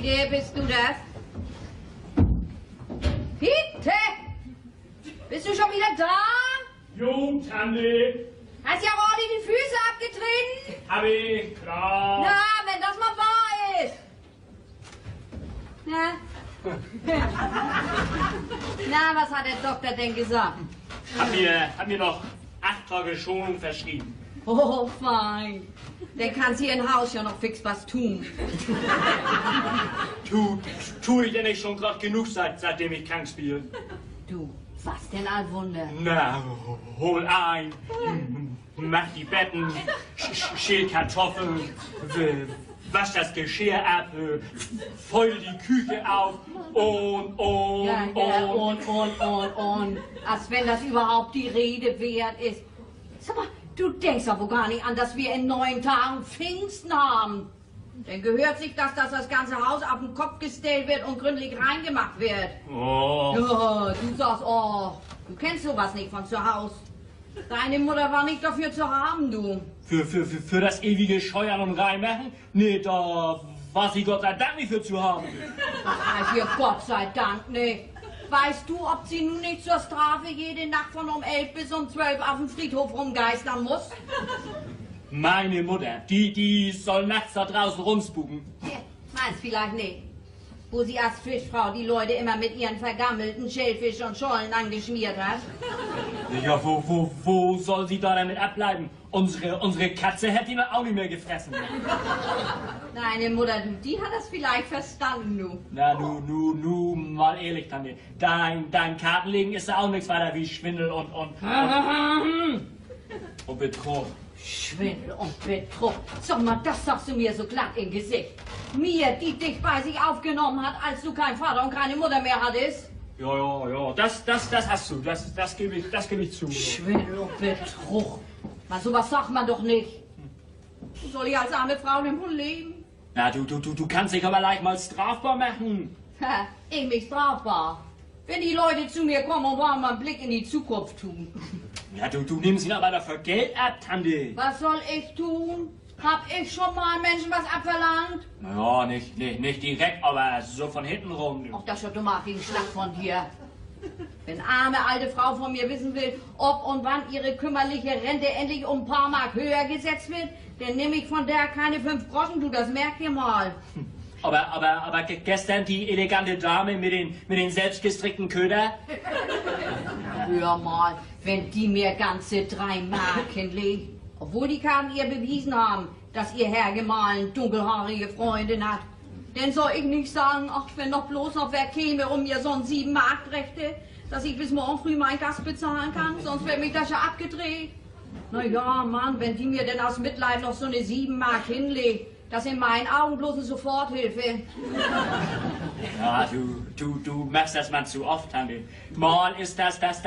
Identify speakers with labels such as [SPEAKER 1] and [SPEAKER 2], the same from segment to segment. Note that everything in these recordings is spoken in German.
[SPEAKER 1] Fiete, bist du das? Fiete! Bist du schon wieder da?
[SPEAKER 2] Jo, Tante.
[SPEAKER 1] Hast ja ordentlich die Füße abgetreten?
[SPEAKER 2] Hab ich, klar.
[SPEAKER 1] Na, wenn das mal wahr ist. Na? Na, was hat der Doktor denn gesagt?
[SPEAKER 2] Hab mir noch 8 Tage Schonung verschrieben.
[SPEAKER 1] Oh, fein. Dann kannst hier im Haus ja noch fix was tun.
[SPEAKER 2] Tu ich denn nicht schon gerade genug, seitdem ich krank spiele?
[SPEAKER 1] Du, was denn ein Wunder?
[SPEAKER 2] Na, hol ein, mach die Betten, schäl Kartoffeln, wasch das Geschirr ab, feule die Küche auf und.
[SPEAKER 1] Als wenn das überhaupt die Rede wert ist. Sag mal, du denkst doch wohl gar nicht an, dass wir in 9 Tagen Pfingsten haben. Dann gehört sich das, dass das ganze Haus auf den Kopf gestellt wird und gründlich reingemacht wird.
[SPEAKER 2] Oh.
[SPEAKER 1] Ja, du sagst, oh, du kennst sowas nicht von zu Hause. Deine Mutter war nicht dafür zu haben, du.
[SPEAKER 2] Für das ewige Scheuern und Reinmachen? Nee, da war sie Gott sei Dank nicht für zu haben.
[SPEAKER 1] Ach, hier Gott sei Dank nicht. Weißt du, ob sie nun nicht zur Strafe jede Nacht von um 11 bis um 12 auf dem Friedhof rumgeistern muss?
[SPEAKER 2] Meine Mutter, die soll nachts da draußen rumspuken.
[SPEAKER 1] Ja, meinst vielleicht nicht. Wo sie als Fischfrau die Leute immer mit ihren vergammelten Schellfisch und Schollen angeschmiert hat.
[SPEAKER 2] Ja, wo soll sie da damit abbleiben? Unsere Katze hätte ihn auch nicht mehr gefressen.
[SPEAKER 1] Deine Mutter, du, die hat das vielleicht verstanden, du.
[SPEAKER 2] Na, nu, mal ehrlich, Tante. Dein Kartenlegen ist ja auch nichts weiter wie Schwindel und Betrug.
[SPEAKER 1] Schwindel und Betrug. Sag mal, das sagst du mir so glatt im Gesicht. Mir, die dich bei sich aufgenommen hat, als du keinen Vater und keine Mutter mehr hattest.
[SPEAKER 2] Ja, das hast du, das gebe ich zu.
[SPEAKER 1] Schwindel und Betrug. Man, sowas sagt man doch nicht. Wo soll ich als arme Frau denn wohl leben?
[SPEAKER 2] Na, du kannst dich aber leicht mal strafbar machen.
[SPEAKER 1] Ha, ich mich strafbar. Wenn die Leute zu mir kommen und wollen mal einen Blick in die Zukunft tun.
[SPEAKER 2] Ja, du nimmst ihn aber dafür Geld ab, Tante.
[SPEAKER 1] Was soll ich tun? Hab ich schon mal Menschen was abverlangt?
[SPEAKER 2] Naja, nicht direkt, aber so von hinten rum.
[SPEAKER 1] Ach, das ist schon dummer Schlag von dir. Wenn arme alte Frau von mir wissen will, ob und wann ihre kümmerliche Rente endlich um ein paar Mark höher gesetzt wird, dann nehme ich von der keine 5 Groschen, du, das merkt ihr mal.
[SPEAKER 2] Aber gestern die elegante Dame mit den selbstgestrickten Köder?
[SPEAKER 1] Hör mal, wenn die mir ganze 3 Mark hinlegt, obwohl die Karten ihr bewiesen haben, dass ihr Herr gemahlen dunkelhaarige Freundin hat, dann soll ich nicht sagen, ach, wenn doch bloß noch wer käme, um mir so ein 7 Mark brächte, dass ich bis morgen früh meinen Gast bezahlen kann, sonst wird mich das ja abgedreht. Na ja, Mann, wenn die mir denn aus Mitleid noch so eine 7 Mark hinlegt, das in meinen Augen bloß eine Soforthilfe.
[SPEAKER 2] Ja, du machst das mal zu oft, Tante. Mal ist das.
[SPEAKER 1] Was?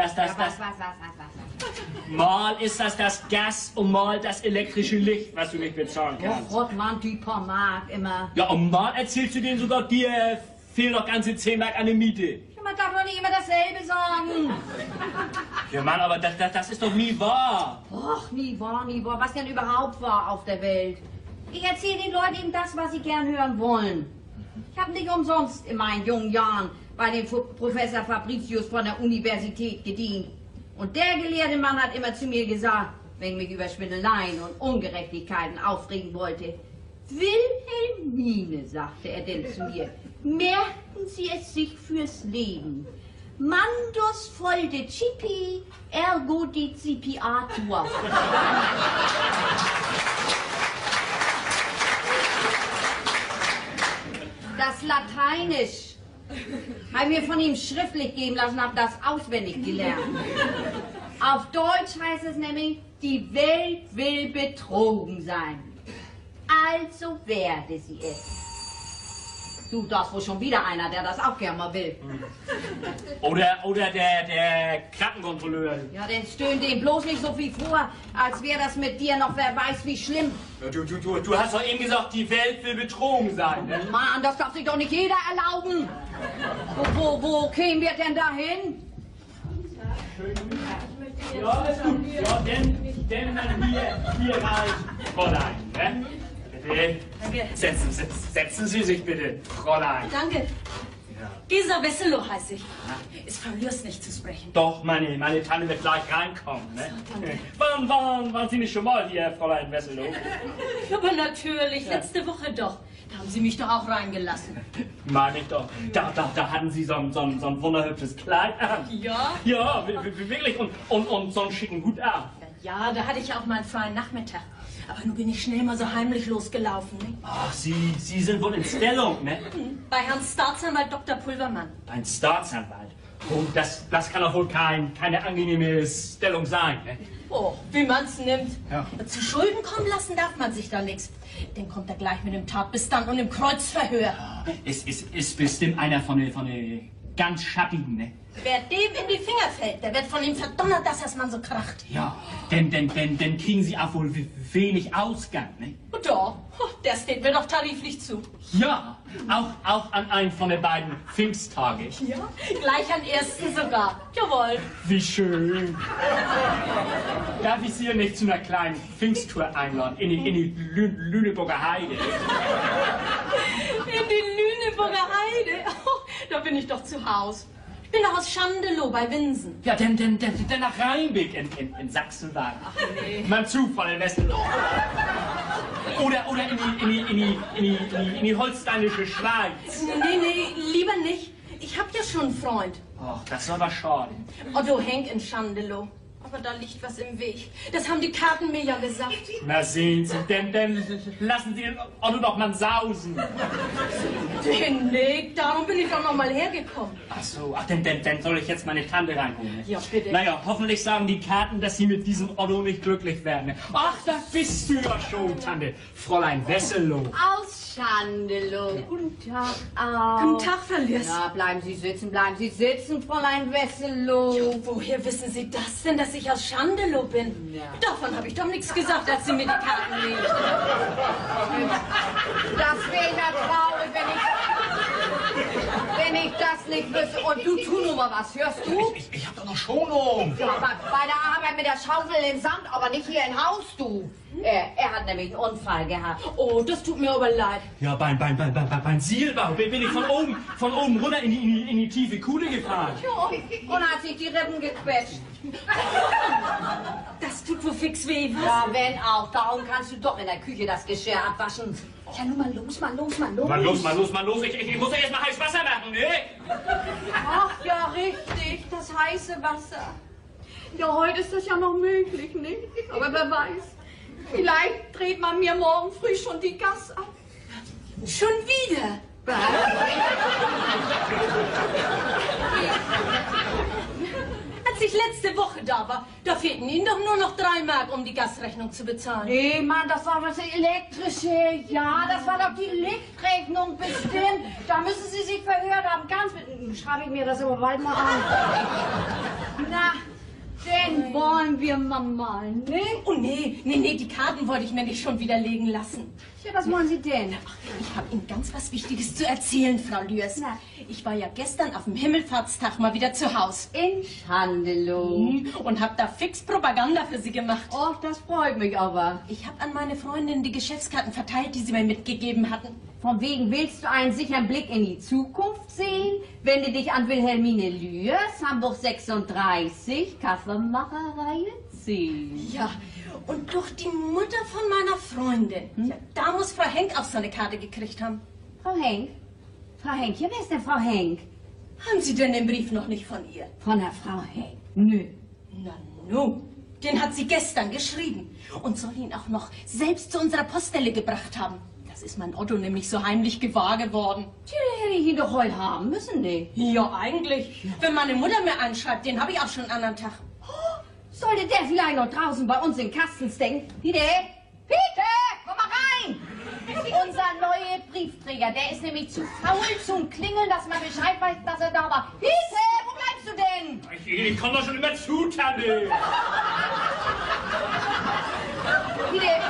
[SPEAKER 2] Mal ist das Gas und mal das elektrische Licht, was du nicht bezahlen kannst.
[SPEAKER 1] Oh Gott, Mann, die paar Mark immer.
[SPEAKER 2] Ja, und mal erzählst du denen sogar, dir fehlen noch ganze 10 Mark an der Miete.
[SPEAKER 1] Man darf doch nicht immer dasselbe sagen.
[SPEAKER 2] Ja, Mann, aber das ist doch nie wahr.
[SPEAKER 1] Och, nie wahr. Was denn überhaupt war auf der Welt? Ich erzähle den Leuten eben das, was sie gern hören wollen. Ich habe nicht umsonst in meinen jungen Jahren bei dem Professor Fabricius von der Universität gedient. Und der gelehrte Mann hat immer zu mir gesagt, wenn ich mich über Schwindeleien und Ungerechtigkeiten aufregen wollte: Wilhelmine, sagte er denn zu mir, merken Sie es sich fürs Leben. Mandus foldecipi, ergo decipiatur. Das Lateinisch habe ich mir von ihm schriftlich geben lassen, habe das auswendig gelernt. Auf Deutsch heißt es nämlich, die Welt will betrogen sein. Also werde sie es. Du, da ist wohl schon wieder einer, der das auch gern mal will.
[SPEAKER 2] Oder der Krankenkontrolleur.
[SPEAKER 1] Ja, dann stöhnt dem bloß nicht so viel vor, als wäre das mit dir noch wer weiß wie schlimm.
[SPEAKER 2] Ja, du hast doch eben gesagt, die Welt will betrogen sein. Ne?
[SPEAKER 1] Mann, das darf sich doch nicht jeder erlauben. Wo kämen wir denn dahin?
[SPEAKER 2] Ja, ist gut. Ja, denn dann hier rein, Fräulein. Ne? Bitte.
[SPEAKER 3] Danke.
[SPEAKER 2] Setzen Sie sich bitte, Fräulein.
[SPEAKER 3] Danke.
[SPEAKER 2] Ja.
[SPEAKER 3] Gesa Wesselow heiße ich. Ist Frau Lürs nicht zu sprechen?
[SPEAKER 2] Doch, meine Tante wird gleich reinkommen. Ne?
[SPEAKER 3] So, danke.
[SPEAKER 2] Waren Sie nicht schon mal hier, Fräulein Wesselow?
[SPEAKER 3] Aber natürlich, letzte Woche doch. Da haben Sie mich doch auch reingelassen.
[SPEAKER 2] Meine ich doch. Da hatten Sie so ein wunderhübsches Kleid an.
[SPEAKER 3] Ja?
[SPEAKER 2] Ja, wirklich. Und so einen schicken Hut an.
[SPEAKER 3] Ja, da hatte ich auch mal einen freien Nachmittag. Aber nun bin ich schnell mal so heimlich losgelaufen. Ne?
[SPEAKER 2] Ach, Sie sind wohl in Stellung, ne?
[SPEAKER 3] Bei Herrn Staatsanwalt Dr. Pulvermann.
[SPEAKER 2] Ein Staatsanwalt. Oh, das kann doch wohl keine angenehme Stellung sein, ne?
[SPEAKER 3] Oh, wie man's nimmt.
[SPEAKER 2] Ja.
[SPEAKER 3] Zu Schulden kommen lassen darf man sich da nichts. Dann kommt er gleich mit dem Tatbestand und dem Kreuzverhör.
[SPEAKER 2] Ist bestimmt einer von den ganz Schattigen, ne?
[SPEAKER 3] Wer dem in die Finger fällt, der wird von ihm verdonnert, dass das man so kracht.
[SPEAKER 2] Ja, denn kriegen Sie auch wohl wenig Ausgang, ne?
[SPEAKER 3] Doch, der steht mir doch tariflich zu.
[SPEAKER 2] Ja, auch an einem von den beiden Pfingsttage.
[SPEAKER 3] Ja, gleich am ersten sogar. Jawohl.
[SPEAKER 2] Wie schön. Darf ich Sie hier nicht zu einer kleinen Pfingsttour einladen, in die Lüneburger Heide?
[SPEAKER 3] In die Lüneburger Heide? Oh, da bin ich doch zu Haus. Ich bin doch aus Schandelow bei Winsen.
[SPEAKER 2] Ja, denn nach Rheinbeck in Sachsen war.
[SPEAKER 3] Ach nee.
[SPEAKER 2] Mein Zufall in Westen. Oder in die holsteinische Schweiz.
[SPEAKER 3] Nee, lieber nicht. Ich hab ja schon einen Freund.
[SPEAKER 2] Ach, das war aber schade.
[SPEAKER 3] Otto Henk in Schandelow. Aber da liegt was im Weg. Das haben die Karten mir ja gesagt.
[SPEAKER 2] Na sehen Sie, denn lassen Sie den Otto doch mal sausen.
[SPEAKER 3] Nee, darum bin ich doch noch mal hergekommen.
[SPEAKER 2] Ach so, dann soll ich jetzt meine Tante reinholen.
[SPEAKER 3] Ja, bitte.
[SPEAKER 2] Naja, hoffentlich sagen die Karten, dass Sie mit diesem Otto nicht glücklich werden. Ach, da bist du ja schon, Tante. Fräulein Wesselow.
[SPEAKER 1] Aus Schandelow. Guten Tag auch.
[SPEAKER 3] Guten Tag, Frau Lürs.
[SPEAKER 1] Ja, bleiben Sie sitzen, Fräulein Wesselow.
[SPEAKER 3] Woher wissen Sie das denn, dass ich aus Schandelow bin?
[SPEAKER 1] Ja.
[SPEAKER 3] Davon habe ich doch nichts gesagt, als Sie mir die Karten legten.
[SPEAKER 1] Das wäre ja traurig, wenn ich das nicht wüsste. Und du, tu nur mal was, hörst du?
[SPEAKER 2] Ich hab doch noch Schonung.
[SPEAKER 1] Ja, bei der Arbeit mit der Schaufel im Sand, aber nicht hier im Haus, du. Er hat nämlich einen Unfall gehabt.
[SPEAKER 3] Oh, das tut mir aber leid.
[SPEAKER 2] Ja, beim Sielbau bin ich von oben runter in die tiefe Kuhle gefahren.
[SPEAKER 1] Jo, und hat sich die Rippen gequetscht.
[SPEAKER 3] Das tut wohl fix weh, was?
[SPEAKER 1] Ja, wenn auch. Darum kannst du doch in der Küche das Geschirr abwaschen. Ja, nun mal los.
[SPEAKER 2] Mal los. Ich muss ja erst mal heiß Wasser machen, ne?
[SPEAKER 1] Ach ja, richtig, das heiße Wasser. Ja, heute ist das ja noch möglich, nicht? Aber wer weiß, vielleicht dreht man mir morgen früh schon die Gas ab.
[SPEAKER 3] Schon wieder? Als ich letzte Woche da war, da fehlten Ihnen doch nur noch 3 Mark, um die Gasrechnung zu bezahlen.
[SPEAKER 1] Nee, Mann, das war das elektrische. Ja, das war doch die Lichtrechnung bestimmt. Da müssen Sie sich verhört haben. Schreibe ich mir das aber bald mal an. Na, den wollen wir mal, ne?
[SPEAKER 3] Oh nee, die Karten wollte ich mir nicht schon widerlegen lassen.
[SPEAKER 1] Ja, was wollen Sie denn?
[SPEAKER 3] Ach, ich habe Ihnen ganz was Wichtiges zu erzählen, Frau Lürs.
[SPEAKER 1] Na.
[SPEAKER 3] Ich war ja gestern auf dem Himmelfahrtstag mal wieder zu Haus.
[SPEAKER 1] In Schandelow.
[SPEAKER 3] Und habe da fix Propaganda für Sie gemacht.
[SPEAKER 1] Och, das freut mich aber.
[SPEAKER 3] Ich habe an meine Freundin die Geschäftskarten verteilt, die Sie mir mitgegeben hatten.
[SPEAKER 1] Von wegen willst du einen sicheren Blick in die Zukunft sehen? Wende dich an Wilhelmine Lürs, Hamburg 36, Kaffeemacherei 10.
[SPEAKER 3] Ja, und durch die Mutter von meiner Freundin. Ja, da muss Frau Henk auch so eine Karte gekriegt haben.
[SPEAKER 1] Frau Henk? Frau Henk, ja, wer ist denn Frau Henk?
[SPEAKER 3] Haben Sie denn den Brief noch nicht von ihr?
[SPEAKER 1] Von der Frau Henk? Nö.
[SPEAKER 3] Na nu, den hat sie gestern geschrieben und soll ihn auch noch selbst zu unserer Poststelle gebracht haben. Das ist mein Otto nämlich so heimlich gewahr geworden.
[SPEAKER 1] Tja, hätte ich ihn doch heute haben müssen, ne?
[SPEAKER 3] Ja, eigentlich. Wenn meine Mutter mir anschreibt, den habe ich auch schon einen anderen Tag.
[SPEAKER 1] Oh, sollte der vielleicht noch draußen bei uns in Kasten stecken? Peter, komm mal rein! Unser neuer Briefträger, der ist nämlich zu faul zum Klingeln, dass man Bescheid weiß, dass er da war. Peter, wo bleibst du denn?
[SPEAKER 2] Ich komm doch schon immer zu, Tante.
[SPEAKER 1] Peter,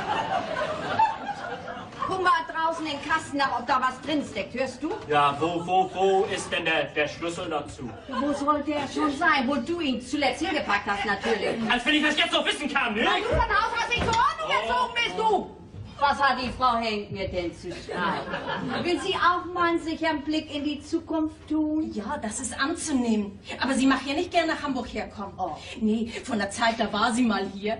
[SPEAKER 1] guck mal draußen in den Kasten nach, ob da was drin steckt, hörst du?
[SPEAKER 2] Ja, wo ist denn der Schlüssel dazu?
[SPEAKER 1] Wo soll der schon sein? Wo du ihn zuletzt hingepackt hast, natürlich.
[SPEAKER 2] Als wenn ich das jetzt noch wissen kann, ne?
[SPEAKER 1] Weil du von Haus aus nicht zur Ordnung erzogen bist, du! Was hat die Frau Henk mir denn zu schreiben? Will sie auch mal einen sicheren Blick in die Zukunft tun?
[SPEAKER 3] Ja, das ist anzunehmen. Aber sie mag ja nicht gern nach Hamburg herkommen.
[SPEAKER 1] Oh.
[SPEAKER 3] Nee, von der Zeit, da war sie mal hier.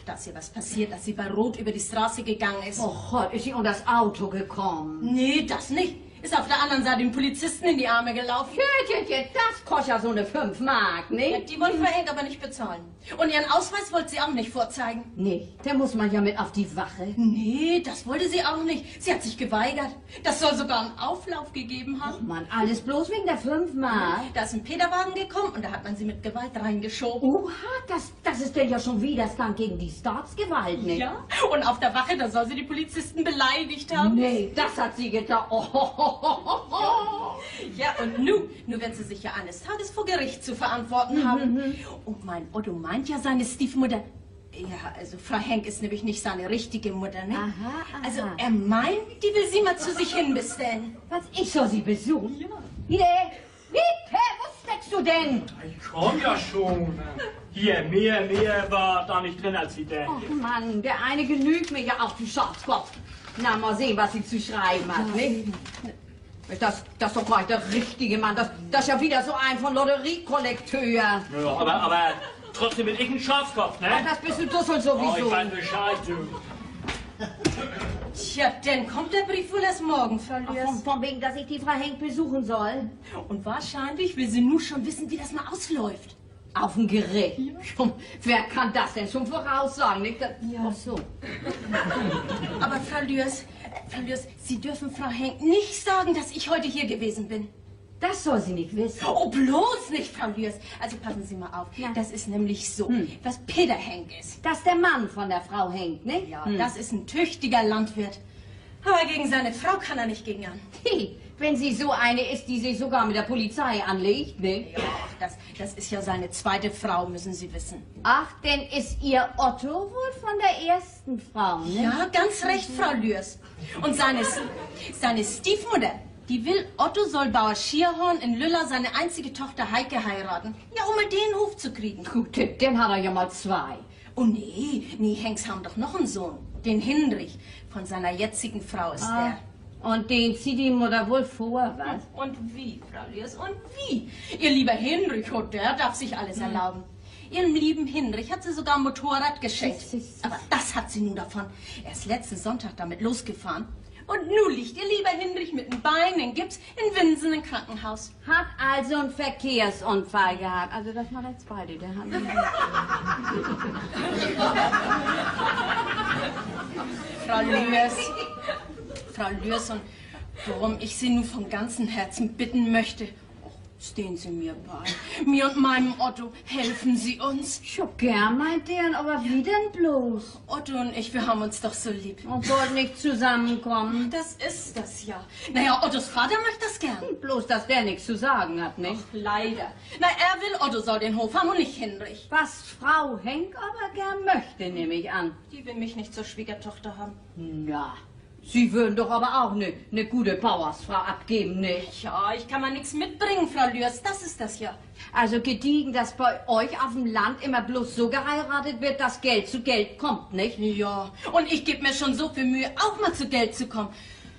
[SPEAKER 3] Da ist ihr was passiert, dass sie bei Rot über die Straße gegangen ist.
[SPEAKER 1] Oh Gott, ist sie unter das Auto gekommen?
[SPEAKER 3] Nee, das nicht. Ist auf der anderen Seite den Polizisten in die Arme gelaufen.
[SPEAKER 1] Tja, das kostet ja so eine 5 Mark,
[SPEAKER 3] Ja,
[SPEAKER 1] ne?
[SPEAKER 3] die wollte Frau Henk aber nicht bezahlen. Und ihren Ausweis wollte sie auch nicht vorzeigen.
[SPEAKER 1] Nee, da muss man ja mit auf die Wache.
[SPEAKER 3] Nee, das wollte sie auch nicht. Sie hat sich geweigert. Das soll sogar einen Auflauf gegeben
[SPEAKER 1] Oh
[SPEAKER 3] haben.
[SPEAKER 1] Mann, alles bloß wegen der 5 Mark.
[SPEAKER 3] Da ist ein Peterwagen gekommen und da hat man sie mit Gewalt reingeschoben.
[SPEAKER 1] Oha, das ist denn ja schon Widerstand gegen die Staatsgewalt, ne?
[SPEAKER 3] Ja, und auf der Wache, da soll sie die Polizisten beleidigt haben.
[SPEAKER 1] Nee, das hat sie getan. Oh.
[SPEAKER 3] Ja, und nu werden sie sich ja eines Tages vor Gericht zu verantworten haben. Und mein Otto meint ja seine Stiefmutter. Ja, also Frau Henk ist nämlich nicht seine richtige Mutter, ne?
[SPEAKER 1] Aha.
[SPEAKER 3] Also er meint, die will sie mal zu sich hinbestellen.
[SPEAKER 1] Was, ich soll sie besuchen?
[SPEAKER 3] Ja.
[SPEAKER 1] Hitte, wo steckst du denn?
[SPEAKER 2] Ich komm ja schon. Hier, mehr war da nicht drin als die der.
[SPEAKER 1] Ach Mann, der eine genügt mir ja auch, du Schafskopf. Na, mal sehen, was sie zu schreiben hat, ne? Das ist doch gleich der richtige Mann. Das ist ja wieder so ein von Lotteriekollekteur.
[SPEAKER 2] Ja, aber trotzdem bin ich ein Schafskopf, ne?
[SPEAKER 1] Ach, das bist du Dussel
[SPEAKER 2] Oh, ich
[SPEAKER 1] sowieso.
[SPEAKER 2] weiß Bescheid, du.
[SPEAKER 3] Tja, dann kommt der Brief wohl erst morgen, Frau Lüers.
[SPEAKER 1] Von wegen, dass ich die Frau Henk besuchen soll.
[SPEAKER 3] Und wahrscheinlich will sie nun schon wissen, wie das mal ausläuft.
[SPEAKER 1] Auf dem Gericht. Wer kann das denn schon voraussagen? Nicht? Ach so.
[SPEAKER 3] Aber Frau Lüers, Sie dürfen Frau Henk nicht sagen, dass ich heute hier gewesen bin.
[SPEAKER 1] Das soll sie nicht wissen.
[SPEAKER 3] Oh, bloß nicht, Frau Lüers. Also passen Sie mal auf.
[SPEAKER 1] Ja.
[SPEAKER 3] Das ist nämlich so, was Peter Henk ist.
[SPEAKER 1] Das ist der Mann von der Frau Henk, ne?
[SPEAKER 3] Ja, das ist ein tüchtiger Landwirt. Aber gegen seine Frau kann er nicht gegen an.
[SPEAKER 1] Hey, wenn sie so eine ist, die sich sogar mit der Polizei anlegt, ne?
[SPEAKER 3] Ja, das ist ja seine zweite Frau, müssen Sie wissen.
[SPEAKER 1] Ach, denn ist ihr Otto wohl von der ersten Frau, ne?
[SPEAKER 3] Ja, ganz recht, Frau Lüers. Und seine Stiefmutter, die will, Otto soll Bauer Schierhorn in Lüller seine einzige Tochter Heike heiraten. Ja, um mal den Hof zu kriegen.
[SPEAKER 1] Gut, den hat er ja mal 2.
[SPEAKER 3] Oh nee, Henks haben doch noch einen Sohn. Den Hinrich. Von seiner jetzigen Frau ist der.
[SPEAKER 1] Und den zieht die Mutter wohl vor, was?
[SPEAKER 3] Und wie, Frau Lüers, und wie? Ihr lieber Hinrich, oh, der darf sich alles erlauben. Ihrem lieben Hinrich hat sie sogar ein Motorrad geschenkt. Aber das hat sie nun davon. Er ist letzten Sonntag damit losgefahren. Und nun liegt ihr lieber Hinrich mit dem Bein in Gips in Winsen im Krankenhaus.
[SPEAKER 1] Hat also einen Verkehrsunfall gehabt. Also das war der zweite, der hat...
[SPEAKER 3] Frau Lüers, und worum ich Sie nun von ganzem Herzen bitten möchte, stehen Sie mir bei. Mir und meinem Otto, helfen Sie uns.
[SPEAKER 1] Schon gern, meint der, aber wie denn bloß?
[SPEAKER 3] Otto und ich, wir haben uns doch so lieb.
[SPEAKER 1] Und wollten nicht zusammenkommen.
[SPEAKER 3] Das ist das ja. Naja, Ottos Vater macht das gern.
[SPEAKER 1] Bloß, dass der nichts zu sagen hat, nicht?
[SPEAKER 3] Leider. Na, er will, Otto soll den Hof haben und nicht Hinrich.
[SPEAKER 1] Was Frau Henk aber gern möchte, nehme ich an.
[SPEAKER 3] Die will mich nicht zur Schwiegertochter haben.
[SPEAKER 1] Na, Sie würden doch aber auch eine gute Bauersfrau abgeben, nicht?
[SPEAKER 3] Ja, ich kann mal nichts mitbringen, Frau Lüers. Das ist das ja.
[SPEAKER 1] Also gediegen, dass bei euch auf dem Land immer bloß so geheiratet wird, dass Geld zu Geld kommt, nicht?
[SPEAKER 3] Ja, und ich gebe mir schon so viel Mühe, auch mal zu Geld zu kommen.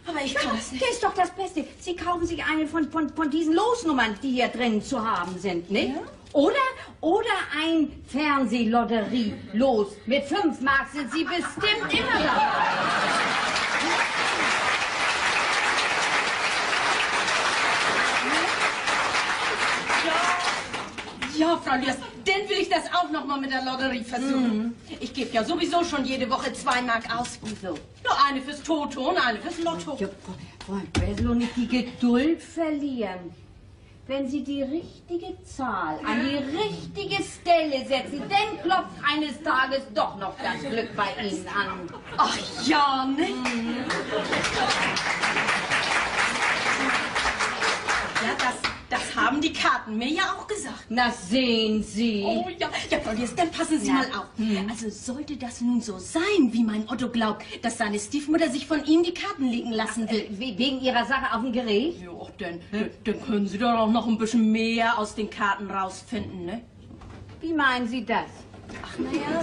[SPEAKER 3] Aber ich kann das nicht.
[SPEAKER 1] Das ist doch das Beste. Sie kaufen sich eine von diesen Losnummern, die hier drin zu haben sind, nicht?
[SPEAKER 3] Ja.
[SPEAKER 1] Oder ein Fernsehlotterie-Los. Mit 5 Mark sind Sie bestimmt immer dabei.
[SPEAKER 3] Ja, Frau Lüers, dann will ich das auch noch mal mit der Lotterie versuchen. Ich gebe ja sowieso schon jede Woche 2 Mark aus.
[SPEAKER 1] Wieso?
[SPEAKER 3] Ja, eine fürs Toto und eine fürs Lotto.
[SPEAKER 1] Ja, Freund, wer soll nicht die Geduld verlieren? Wenn Sie die richtige Zahl an die richtige Stelle setzen, dann klopft eines Tages doch noch das Glück bei Ihnen an.
[SPEAKER 3] Ach ja, ne? Ja, das haben die Karten mir ja auch gesagt.
[SPEAKER 1] Na, sehen Sie.
[SPEAKER 3] Oh ja, Frau Lüers, dann passen Sie mal auf. Also sollte das nun so sein, wie mein Otto glaubt, dass seine Stiefmutter sich von ihm die Karten legen lassen will.
[SPEAKER 1] Wegen Ihrer Sache auf dem Gericht?
[SPEAKER 3] Ja, dann können Sie doch auch noch ein bisschen mehr aus den Karten rausfinden, ne?
[SPEAKER 1] Wie meinen Sie das?
[SPEAKER 3] Ach, naja,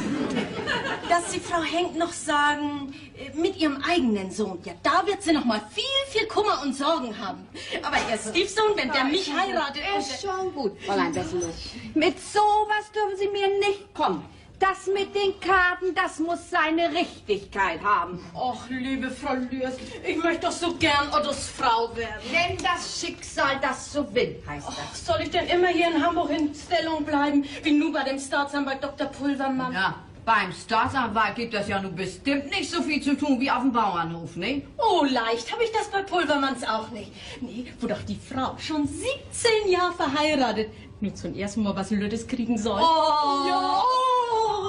[SPEAKER 3] dass die Frau Henk noch sagen, mit ihrem eigenen Sohn, ja, da wird sie noch mal viel Kummer und Sorgen haben. Aber ihr Stiefsohn, wenn der mich heiratet...
[SPEAKER 1] Ist schon gut, Fräulein Besselow. Mit sowas dürfen Sie mir nicht kommen. Das mit den Karten, das muss seine Richtigkeit haben.
[SPEAKER 3] Och, liebe Frau Lührs, ich möchte doch so gern Ottos Frau werden.
[SPEAKER 1] Wenn das Schicksal das so will, heißt
[SPEAKER 3] Och,
[SPEAKER 1] das.
[SPEAKER 3] soll ich denn immer hier in Hamburg in Stellung bleiben, wie nur bei dem Staatsanwalt Dr. Pulvermann?
[SPEAKER 1] Ja, beim Staatsanwalt gibt das ja nun bestimmt nicht so viel zu tun wie auf dem Bauernhof, ne?
[SPEAKER 3] Oh, leicht habe ich das bei Pulvermanns auch nicht. Nee, wo doch die Frau schon 17 Jahre verheiratet nur zum ersten Mal was Lüttes kriegen soll.
[SPEAKER 1] Oh!
[SPEAKER 3] Ja!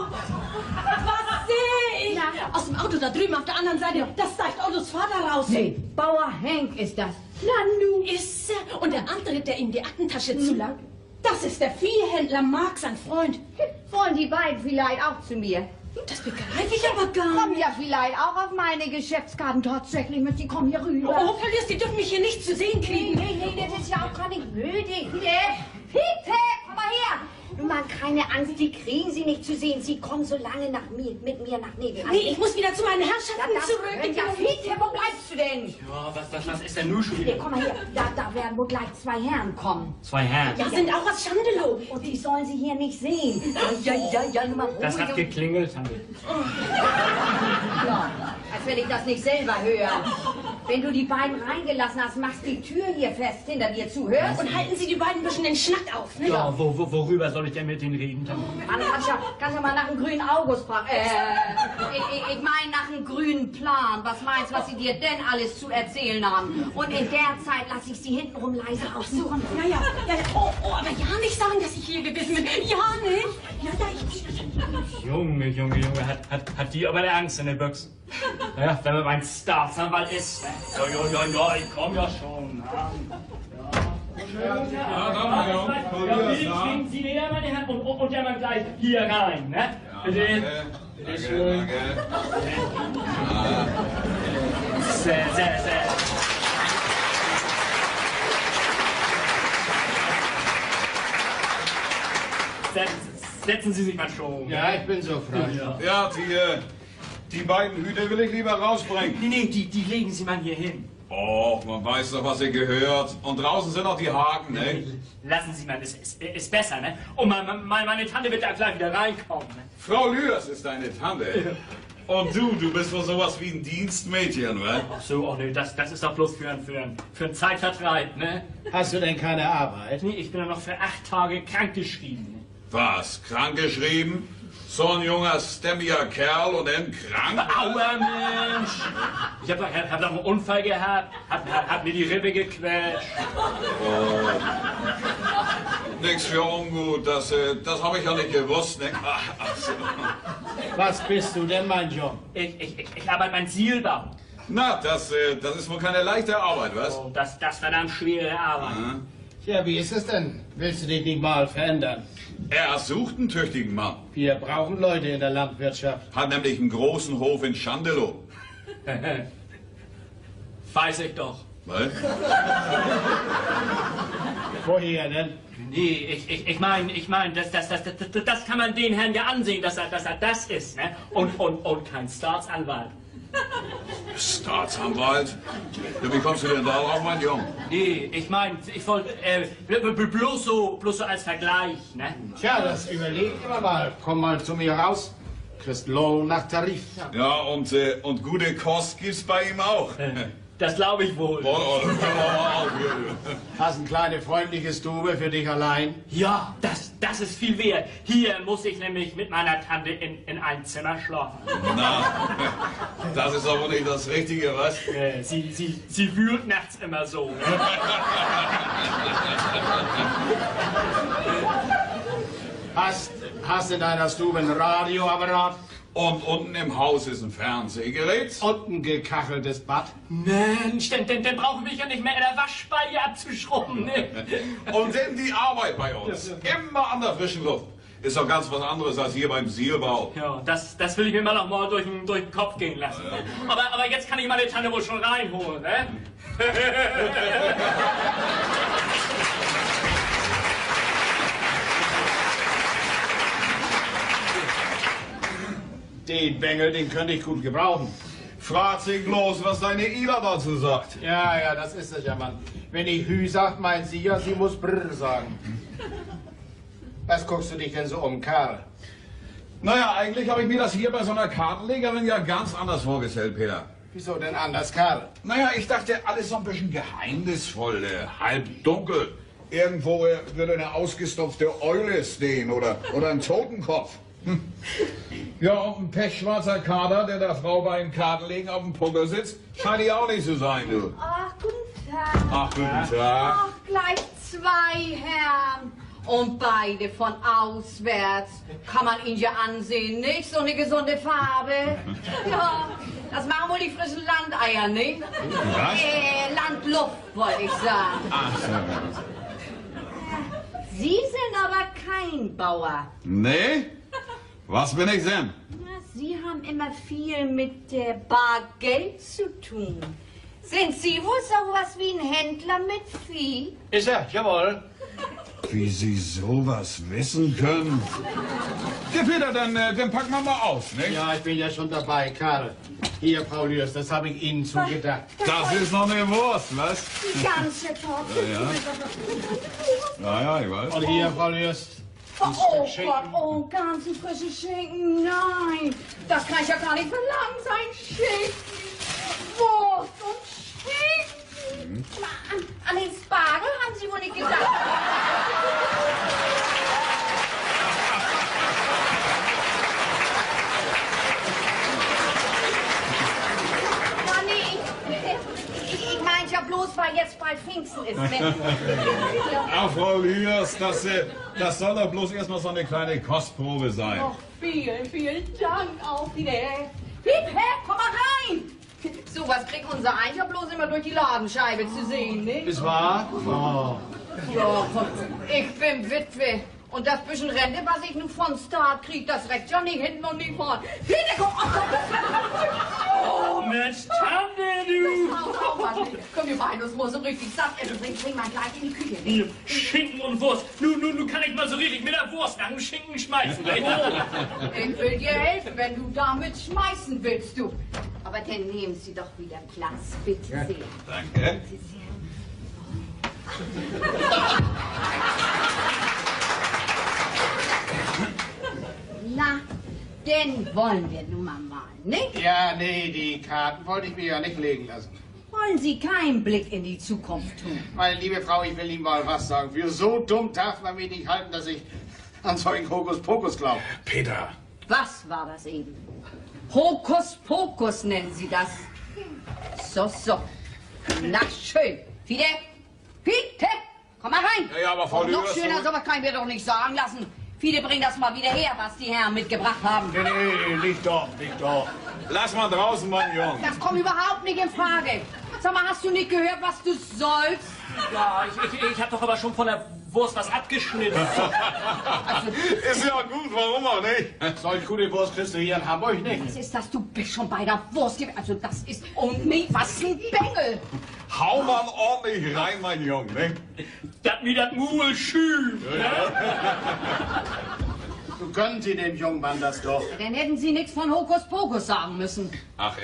[SPEAKER 3] Was sehe ich? Ja. Aus dem Auto da drüben auf der anderen Seite, das zeigt Ottos Vater raus.
[SPEAKER 1] Nee, Bauer Henk ist das. Na nu.
[SPEAKER 3] Ist er? Und der andere, der ihm die Aktentasche zulangt, das ist der Viehhändler Mark, sein Freund.
[SPEAKER 1] Wollen die beiden vielleicht auch zu mir?
[SPEAKER 3] Das begreife ich aber gar
[SPEAKER 1] Kommen
[SPEAKER 3] nicht.
[SPEAKER 1] ja vielleicht auch auf meine Geschäftskarten tatsächlich mit. Sie kommen hier rüber.
[SPEAKER 3] Oh, Verlierst, die dürfen mich hier nicht zu sehen kriegen.
[SPEAKER 1] Nee, das ist ja auch gar nicht nötig. Fiete, komm mal her. Nun mal keine Angst, die kriegen Sie nicht zu sehen. Sie kommen so lange mit mir nach nebenan.
[SPEAKER 3] Nee, ich muss wieder zu meinen Herrschaften zurück.
[SPEAKER 1] Ja, Fiete, wo bleibst du denn?
[SPEAKER 2] Ja, was ist denn nun schon wieder?
[SPEAKER 1] Hier, komm mal her. Da werden wohl gleich zwei Herren kommen.
[SPEAKER 2] Zwei Herren.
[SPEAKER 3] Ja, sind auch aus Schandelow.
[SPEAKER 1] Und die sollen Sie hier nicht sehen. Ja, nur mal ruhig.
[SPEAKER 2] Das hat geklingelt, Tante.
[SPEAKER 1] Ja, als wenn ich das nicht selber höre. Wenn du die beiden reingelassen hast, machst die Tür hier fest hinter dir zu. Hörst?
[SPEAKER 3] Und halten Sie die beiden ein bisschen den Schnack auf, ne?
[SPEAKER 2] Ja, worüber soll ich denn mit denen reden, Tante?
[SPEAKER 1] Kannst ja mal nach dem grünen August fragen. Ich meine nach dem grünen Plan. Was meinst du, was sie dir denn alles zu erzählen haben? Und in der Zeit lasse ich sie hintenrum leise aussuchen.
[SPEAKER 3] Ja. Oh, aber ja nicht sagen, dass ich hier gewesen bin. Ja, nicht? Ja, ich...
[SPEAKER 2] Junge, hat die aber eine Angst in den Büchsen. Ja, wenn man mein Staatsanwalt ist. Ja, ich komm ja schon. Kriegen Sie näher, meine Herren, und der mal gleich hier rein, ne? Bitte. Bitte schön. Sehr. Setzen Sie sich mal schon.
[SPEAKER 4] Ja, ich bin so frei.
[SPEAKER 5] Ja, die beiden Hüte will ich lieber rausbringen.
[SPEAKER 2] Nee, die legen Sie mal hier hin.
[SPEAKER 5] Och, man weiß doch, was ihr gehört. Und draußen sind auch die Haken, ne?
[SPEAKER 2] Lassen Sie mal, das ist besser, ne? Und meine Tante wird da gleich wieder reinkommen, ne?
[SPEAKER 5] Frau Lührs ist deine Tante. Und du bist wohl sowas wie ein Dienstmädchen, wa?
[SPEAKER 2] Ach so, oh nee, das ist doch bloß für einen Zeitvertreib, ne?
[SPEAKER 4] Hast du denn keine Arbeit?
[SPEAKER 2] Nee, ich bin ja noch für 8 Tage krankgeschrieben. Ne?
[SPEAKER 5] Was? Krankgeschrieben? So ein junger, stämmiger Kerl und dann krank?
[SPEAKER 2] Aua, Mensch! Ich hab doch einen Unfall gehabt, hab mir die Rippe gequetscht.
[SPEAKER 5] Oh. Nix für ungut, das habe ich ja nicht gewusst, ne? Ach so.
[SPEAKER 4] Was bist du denn, mein Junge?
[SPEAKER 2] Ich arbeite mein Zielbau.
[SPEAKER 5] Na, das ist wohl keine leichte Arbeit, was?
[SPEAKER 2] Oh, das verdammt schwere Arbeit.
[SPEAKER 4] Ja, wie ist es denn? Willst du dich nicht mal verändern?
[SPEAKER 5] Er sucht einen tüchtigen Mann.
[SPEAKER 4] Wir brauchen Leute in der Landwirtschaft.
[SPEAKER 5] Hat nämlich einen großen Hof in Schandelow.
[SPEAKER 2] Weiß ich doch.
[SPEAKER 5] Was?
[SPEAKER 4] Woher denn?
[SPEAKER 2] Nee, ich mein, das kann man den Herrn ja ansehen, dass er das ist, ne? Und kein Staatsanwalt.
[SPEAKER 5] Staatsanwalt? Ja, wie kommst du denn da drauf, mein Junge?
[SPEAKER 2] Nee, ich wollte, bloß so als Vergleich, ne?
[SPEAKER 4] Tja, das überleg immer mal. Komm mal zu mir raus. Kriegst Lohn nach Tarif.
[SPEAKER 5] Ja, und gute Kost gibt's bei ihm auch.
[SPEAKER 2] Das glaube ich wohl.
[SPEAKER 5] Ja,
[SPEAKER 4] Hast eine kleine freundliche Stube für dich allein?
[SPEAKER 2] Ja, das ist viel wert. Hier muss ich nämlich mit meiner Tante in ein Zimmer schlafen.
[SPEAKER 5] na, das ist aber nicht das Richtige, was?
[SPEAKER 2] Sie wühlt nachts immer so. Ne?
[SPEAKER 4] Hast in deiner Stube ein Radioapparat?
[SPEAKER 5] Und unten im Haus ist ein Fernsehgerät.
[SPEAKER 4] Und ein gekacheltes Bad?
[SPEAKER 2] Mensch, dann brauchen wir ja nicht mehr in der Waschspeiche abzuschrubben. Ne?
[SPEAKER 5] Und dann die Arbeit bei uns. Immer an der frischen Luft. Ist doch ganz was anderes als hier beim Zielbau.
[SPEAKER 2] Ja, das will ich mir mal noch mal durch den Kopf gehen lassen. Aber jetzt kann ich meine Tante wohl schon reinholen, ne?
[SPEAKER 4] Den Bengel, den könnte ich gut gebrauchen.
[SPEAKER 5] Frag sie bloß, was deine Ida dazu sagt.
[SPEAKER 4] Ja, das ist es ja, Mann. Wenn ich Hü sagt, meint sie ja, sie muss Brr sagen. Was guckst du dich denn so um, Karl?
[SPEAKER 5] Naja, eigentlich habe ich mir das hier bei so einer Kartenlegerin ja ganz anders vorgestellt, Peter.
[SPEAKER 4] Wieso denn anders, Karl?
[SPEAKER 5] Naja, ich dachte, alles so ein bisschen geheimnisvoll, halb dunkel. Irgendwo würde eine ausgestopfte Eule stehen oder ein Totenkopf. Ja, und ein pechschwarzer Kader, der der Frau beim Kartenlegen auf dem Puckel sitzt, scheint die auch nicht zu sein, du.
[SPEAKER 1] Ach, guten Tag.
[SPEAKER 5] Ach, guten Tag.
[SPEAKER 1] Ach, gleich zwei Herren. Und beide von auswärts. Kann man ihn ja ansehen, nicht? So eine gesunde Farbe. Ja, das machen wohl die frischen Landeier, nicht?
[SPEAKER 5] Was?
[SPEAKER 1] Landluft, wollte ich sagen.
[SPEAKER 5] Ach so.
[SPEAKER 1] Sie sind aber kein Bauer.
[SPEAKER 5] Nee? Was bin ich denn?
[SPEAKER 1] Na, Sie haben immer viel mit der Bargeld zu tun. Sind Sie wohl sowas wie ein Händler mit Vieh?
[SPEAKER 4] Ist er, jawohl.
[SPEAKER 5] Wie Sie sowas wissen können. Ja, Peter, dann packen wir mal aus, nicht?
[SPEAKER 4] Ja, ich bin ja schon dabei, Karl. Hier, Paulius, das habe ich Ihnen zugedacht.
[SPEAKER 5] Das ist noch eine Wurst, was?
[SPEAKER 1] Die ganze Torte.
[SPEAKER 5] Ja, ich weiß.
[SPEAKER 4] Und hier, Paulius.
[SPEAKER 1] Oh Gott, oh, ganzen frischen Schinken, nein. Das kann ich ja gar nicht verlangen, sein Schinken. Wurst und Schinken. An den Spargel haben Sie wohl nicht gedacht. Ich meine ja bloß, weil jetzt bald Pfingsten ist.
[SPEAKER 5] Ach, Frau Lührs, das soll doch bloß erstmal so eine kleine Kostprobe sein.
[SPEAKER 1] Oh, vielen Dank auch wieder. Piep, komm mal rein. So was kriegt unser Eich ja bloß immer durch die Ladenscheibe zu sehen, ne?
[SPEAKER 4] Ist wahr? Oh.
[SPEAKER 1] Ja, ich bin Witwe. Und das bisschen Rente, was ich nun von Start krieg, das reicht ja nicht hinten und nicht vorn. Peter, komm! Oh,
[SPEAKER 2] Mensch, Tante, du!
[SPEAKER 1] Komm, wir beide, das muss so richtig satt essen. Bring mal gleich in die Küche.
[SPEAKER 2] Hier, Schinken und Wurst. Nun kann ich mal so richtig mit der Wurst nach dem Schinken schmeißen.
[SPEAKER 1] Ich will dir helfen, wenn du damit schmeißen willst, du. Aber dann nehmen Sie doch wieder Platz, bitte sehr.
[SPEAKER 5] Danke.
[SPEAKER 1] Bitte sehr. Na, den wollen wir nun mal malen, nicht?
[SPEAKER 4] Ja, nee, die Karten wollte ich mir ja nicht legen lassen.
[SPEAKER 1] Wollen Sie keinen Blick in die Zukunft tun?
[SPEAKER 4] Meine liebe Frau, ich will Ihnen mal was sagen. Für so dumm darf man mich nicht halten, dass ich an solchen Hokuspokus glaube.
[SPEAKER 5] Peter.
[SPEAKER 1] Was war das eben? Hokuspokus nennen Sie das. So. Na schön. Fide, komm mal rein.
[SPEAKER 5] Ja, aber Frau
[SPEAKER 1] Und noch
[SPEAKER 5] Lührs,
[SPEAKER 1] schöner, sowas kann ich mir doch nicht sagen lassen. Fide, bring das mal wieder her, was die Herren mitgebracht haben.
[SPEAKER 4] Nee, liegt doch.
[SPEAKER 5] Lass mal draußen, mein Junge.
[SPEAKER 1] Das kommt überhaupt nicht in Frage. Sag mal, hast du nicht gehört, was du sollst?
[SPEAKER 2] Ja, ich hab doch aber schon von der Wurst was abgeschnitten.
[SPEAKER 5] Ist ja gut, warum auch nicht?
[SPEAKER 4] Solch gute Wurst kriegst du hier in Hamburg nicht.
[SPEAKER 1] Was ist das? Du bist schon bei der Wurst. Also das ist um mich was ein Bengel.
[SPEAKER 5] Hau mal ordentlich rein, mein Junge, ne?
[SPEAKER 2] Das wie das Muhl schön.
[SPEAKER 4] So können Sie dem jungen Mann das doch.
[SPEAKER 1] Dann hätten Sie nichts von Hokuspokus sagen müssen.
[SPEAKER 5] Ach,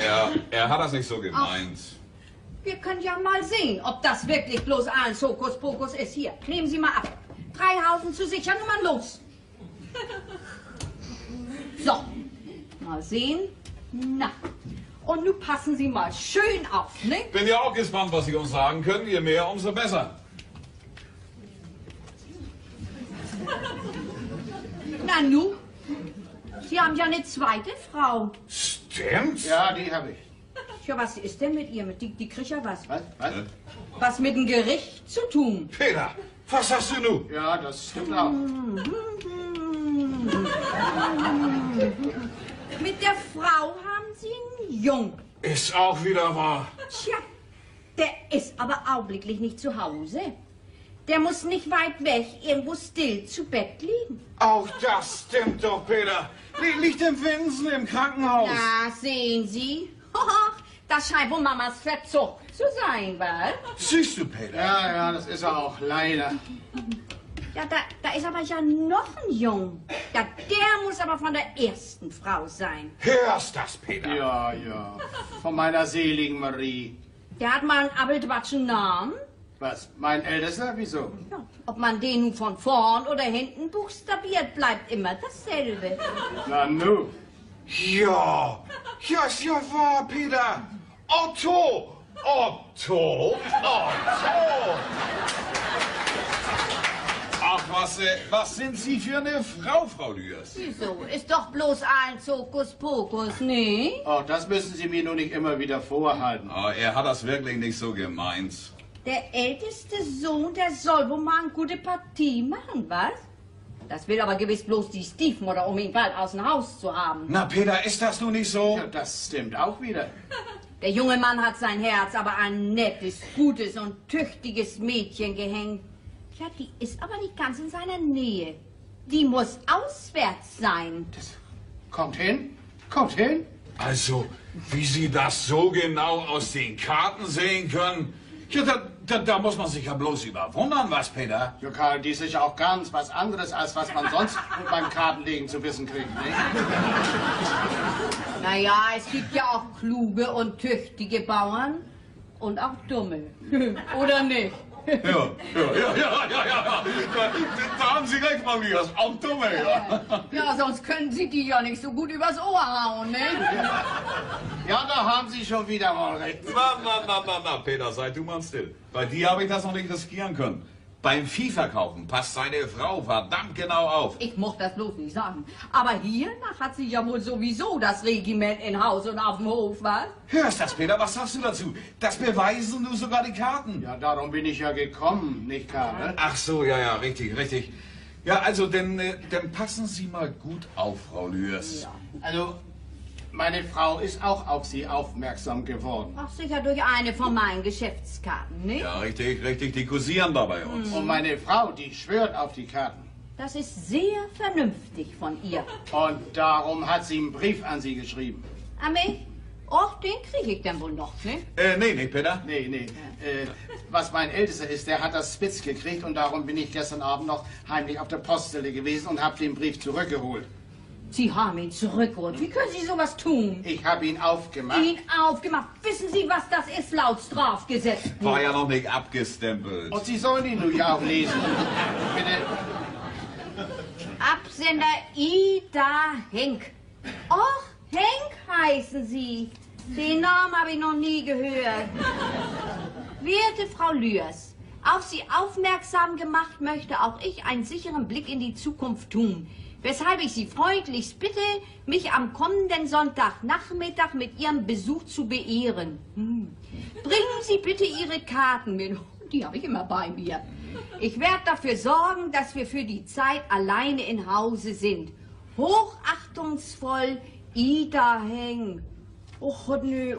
[SPEAKER 5] er hat das nicht so gemeint.
[SPEAKER 1] Wir können ja mal sehen, ob das wirklich bloß ein Hokuspokus ist. Hier, nehmen Sie mal ab. 3 Haufen zu sichern und mal los. So, mal sehen. Na, und nun passen Sie mal schön auf, ne?
[SPEAKER 5] Bin ja auch gespannt, was Sie uns sagen können. Je mehr, umso besser.
[SPEAKER 1] Na nu, Sie haben ja eine zweite Frau.
[SPEAKER 5] Stimmt?
[SPEAKER 4] Ja, die habe ich.
[SPEAKER 1] Ja, was ist denn mit ihr? Die kriegt ja was.
[SPEAKER 4] Was?
[SPEAKER 1] Was mit dem Gericht zu tun.
[SPEAKER 5] Peter, was hast du nun?
[SPEAKER 4] Ja, das stimmt auch.
[SPEAKER 1] Mit der Frau haben Sie einen Jungen.
[SPEAKER 5] Ist auch wieder wahr.
[SPEAKER 1] Tja, der ist aber augenblicklich nicht zu Hause. Der muss nicht weit weg, irgendwo still zu Bett liegen.
[SPEAKER 5] Auch das stimmt doch, Peter. Liegt im Winsen im Krankenhaus.
[SPEAKER 1] Na, sehen Sie? Das scheint wohl Mamas Verzug zu sein, wa?
[SPEAKER 5] Siehst du, Peter?
[SPEAKER 4] Ja, das ist er auch, leider.
[SPEAKER 1] Ja, da ist aber ja noch ein Jung. Ja, der muss aber von der ersten Frau sein.
[SPEAKER 5] Hörst das, Peter?
[SPEAKER 4] Ja, ja. Von meiner seligen Marie.
[SPEAKER 1] Der hat mal einen abeltwatschen Namen.
[SPEAKER 4] Was? Mein Ältester? Wieso?
[SPEAKER 1] Ja, ob man den nun von vorn oder hinten buchstabiert, bleibt immer dasselbe.
[SPEAKER 4] Na nu.
[SPEAKER 5] Ja, ja, ist ja wahr, Peter. Otto! Otto! Otto! Ach, was sind Sie für eine Frau, Frau Lührs?
[SPEAKER 1] Wieso? Ist doch bloß ein Hokuspokus, ne?
[SPEAKER 4] Oh, das müssen Sie mir nur nicht immer wieder vorhalten.
[SPEAKER 5] Oh, er hat das wirklich nicht so gemeint.
[SPEAKER 1] Der älteste Sohn, der soll wohl mal eine gute Partie machen, was? Das will aber gewiss bloß die Stiefmutter, um ihn bald aus dem Haus zu haben.
[SPEAKER 5] Na, Peter, ist das nun nicht so?
[SPEAKER 4] Ja, das stimmt auch wieder.
[SPEAKER 1] Der junge Mann hat sein Herz aber ein nettes, gutes und tüchtiges Mädchen gehängt. Ja, die ist aber nicht ganz in seiner Nähe. Die muss auswärts sein.
[SPEAKER 4] Das kommt hin? Kommt hin?
[SPEAKER 5] Also, wie Sie das so genau aus den Karten sehen können, ja, da muss man sich ja bloß überwundern, was, Peter?
[SPEAKER 4] Ja, Karl, dies ist ja auch ganz was anderes, als was man sonst beim Kartenlegen zu wissen kriegt, nicht?
[SPEAKER 1] Naja, es gibt ja auch kluge und tüchtige Bauern und auch dumme. Oder nicht?
[SPEAKER 5] Ja. Da haben Sie recht, Frau Lührs, auch dumme, ja.
[SPEAKER 1] Ja, sonst können Sie die ja nicht so gut übers Ohr hauen, ne?
[SPEAKER 4] Ja, da haben Sie schon wieder mal recht.
[SPEAKER 5] Na, Peter, sei du mal still. Bei dir habe ich das noch nicht riskieren können. Beim Viehverkaufen passt seine Frau verdammt genau auf.
[SPEAKER 1] Ich mochte das bloß nicht sagen. Aber hiernach hat sie ja wohl sowieso das Regiment in Haus und auf dem Hof, was?
[SPEAKER 5] Hörst das, Peter? Was sagst du dazu? Das beweisen nur sogar die Karten.
[SPEAKER 4] Ja, darum bin ich ja gekommen, nicht, Karl?
[SPEAKER 5] Ach so, ja, richtig. Ja, also, dann passen Sie mal gut auf, Frau Lührs.
[SPEAKER 1] Ja.
[SPEAKER 4] Also, meine Frau ist auch auf Sie aufmerksam geworden.
[SPEAKER 1] Ach, sicher durch eine von meinen Geschäftskarten, ne?
[SPEAKER 5] Ja, richtig, die kursieren da bei uns.
[SPEAKER 4] Und meine Frau, die schwört auf die Karten.
[SPEAKER 1] Das ist sehr vernünftig von ihr.
[SPEAKER 4] Und darum hat sie einen Brief an Sie geschrieben.
[SPEAKER 1] An mich? Och, den kriege ich dann wohl noch, ne?
[SPEAKER 5] Nee, Peter.
[SPEAKER 4] Nee. Was mein Ältester ist, der hat das spitz gekriegt und darum bin ich gestern Abend noch heimlich auf der Poststelle gewesen und habe den Brief zurückgeholt.
[SPEAKER 1] Sie haben ihn zurückgeholt. Wie können Sie sowas tun?
[SPEAKER 4] Ich habe ihn aufgemacht.
[SPEAKER 1] Ihn aufgemacht. Wissen Sie, was das ist laut Strafgesetzbuch?
[SPEAKER 5] War ja noch nicht abgestempelt.
[SPEAKER 4] Und Sie sollen ihn nun ja auch lesen. Bitte.
[SPEAKER 1] Absender Ida Henk. Och, Henk heißen Sie. Den Namen habe ich noch nie gehört. Werte Frau Lührs, auf Sie aufmerksam gemacht möchte auch ich einen sicheren Blick in die Zukunft tun. Weshalb ich Sie freundlichst bitte, mich am kommenden Sonntagnachmittag mit Ihrem Besuch zu beehren. Bringen Sie bitte Ihre Karten mit. Die habe ich immer bei mir. Ich werde dafür sorgen, dass wir für die Zeit alleine in Hause sind. Hochachtungsvoll, Ida Heng. Och, nö,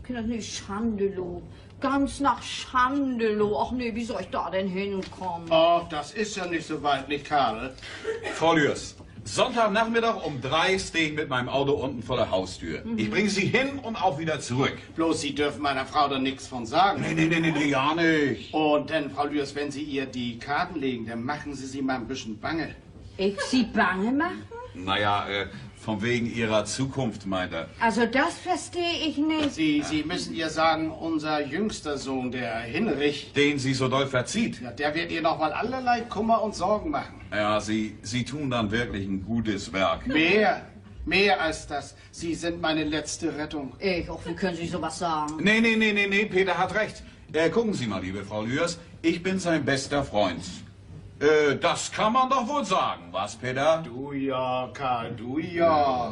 [SPEAKER 1] Kinder, nee, Schandelow. Ganz nach Schandelow. Ach nee, wie soll ich da denn hinkommen?
[SPEAKER 4] Oh, das ist ja nicht so weit, nicht, Karl?
[SPEAKER 5] Frau Lührs, Sonntagnachmittag um 3 stehe ich mit meinem Auto unten vor der Haustür. Ich bringe Sie hin und auch wieder zurück.
[SPEAKER 4] Bloß Sie dürfen meiner Frau da nichts von sagen.
[SPEAKER 5] Nee, ja nicht.
[SPEAKER 4] Und denn, Frau Lührs, wenn Sie ihr die Karten legen, dann machen Sie mal ein bisschen bange.
[SPEAKER 1] Ich Sie bange machen?
[SPEAKER 5] Naja, von wegen Ihrer Zukunft, meint er.
[SPEAKER 1] Also das verstehe ich nicht.
[SPEAKER 4] Sie müssen ihr sagen, unser jüngster Sohn, der Hinrich,
[SPEAKER 5] Den sie so doll verzieht.
[SPEAKER 4] ja, der wird ihr noch mal allerlei Kummer und Sorgen machen.
[SPEAKER 5] Ja, Sie tun dann wirklich ein gutes Werk.
[SPEAKER 4] Mehr als das. Sie sind meine letzte Rettung.
[SPEAKER 1] Wie können Sie sowas sagen?
[SPEAKER 5] Nee, Peter hat recht. Gucken Sie mal, liebe Frau Lührs, ich bin sein bester Freund. Das kann man doch wohl sagen, was, Peter?
[SPEAKER 4] Du ja, Karl, du ja.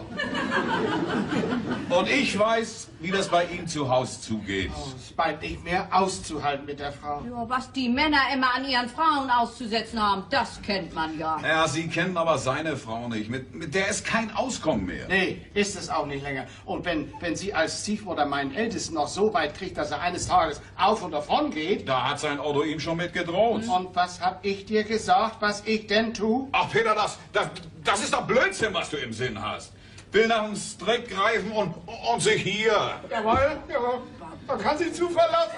[SPEAKER 5] Und ich weiß, wie das bei ihm zu Haus zugeht.
[SPEAKER 4] Es ist bald nicht mehr auszuhalten mit der Frau.
[SPEAKER 1] Ja, was die Männer immer an ihren Frauen auszusetzen haben, das kennt man ja.
[SPEAKER 5] Ja, Sie kennen aber seine Frau nicht. Mit der ist kein Auskommen mehr.
[SPEAKER 4] Nee, ist es auch nicht länger. Und wenn sie als Stiefmutter meinen Ältesten noch so weit kriegt, dass er eines Tages auf und davon geht.
[SPEAKER 5] Da hat sein Auto ihm schon mit gedroht.
[SPEAKER 4] Und was hab ich dir gesagt, was ich denn tu?
[SPEAKER 5] Ach, Peter, das ist doch Blödsinn, was du im Sinn hast. Will nach dem Strick greifen und sich hier.
[SPEAKER 4] Jawohl, man kann sie zu verlassen.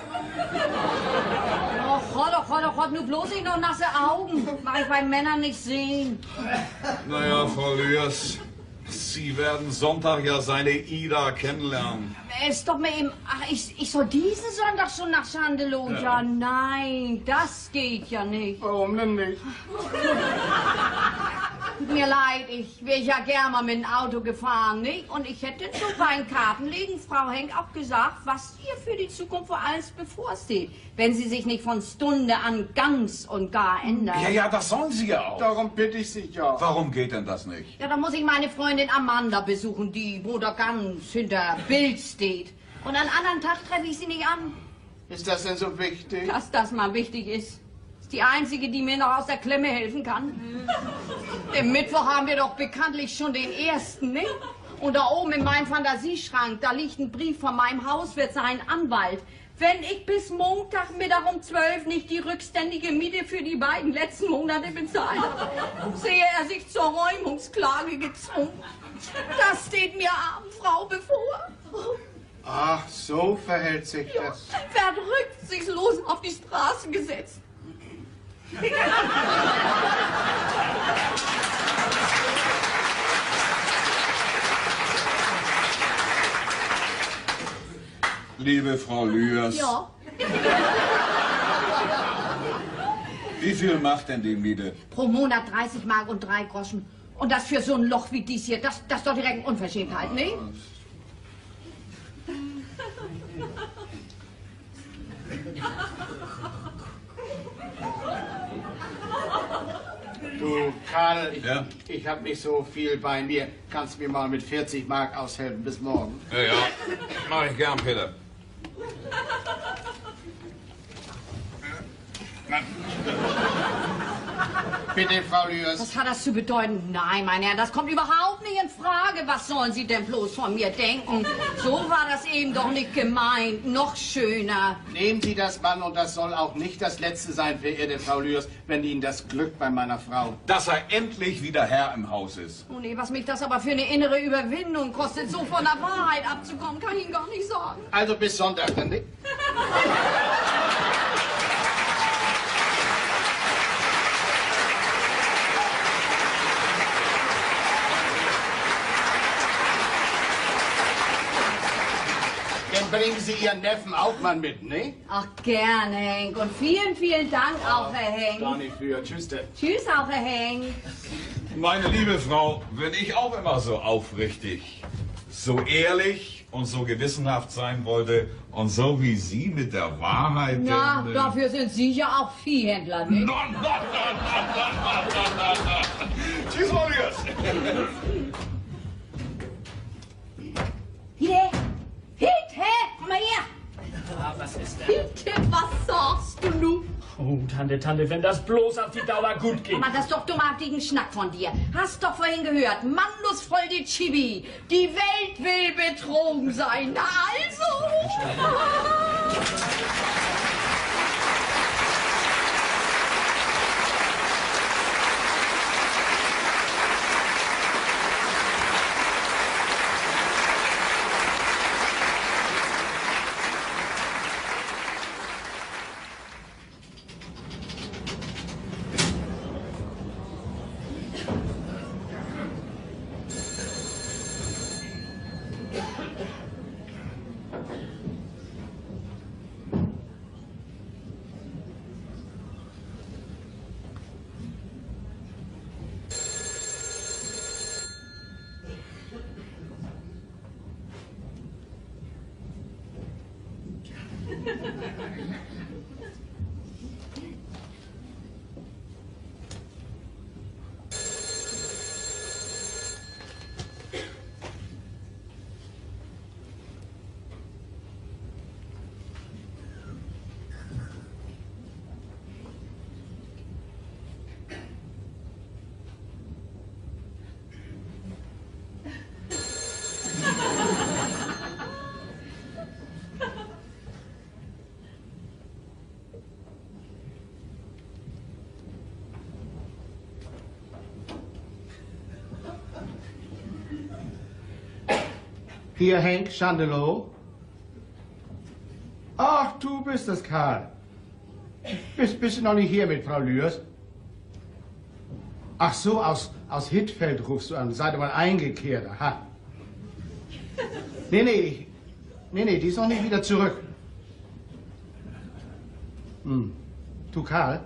[SPEAKER 1] Och, doch heute nur bloß nicht noch nasse Augen. Mach ich bei Männern nicht sehen.
[SPEAKER 5] Naja, Frau Lührs, Sie werden Sonntag ja seine Ida kennenlernen.
[SPEAKER 1] Ist doch mir eben... Ach, ich soll diesen Sonntag schon nach Schandelow? Ja, nein, das geht ja nicht.
[SPEAKER 4] Warum denn nicht?
[SPEAKER 1] Tut mir leid, ich wäre ja gern mal mit dem Auto gefahren, nicht? Und ich hätte zu meinen Karten legen, Frau Henk, auch gesagt, was ihr für die Zukunft vor alles bevorsteht. Wenn sie sich nicht von Stunde an ganz und gar ändern.
[SPEAKER 5] Ja, das sollen Sie ja auch.
[SPEAKER 4] Darum bitte ich Sie ja.
[SPEAKER 5] Warum geht denn das nicht?
[SPEAKER 1] Ja, dann muss ich meine Freundin Amanda besuchen, die, wo da ganz hinter Bild steht. Und an anderen Tag treffe ich sie nicht an.
[SPEAKER 4] Ist das denn so wichtig?
[SPEAKER 1] Dass das mal wichtig ist. Ist die Einzige, die mir noch aus der Klemme helfen kann. Im Mittwoch haben wir doch bekanntlich schon den ersten, nicht? Und da oben in meinem Fantasieschrank, da liegt ein Brief von meinem Hauswirt, sein Anwalt. Wenn ich bis Montagmittag um 12 nicht die rückständige Miete für die beiden letzten Monate bezahlt habe, sehe er sich zur Räumungsklage gezwungen. Das steht mir, armen Frau, bevor.
[SPEAKER 4] Ach, so verhält sich das.
[SPEAKER 1] Wird rücksichtslos auf die Straße gesetzt.
[SPEAKER 5] Liebe Frau Lührs,
[SPEAKER 1] Ja.
[SPEAKER 5] wie viel macht denn die Miete?
[SPEAKER 1] Pro Monat 30 Mark und 3 Groschen. Und das für so ein Loch wie dies hier, das ist doch direkt eine Unverschämtheit, ne?
[SPEAKER 4] Du, Karl,
[SPEAKER 5] Ja?
[SPEAKER 4] ich hab nicht so viel bei mir. Kannst mir mal mit 40 Mark aushelfen bis morgen?
[SPEAKER 5] Ja, mach ich gern, Peter.
[SPEAKER 4] Bitte, Frau Lührs.
[SPEAKER 1] Was hat das zu bedeuten? Nein, mein Herr, das kommt überhaupt nicht in Frage. Was sollen Sie denn bloß von mir denken? So war das eben doch nicht gemeint. Noch schöner.
[SPEAKER 4] Nehmen Sie das, Mann, und das soll auch nicht das Letzte sein, verehrte Frau Lührs, wenn Ihnen das glückt bei meiner Frau.
[SPEAKER 5] Dass er endlich wieder Herr im Haus ist.
[SPEAKER 1] Oh nee, was mich das aber für eine innere Überwindung kostet, so von der Wahrheit abzukommen, kann ich Ihnen gar nicht sagen.
[SPEAKER 4] Also bis Sonntag, dann nicht? Dann bringen Sie Ihren Neffen auch mal mit, ne?
[SPEAKER 1] Ach, gerne, Henk. Und vielen, vielen Dank auch, Herr Henk.
[SPEAKER 4] Gar nicht für. Tschüss, denn.
[SPEAKER 1] Tschüss auch, Herr Henk.
[SPEAKER 5] Meine liebe Frau, wenn ich auch immer so aufrichtig, so ehrlich und so gewissenhaft sein wollte und so wie Sie mit der Wahrheit...
[SPEAKER 1] Na,
[SPEAKER 5] denn,
[SPEAKER 1] dafür sind Sie ja auch Viehhändler, nicht?
[SPEAKER 5] Tschüss, Frau Lührs.
[SPEAKER 1] Hier, Hitte, komm mal her.
[SPEAKER 2] Ah, was ist denn?
[SPEAKER 1] Hitte, was sagst du nun?
[SPEAKER 2] Oh, Tante, wenn das bloß auf die Dauer gut geht.
[SPEAKER 1] Aber das ist doch dummartigen Schnack von dir. Hast doch vorhin gehört, Mandus voll die Chibi. Die Welt will betrogen sein. Na also.
[SPEAKER 4] Hier, Henk Schandelow. Ach, du bist es, Karl. Bist du noch nicht hier mit Frau Lührs? Ach so, aus Hittfeld rufst du an. Seid ihr mal eingekehrt, aha. Nee, die ist noch nicht wieder zurück. Du, Karl,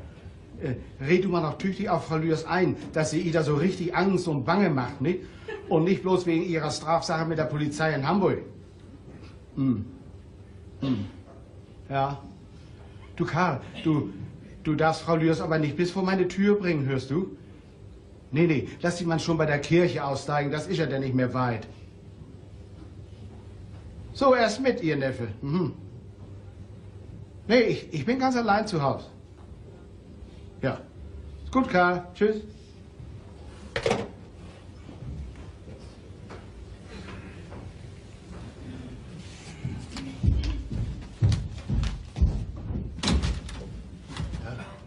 [SPEAKER 4] red du mal noch tüchtig auf Frau Lührs ein, dass sie ihr so richtig Angst und Bange macht, nicht? Und nicht bloß wegen ihrer Strafsache mit der Polizei in Hamburg. Ja. Du, Karl, du darfst Frau Lührs aber nicht bis vor meine Tür bringen, hörst du? Nee, lass die man schon bei der Kirche aussteigen, das ist ja denn nicht mehr weit. So, erst mit, ihr Neffe. Nee, ich bin ganz allein zu Hause. Ja. Ist gut, Karl. Tschüss.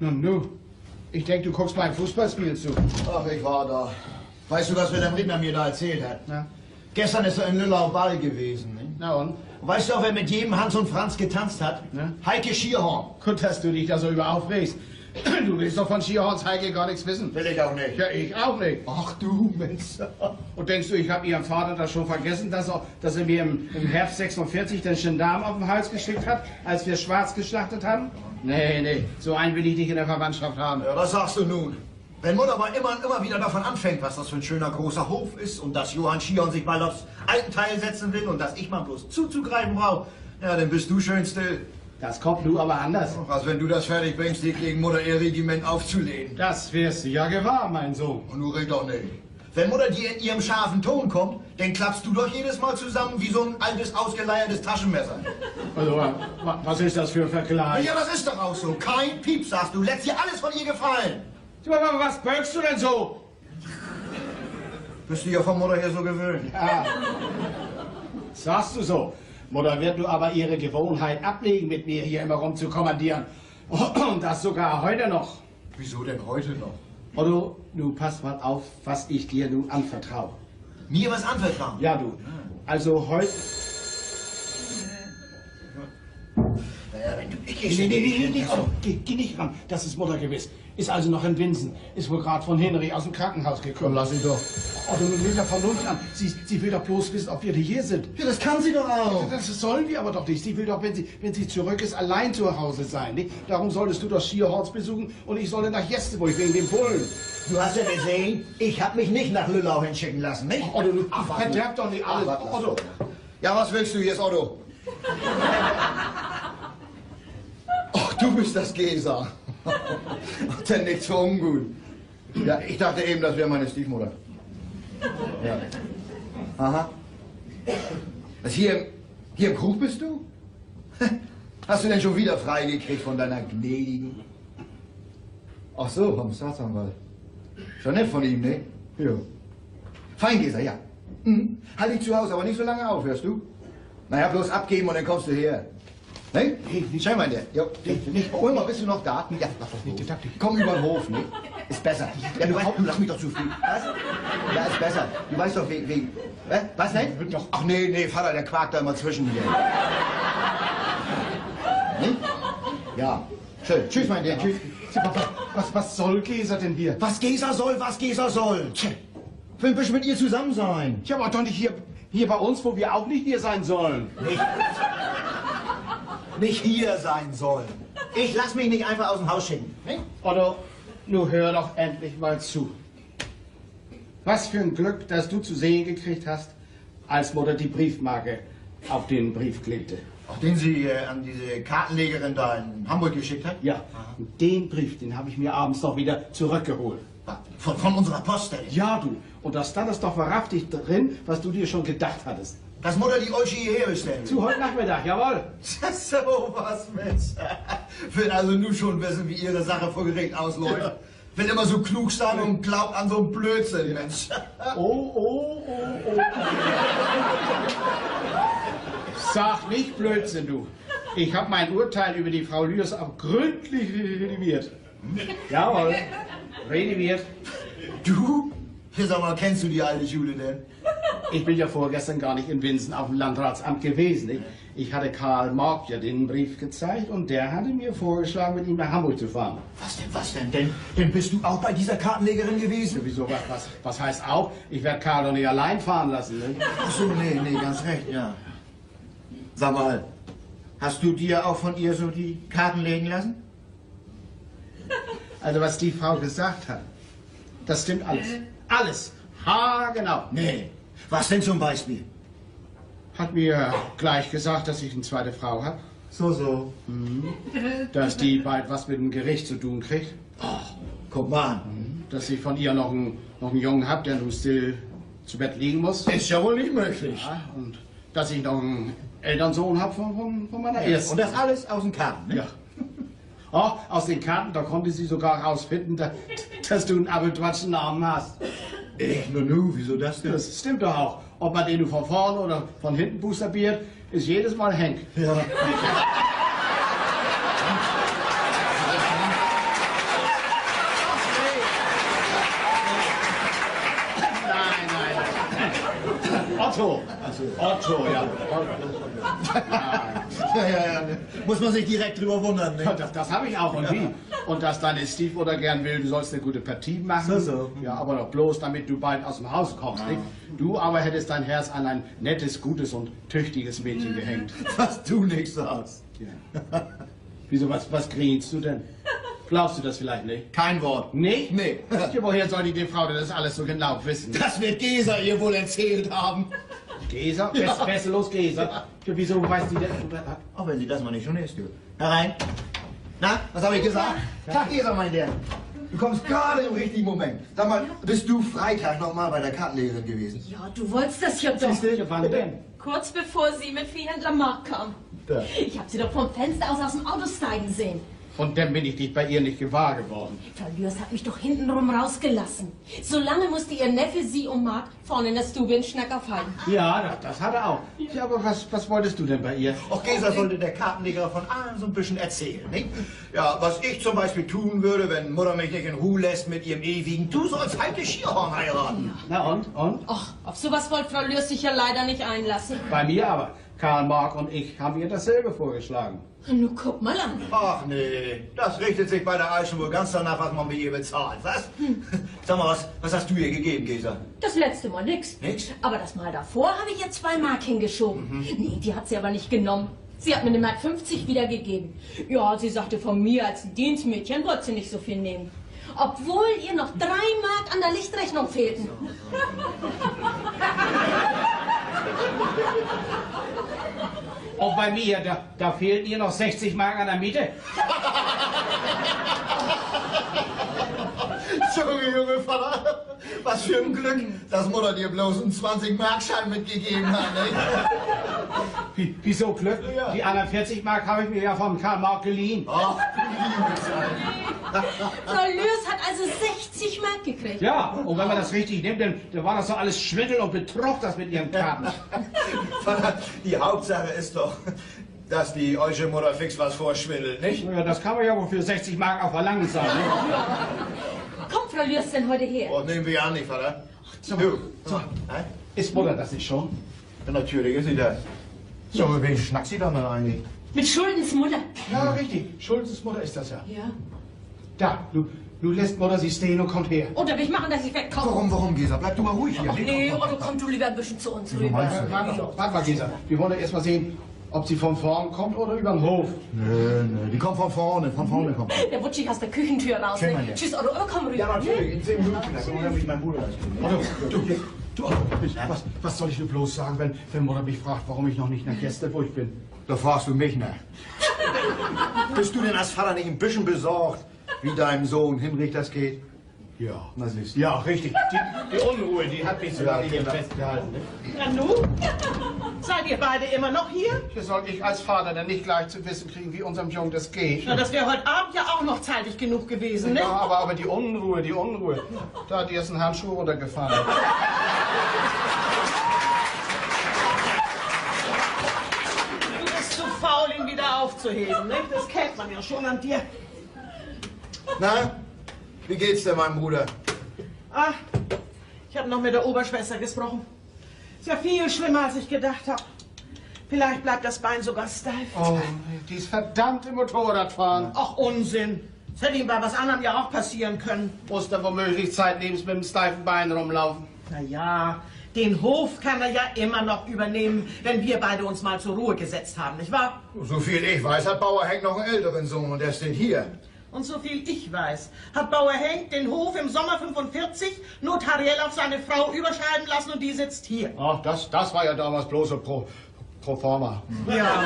[SPEAKER 4] Nun, ich denke, du guckst beim Fußballspiel zu.
[SPEAKER 6] Ach, ich war da. Weißt du, was der Redner mir da erzählt hat?
[SPEAKER 4] Ja.
[SPEAKER 6] Gestern ist er in Lüllau Ball gewesen. Ne?
[SPEAKER 4] Na und?
[SPEAKER 6] Weißt du auch, wer mit jedem Hans und Franz getanzt hat?
[SPEAKER 4] Ja.
[SPEAKER 6] Heike Schierhorn.
[SPEAKER 4] Gut, dass du dich da so über aufregst. Du willst doch von Schierhorns Heike gar nichts wissen.
[SPEAKER 6] Will ich auch nicht.
[SPEAKER 4] Ja, ich auch nicht.
[SPEAKER 6] Ach du Mensch.
[SPEAKER 4] Und denkst du, ich habe ihrem Vater das schon vergessen, dass er mir im Herbst 46 den Gendarm auf den Hals geschickt hat, als wir Schwarz geschlachtet haben? Nee, so einen will ich nicht in der Verwandtschaft haben.
[SPEAKER 6] Ja, was sagst du nun? Wenn Mutter mal immer und immer wieder davon anfängt, was das für ein schöner großer Hof ist und dass Johann Schierhorn sich mal aufs Altenteil setzen will und dass ich mal bloß zuzugreifen brauche, ja, dann bist du schön still.
[SPEAKER 4] Das kommt du aber anders.
[SPEAKER 6] Was, wenn du das fertig bringst, dich gegen Mutter ihr Regiment aufzulehnen.
[SPEAKER 4] Das wirst du ja gewahr, mein Sohn.
[SPEAKER 6] Und du red doch nicht. Wenn Mutter dir in ihrem scharfen Ton kommt, dann klappst du doch jedes Mal zusammen wie so ein altes, ausgeleiertes Taschenmesser.
[SPEAKER 4] Also, was ist das für ein Vergleich?
[SPEAKER 6] Ja, das ist doch auch so. Kein Piep, sagst du. Lässt dir alles von ihr gefallen.
[SPEAKER 4] Aber was bölkst du denn so?
[SPEAKER 6] Bist du ja von Mutter her so gewöhnt.
[SPEAKER 4] Ja. Sagst du so. Mutter wird du aber ihre Gewohnheit ablegen, mit mir hier immer rumzukommandieren. Und das sogar heute noch.
[SPEAKER 6] Wieso denn heute noch?
[SPEAKER 4] Otto, du pass mal auf, was ich dir nun anvertraue.
[SPEAKER 6] Mir was anvertrauen?
[SPEAKER 4] Ja, du. Also heute...
[SPEAKER 6] Naja, wenn du...
[SPEAKER 4] Nee, Otto, geh nicht ran. Das ist Mutter gewiss. Ist also noch in Winsen. Ist wohl gerade von Henry aus dem Krankenhaus gekommen.
[SPEAKER 6] Lass ihn doch.
[SPEAKER 4] Otto, nun nimm ja Vernunft an. Sie will doch bloß wissen, ob wir hier sind.
[SPEAKER 6] Ja, das kann sie doch auch.
[SPEAKER 4] Das sollen wir aber doch nicht. Sie will doch, wenn sie zurück ist, allein zu Hause sein. Nicht? Darum solltest du das Schierhorst besuchen und ich solle nach Jesteburg wegen dem Bullen.
[SPEAKER 6] Du hast ja gesehen, ich hab mich nicht nach Lüllau hinschicken lassen, nicht?
[SPEAKER 4] Otto, du verderb doch nicht alles. Otto.
[SPEAKER 6] Ja, was willst du jetzt, Otto? Ach, du bist das Geser. Ach, denn nicht so ungut. Ja, ich dachte eben, das wäre meine Stiefmutter. Ja. Aha. Was, hier im Krug bist du? Hast du denn schon wieder freigekriegt von deiner Gnädigen? Ach so, vom Staatsanwalt. Schon nett von ihm, ne? Ja. Feingeser, ja. Halt dich zu Hause, aber nicht so lange auf, hörst du? Naja, bloß abgeben und dann kommst du her. Ne? Schau mal, der. Jo, hol mal, bist du noch da? Ja, komm über den Hof, ne? Ist besser. Ja, du weißt, du lach mich doch zu viel. Was? Ja, ist besser. Du weißt doch, wegen... Was denn? Ach nee, Vater, der quakt da immer zwischen hier. Ne? Ja. Schön. Tschüss, mein Herr. Tschüss.
[SPEAKER 4] Was soll Geser denn hier?
[SPEAKER 6] Was Geser soll? Tch. Will ein bisschen mit ihr zusammen sein.
[SPEAKER 4] Ja, aber doch nicht hier bei uns, wo wir auch nicht hier sein sollen.
[SPEAKER 6] Nicht hier sein sollen. Ich lass mich nicht einfach aus dem Haus schicken. Ne?
[SPEAKER 4] Otto, nun hör doch endlich mal zu. Was für ein Glück, dass du zu sehen gekriegt hast, als Mutter die Briefmarke auf den Brief klebte.
[SPEAKER 6] Auf den sie an diese Kartenlegerin da in Hamburg geschickt hat?
[SPEAKER 4] Ja, den Brief, den habe ich mir abends noch wieder zurückgeholt.
[SPEAKER 6] Von unserer Post, denn?
[SPEAKER 4] Ja, du. Und da stand es doch wahrhaftig drin, was du dir schon gedacht hattest.
[SPEAKER 6] Dass Mutter die Olsche hierher bestellt.
[SPEAKER 4] Zu heute Nachmittag, jawohl.
[SPEAKER 6] So was, Mensch. Will also nur schon wissen, wie ihre Sache vor Gericht ausläuft. Will immer so klug sein und glaubt an so einen Blödsinn, Mensch.
[SPEAKER 4] Oh. Sag nicht Blödsinn, du. Ich habe mein Urteil über die Frau Lührs auch gründlich revidiert. Jawohl, revidiert.
[SPEAKER 6] Du? Hier, sag mal, kennst du die alte Schule denn?
[SPEAKER 4] Ich bin ja vorgestern gar nicht in Winsen auf dem Landratsamt gewesen. Nicht? Ich hatte Karl Mark ja den Brief gezeigt und der hatte mir vorgeschlagen, mit ihm nach Hamburg zu fahren.
[SPEAKER 6] Was denn? Denn bist du auch bei dieser Kartenlegerin gewesen?
[SPEAKER 4] Wieso, was heißt auch? Ich werde Karl doch nicht allein fahren lassen. Nicht?
[SPEAKER 6] Ach so, nee, ganz recht, ja. Sag mal, hast du dir auch von ihr so die Karten legen lassen?
[SPEAKER 4] Also was die Frau gesagt hat, das stimmt alles. Alles. Ha, genau.
[SPEAKER 6] Nee. Was denn zum Beispiel?
[SPEAKER 4] Hat mir gleich gesagt, dass ich eine zweite Frau habe.
[SPEAKER 6] So.
[SPEAKER 4] Dass die bald was mit dem Gericht zu tun kriegt.
[SPEAKER 6] Oh, guck mal an.
[SPEAKER 4] Dass ich von ihr noch einen Jungen habe, der nun still zu Bett liegen muss.
[SPEAKER 6] Ist ja wohl nicht möglich.
[SPEAKER 4] Ja, und dass ich noch einen Elternsohn habe von meiner ersten.
[SPEAKER 6] Und das alles aus den Karten, ne?
[SPEAKER 4] Ja. Oh, aus den Karten, da konnte sie sogar rausfinden, dass du einen abeltwatschen Namen hast.
[SPEAKER 6] Echt? Nu, wieso das denn?
[SPEAKER 4] Das stimmt doch auch. Ob man den von vorne oder von hinten buchstabiert, ist jedes Mal Henk.
[SPEAKER 6] Ja.
[SPEAKER 4] Nein. Otto. Otto, ja.
[SPEAKER 6] Ja. Muss man sich direkt drüber wundern, ne?
[SPEAKER 4] Das habe ich auch. Und wie? Und dass deine Stiefmutter gern will, du sollst eine gute Partie machen.
[SPEAKER 6] So.
[SPEAKER 4] Ja, aber doch bloß, damit du bald aus dem Haus kommst. Nicht? Du aber hättest dein Herz an ein nettes, gutes und tüchtiges Mädchen gehängt.
[SPEAKER 6] Was du nicht sagst.
[SPEAKER 4] Ja. Wieso, was grinst du denn? Glaubst du das vielleicht nicht?
[SPEAKER 6] Kein Wort.
[SPEAKER 4] Nicht?
[SPEAKER 6] Nee.
[SPEAKER 4] Ja, woher soll die Frau denn das alles so genau wissen?
[SPEAKER 6] Das wird Gesa ihr wohl erzählt haben.
[SPEAKER 4] Gesa? Besser los, Gesa. Ja, wieso weiß die denn?
[SPEAKER 6] Auch wenn sie das mal nicht schon ist, du. Herein. Na, was habe ich gesagt? Tag, Gesa, mein Herr. Du kommst gerade im richtigen Moment. Sag mal, bist du Freitag noch mal bei der Kartenlegerin gewesen?
[SPEAKER 3] Ja, du wolltest das ja doch.
[SPEAKER 4] Ja, wann denn?
[SPEAKER 3] Kurz bevor sie mit Viehhändler Mark kam.
[SPEAKER 6] Da.
[SPEAKER 3] Ich habe sie doch vom Fenster aus dem Auto steigen sehen.
[SPEAKER 4] Und dann bin ich dich bei ihr nicht gewahr geworden.
[SPEAKER 3] Frau Lührs hat mich doch hintenrum rausgelassen. So lange musste ihr Neffe sie und Mark vorne in der Stube in Schnack aufhalten.
[SPEAKER 4] Ja, das hat er auch. Ja, aber was wolltest du denn bei ihr?
[SPEAKER 6] Auch Gesa sollte der Kartenleger von allem so ein bisschen erzählen, nicht? Ja, was ich zum Beispiel tun würde, wenn Mutter mich nicht in Ruhe lässt mit ihrem ewigen Du sollst halt die Schierhorn heiraten.
[SPEAKER 4] Na und?
[SPEAKER 3] Ach, auf sowas wollte Frau Lührs sich ja leider nicht einlassen.
[SPEAKER 4] Bei mir aber. Karl Mark und ich haben ihr dasselbe vorgeschlagen.
[SPEAKER 3] Nun guck mal an.
[SPEAKER 6] Ach nee, das richtet sich bei der Eichen wohl ganz danach, was man mit ihr bezahlt, was? Sag mal, was hast du ihr gegeben, Gesa?
[SPEAKER 3] Das letzte Mal nix.
[SPEAKER 6] Nix?
[SPEAKER 3] Aber das Mal davor habe ich ihr 2 Mark hingeschoben. Nee, die hat sie aber nicht genommen. Sie hat mir eine Mark 50 wiedergegeben. Ja, sie sagte, von mir als Dienstmädchen wollte sie nicht so viel nehmen. Obwohl ihr noch 3 Mark an der Lichtrechnung fehlten.
[SPEAKER 4] Und bei mir, da fehlen ihr noch 60 Mark an der Miete.
[SPEAKER 6] Junge Vater, was für ein Glück, dass Mutter dir bloß einen 20-Mark-Schein mitgegeben hat, ne?
[SPEAKER 4] Wieso Glück?
[SPEAKER 6] Ja.
[SPEAKER 4] Die anderen 40 Mark habe ich mir ja von Karl Mark geliehen.
[SPEAKER 6] Ach, du
[SPEAKER 3] Frau Lührs hat also 60 Mark gekriegt.
[SPEAKER 4] Ja, und wenn man das richtig nimmt, dann war das doch alles Schwindel und Betrug, das mit ihren Karten.
[SPEAKER 6] Vater, die Hauptsache ist doch, dass die eure Mutter fix was vorschwindelt, nicht?
[SPEAKER 4] Ja, das kann man ja wohl für 60 Mark auch verlangen sein. Ne?
[SPEAKER 3] Kommt Frau Lührs denn heute her?
[SPEAKER 6] Und nehmen wir an, nicht, Vater?
[SPEAKER 4] So,
[SPEAKER 6] Du,
[SPEAKER 4] so.
[SPEAKER 6] hä?
[SPEAKER 4] Ist Mutter das nicht schon?
[SPEAKER 6] Ja, natürlich ist sie das. So, mit wem schnackt sie dann eigentlich?
[SPEAKER 3] Mit Schuldens Mutter.
[SPEAKER 4] Ja, richtig. Schulzes Mutter ist das ja.
[SPEAKER 3] Ja.
[SPEAKER 4] Da, du lässt Mutter sie stehen und kommt her.
[SPEAKER 3] Und darf ich machen, dass ich wegkomme?
[SPEAKER 6] Warum, Gesa? Bleib du mal ruhig hier.
[SPEAKER 3] Nee, Otto, komm du lieber ein bisschen zu uns rüber.
[SPEAKER 4] Warte mal, Gesa. Wir wollen erst mal sehen, ob sie von vorn kommt oder über den Hof.
[SPEAKER 6] Nee, die kommt von vorne kommt.
[SPEAKER 3] Der wutscht dich aus der Küchentür raus.
[SPEAKER 6] Schön,
[SPEAKER 3] Ne?
[SPEAKER 6] mein Lieber.
[SPEAKER 3] Tschüss, Otto, komm rüber.
[SPEAKER 6] Ja, natürlich, in 10 Minuten. Da kommt nämlich mein Bruder.
[SPEAKER 4] Otto, was soll ich nur bloß sagen, wenn Mutter mich fragt, warum ich noch nicht nach Gästeburg bin?
[SPEAKER 6] Da fragst du mich, ne? Bist du denn als Vater nicht ein bisschen besorgt, wie deinem Sohn Hinrich das geht?
[SPEAKER 4] Ja.
[SPEAKER 6] Na siehst du.
[SPEAKER 4] Ja, richtig. Die Unruhe, die hat mich sogar hier festgehalten. Ne?
[SPEAKER 7] Na nu? Seid ihr beide immer noch hier?
[SPEAKER 4] Hier soll ich als Vater dann nicht gleich zu wissen kriegen, wie unserem Jungen das geht.
[SPEAKER 7] Na, das wäre heute Abend ja auch noch zeitig genug gewesen, ne?
[SPEAKER 4] Ja, aber die Unruhe. Da hat dir jetzt ein Handschuh runtergefallen.
[SPEAKER 7] Du bist zu faul, ihn wieder aufzuheben, ne? Das kennt man ja schon an dir.
[SPEAKER 6] Na, wie geht's denn, meinem Bruder?
[SPEAKER 7] Ah, ich habe noch mit der Oberschwester gesprochen. Ist ja viel schlimmer, als ich gedacht habe. Vielleicht bleibt das Bein sogar steif.
[SPEAKER 4] Oh, dieses verdammte Motorradfahren.
[SPEAKER 7] Ach, Unsinn. Das hätte ihm bei was anderem ja auch passieren können.
[SPEAKER 4] Muss dann womöglich zeitlebens mit dem steifen Bein rumlaufen.
[SPEAKER 7] Na ja, den Hof kann er ja immer noch übernehmen, wenn wir beide uns mal zur Ruhe gesetzt haben, nicht wahr?
[SPEAKER 6] So viel ich weiß, hat Bauer Henk noch einen älteren Sohn und der steht hier.
[SPEAKER 7] Und so viel ich weiß, hat Bauer Henk den Hof im Sommer 45 notariell auf seine Frau überschreiben lassen und die sitzt hier.
[SPEAKER 4] Ach, das war ja damals bloß so pro forma.
[SPEAKER 7] Ja,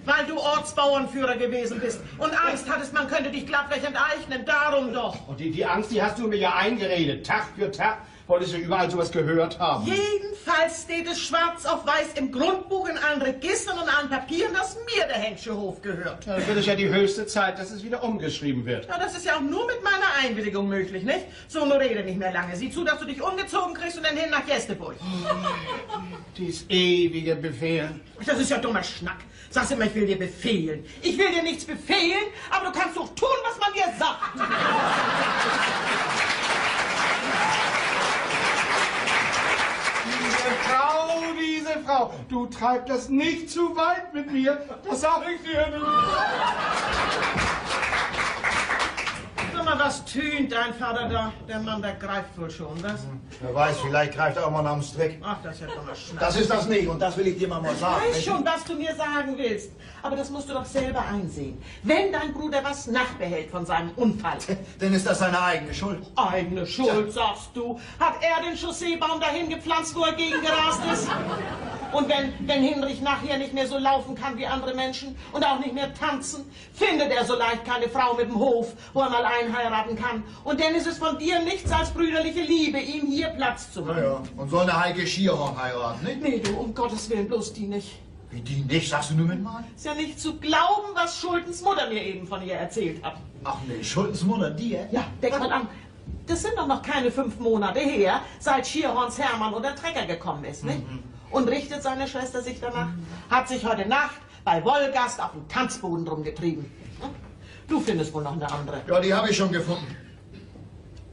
[SPEAKER 7] weil du Ortsbauernführer gewesen bist und Angst hattest, man könnte dich glattweg enteignen, darum doch.
[SPEAKER 4] Und die Angst, die hast du mir ja eingeredet. Tag für Tag wolltest du überall sowas gehört haben.
[SPEAKER 7] Jedenfalls steht es schwarz auf weiß im Grundbuch, in allen Registern und allen Papieren, dass mir der Henksche Hof gehört.
[SPEAKER 4] Dann wird es ja die höchste Zeit, dass es wieder umgeschrieben wird.
[SPEAKER 7] Ja, das ist ja auch nur mit meiner Einwilligung möglich, nicht? So, nur rede nicht mehr lange. Sieh zu, dass du dich umgezogen kriegst und dann hin nach Gästeburg.
[SPEAKER 4] Dies ewige Befehl.
[SPEAKER 7] Das ist ja dummer Schnack. Sagst immer, ich will dir befehlen. Ich will dir nichts befehlen, aber du kannst doch tun, was man dir sagt.
[SPEAKER 4] Diese Frau, du treibst das nicht zu weit mit mir, das sag ich dir nicht.
[SPEAKER 7] Sag mal, was tönt dein Vater da? Der Mann, der greift wohl schon, was?
[SPEAKER 6] Wer weiß, vielleicht greift er auch mal nach dem Strick.
[SPEAKER 7] Ach, das ist ja dummer Schnack.
[SPEAKER 6] Das ist das nicht und das will ich dir mal sagen.
[SPEAKER 7] Ich weiß schon, was du mir sagen willst, aber das musst du doch selber einsehen. Wenn dein Bruder was nachbehält von seinem Unfall.
[SPEAKER 6] Dann ist das seine eigene Schuld.
[SPEAKER 7] Eigene Schuld, sagst du. Hat er den Chausseebaum dahin gepflanzt, wo er gegengerast ist? Und wenn Hinrich nachher nicht mehr so laufen kann wie andere Menschen und auch nicht mehr tanzen, findet er so leicht keine Frau mit dem Hof, wo er mal einheiraten kann. Und dann ist es von dir nichts als brüderliche Liebe, ihm hier Platz zu machen.
[SPEAKER 6] Ja. Und soll eine Heike Schierhorn heiraten, nicht?
[SPEAKER 7] Nee, du, um Gottes Willen, bloß die nicht.
[SPEAKER 6] Wie die nicht, sagst du nur mit mal?
[SPEAKER 7] Ist ja nicht zu glauben, was Schultens Mutter mir eben von ihr erzählt hat.
[SPEAKER 6] Ach nee, Schultens Mutter, dir?
[SPEAKER 7] Ja, denk mal an. Das sind doch noch keine 5 Monate her, seit Schierhorns Hermann unter Trecker gekommen ist, nicht? Und richtet seine Schwester sich danach? Hat sich heute Nacht bei Wolgast auf dem Tanzboden rumgetrieben. Du findest wohl noch eine andere.
[SPEAKER 6] Ja, die habe ich schon gefunden.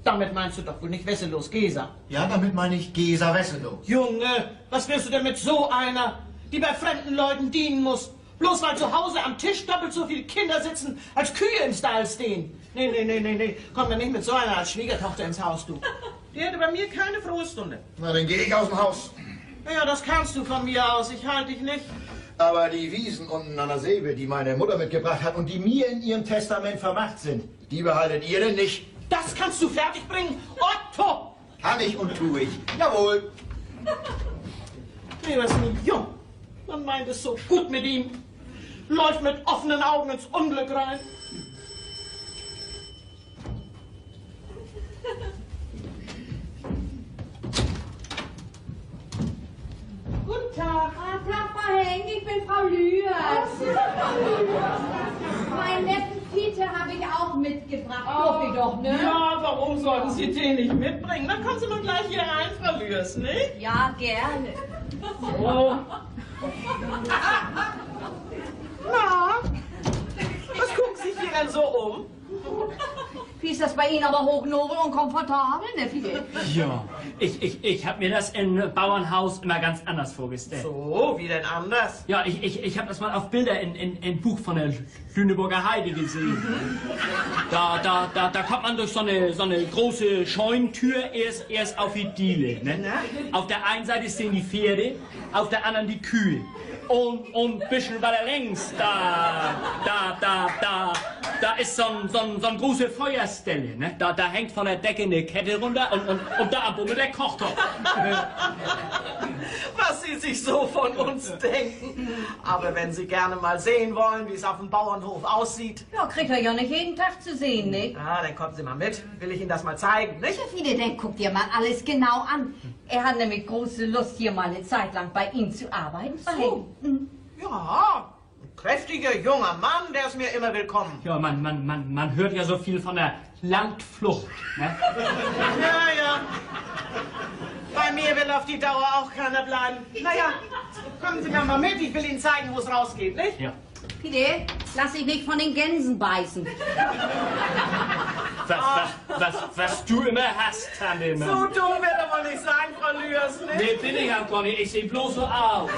[SPEAKER 7] Damit meinst du doch wohl nicht Wesselos Gesa.
[SPEAKER 6] Ja, damit meine ich Gesa Wesselos.
[SPEAKER 7] Junge, was willst du denn mit so einer, die bei fremden Leuten dienen muss? Bloß weil zu Hause am Tisch doppelt so viele Kinder sitzen, als Kühe im Stall stehen. Nee. Komm mir nicht mit so einer als Schwiegertochter ins Haus, du. Die hätte bei mir keine frohe Stunde.
[SPEAKER 6] Na, dann gehe ich aus dem Haus.
[SPEAKER 7] Ja, das kannst du von mir aus. Ich halte dich nicht.
[SPEAKER 6] Aber die Wiesen unten an der Seebe, die meine Mutter mitgebracht hat und die mir in ihrem Testament vermacht sind, die behaltet ihr denn nicht?
[SPEAKER 7] Das kannst du fertigbringen, Otto!
[SPEAKER 6] Kann ich und tu ich. Jawohl.
[SPEAKER 7] Nee, was ist nie jung. Man meint es so gut mit ihm. Läuft mit offenen Augen ins Unglück rein. Guten Tag.
[SPEAKER 1] Tag, Frau Henk, ich bin Frau Lührs. Meinen netten Peter habe ich auch mitgebracht. Hoffe ich doch, ne?
[SPEAKER 7] Ja, warum sollten Sie den nicht mitbringen? Dann kommen Sie mal gleich hier rein, Frau Lührs, nicht?
[SPEAKER 1] Ja, gerne.
[SPEAKER 7] Oh. Na, was gucken Sie hier denn so um?
[SPEAKER 1] Wie ist das bei Ihnen aber hochnobel und komfortabel, ne, Fidel?
[SPEAKER 2] Ja, ich habe mir das im Bauernhaus immer ganz anders vorgestellt.
[SPEAKER 7] So, wie denn anders?
[SPEAKER 2] Ja, ich habe das mal auf Bilder in Buch von der Lüneburger Heide gesehen. Da kommt man durch so eine große Scheunentür erst auf die Diele. Ne? Auf der einen Seite stehen die Pferde, auf der anderen die Kühe. Und ein bisschen weiter längs, da ist so ein große Feuerstelle. Ne? Da hängt von der Decke eine Kette runter und da am Boden der Kochtopf.
[SPEAKER 7] Was Sie sich so von uns denken. Aber wenn Sie gerne mal sehen wollen, wie es auf dem Bauernhof aussieht.
[SPEAKER 1] Ja, kriegt er ja nicht jeden Tag zu sehen, ne?
[SPEAKER 7] Ja, dann kommen Sie mal mit. Will ich Ihnen das mal zeigen, nicht?
[SPEAKER 1] Ja, Fidel, dann guck dir mal alles genau an. Er hat nämlich große Lust, hier mal eine Zeit lang bei Ihnen zu arbeiten.
[SPEAKER 7] So. Ja, ein kräftiger junger Mann, der ist mir immer willkommen.
[SPEAKER 2] Ja, man hört ja so viel von der Landflucht. Ne?
[SPEAKER 7] Ja. Bei mir will auf die Dauer auch keiner bleiben. Naja, kommen Sie mal mit, ich will Ihnen zeigen, wo es rausgeht, nicht?
[SPEAKER 2] Ja.
[SPEAKER 1] Fidel, lass dich nicht von den Gänsen beißen.
[SPEAKER 2] Was du immer hast, Tante.
[SPEAKER 7] So dumm wird er wohl nicht sein, Frau Lührs, ne?
[SPEAKER 2] Nee, bin ich auch gar nicht. Ich sehe bloß so aus.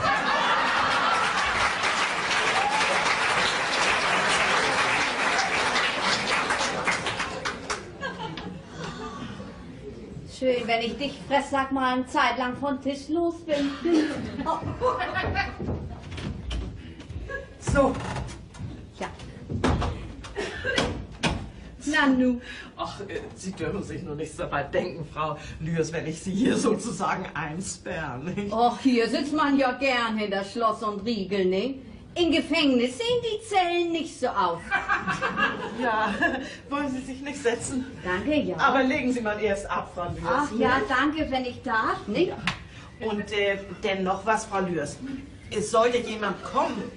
[SPEAKER 1] Schön, wenn ich dich fress, sag mal eine Zeit lang von Tisch los bin. Oh.
[SPEAKER 7] So.
[SPEAKER 1] Ja. Nanu.
[SPEAKER 7] Ach, Sie dürfen sich nur nichts dabei denken, Frau Lührs, wenn ich Sie hier sozusagen einsperre, nicht?
[SPEAKER 1] Och, hier sitzt man ja gern hinter Schloss und Riegel, ne? Im Gefängnis sehen die Zellen nicht so aus.
[SPEAKER 7] Ja, wollen Sie sich nicht setzen?
[SPEAKER 1] Danke, ja.
[SPEAKER 7] Aber legen Sie mal erst ab, Frau Lührs.
[SPEAKER 1] Ach ja, danke, wenn ich darf, ne?
[SPEAKER 7] Und denn noch was, Frau Lührs. Es sollte jemand kommen,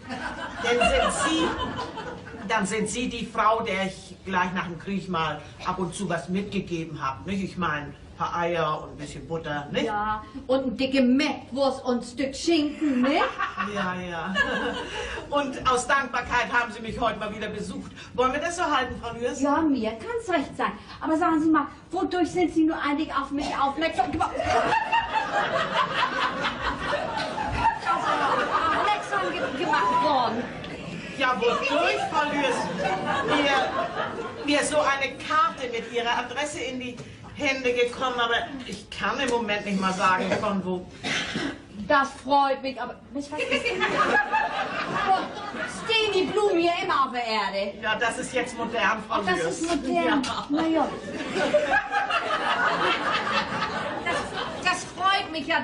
[SPEAKER 7] dann sind Sie die Frau, der ich gleich nach dem Krieg mal ab und zu was mitgegeben habe, nicht? Ich meine, ein paar Eier und ein bisschen Butter, nicht?
[SPEAKER 1] Ja, und eine dicke Mettwurst und ein Stück Schinken, ne?
[SPEAKER 7] Ja, ja. Und aus Dankbarkeit haben Sie mich heute mal wieder besucht. Wollen wir das so halten, Frau Lührs?
[SPEAKER 1] Ja, mir kann's recht sein. Aber sagen Sie mal, wodurch sind Sie nur eigentlich auf mich aufmerksam geworden? Gemacht worden.
[SPEAKER 7] Ja, wodurch, Frau Lührs? Mir ist so eine Karte mit Ihrer Adresse in die Hände gekommen, aber ich kann im Moment nicht mal sagen, von wo.
[SPEAKER 1] Das freut mich, aber was ist stehen die Blumen hier immer auf der Erde?
[SPEAKER 7] Ja, das ist jetzt modern, Frau
[SPEAKER 1] Das
[SPEAKER 7] Lührs.
[SPEAKER 1] ist modern.
[SPEAKER 7] Ja.
[SPEAKER 1] Naja. Das freut mich ja,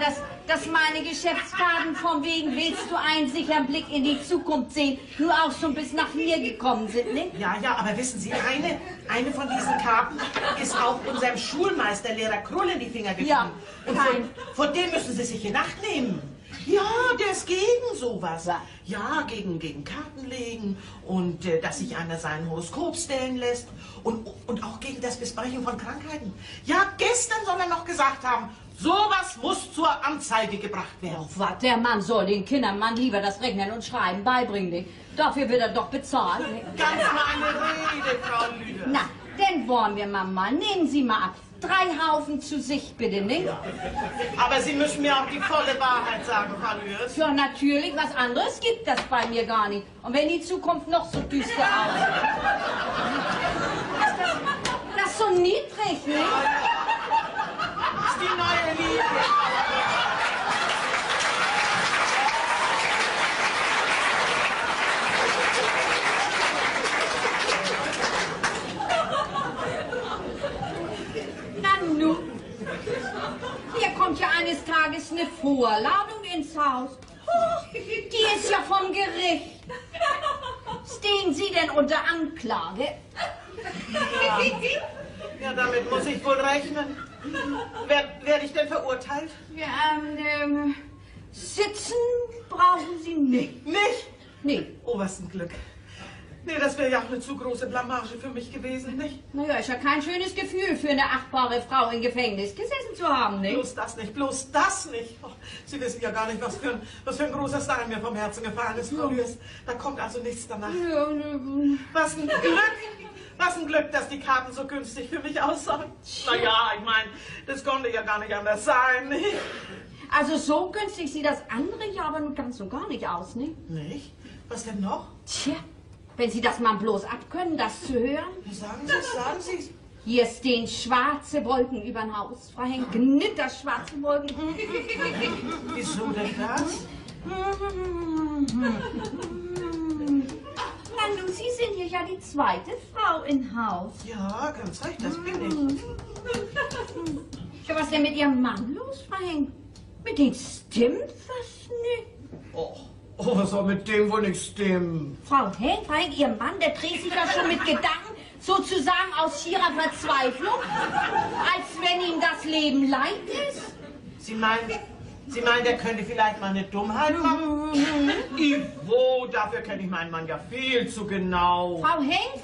[SPEAKER 1] dass meine Geschäftskarten von wegen willst du einen sicheren Blick in die Zukunft sehen, nur auch schon bis nach mir gekommen sind, ne?
[SPEAKER 7] Ja, ja, aber wissen Sie, eine von diesen Karten ist auch unserem Schulmeister, Lehrer Krull, in die Finger gekommen.
[SPEAKER 1] Ja,
[SPEAKER 7] und vor dem müssen Sie sich in Acht nehmen. Ja, der ist gegen sowas.
[SPEAKER 1] Ja.
[SPEAKER 7] Ja, gegen Kartenlegen und dass sich einer sein Horoskop stellen lässt und auch gegen das Besprechen von Krankheiten. Ja, gestern soll er noch gesagt haben, sowas muss zur Anzeige gebracht werden.
[SPEAKER 1] Oh, was, der Mann soll den Kindern mal lieber das Rechnen und Schreiben beibringen, ne? Dafür wird er doch bezahlt, ne?
[SPEAKER 7] Ganz meine Rede, Frau Lührs.
[SPEAKER 1] Na, dann wollen wir mal. Nehmen Sie mal ab. 3 Haufen zu sich, bitte, ne?
[SPEAKER 7] Aber Sie müssen mir auch die volle Wahrheit sagen, Frau Lührs.
[SPEAKER 1] Ja, natürlich. Was anderes gibt das bei mir gar nicht. Und wenn die Zukunft noch so düster aussieht. Das ist so niedrig, ne?
[SPEAKER 7] Das ist die neue Liebe.
[SPEAKER 1] Nanu, hier kommt ja eines Tages eine Vorladung ins Haus. Die ist ja vom Gericht. Stehen Sie denn unter Anklage?
[SPEAKER 7] Ja, damit muss ich wohl rechnen. Werde ich denn verurteilt?
[SPEAKER 1] Ja, sitzen brauchen Sie nicht.
[SPEAKER 7] Nicht?
[SPEAKER 1] Nee.
[SPEAKER 7] Oh, was ein Glück. Nee, das wäre ja auch eine zu große Blamage für mich gewesen, nicht?
[SPEAKER 1] Naja, ist ja kein schönes Gefühl für eine achtbare Frau im Gefängnis gesessen zu haben, nicht?
[SPEAKER 7] Bloß das nicht. Oh, Sie wissen ja gar nicht, was für ein großer Stein mir vom Herzen gefallen ist, Frau Lührs. Da kommt also nichts danach.
[SPEAKER 1] Ja,
[SPEAKER 7] Was ein Glück! Was ein Glück, dass die Karten so günstig für mich aussahen. Naja, ich meine, das konnte ja gar nicht anders sein, nicht?
[SPEAKER 1] also so günstig sieht das andere ja aber nun ganz und gar nicht aus, nicht?
[SPEAKER 7] Nicht? Was denn noch?
[SPEAKER 1] Tja, wenn Sie das mal bloß abkönnen, das zu hören.
[SPEAKER 7] Sagen Sie's.
[SPEAKER 1] Hier stehen schwarze Wolken übern Haus verhängt, knitterschwarze Wolken.
[SPEAKER 7] Wieso denn das?
[SPEAKER 1] Nanu, Sie sind hier ja die zweite Frau im Haus.
[SPEAKER 7] Ja, ganz recht, das bin ich.
[SPEAKER 1] Ja, was ist denn mit Ihrem Mann los verhängt? Mit den stimmt was nicht?
[SPEAKER 7] Oh, was soll mit dem wohl nicht stimmen?
[SPEAKER 1] Frau Henk, Ihr Mann, der dreht sich ja schon mit Gedanken sozusagen aus schierer Verzweiflung, als wenn ihm das Leben leid ist.
[SPEAKER 7] Sie meinen, der könnte vielleicht mal eine Dummheit machen? Ivo, dafür kenne ich meinen Mann ja viel zu genau.
[SPEAKER 1] Frau Henk.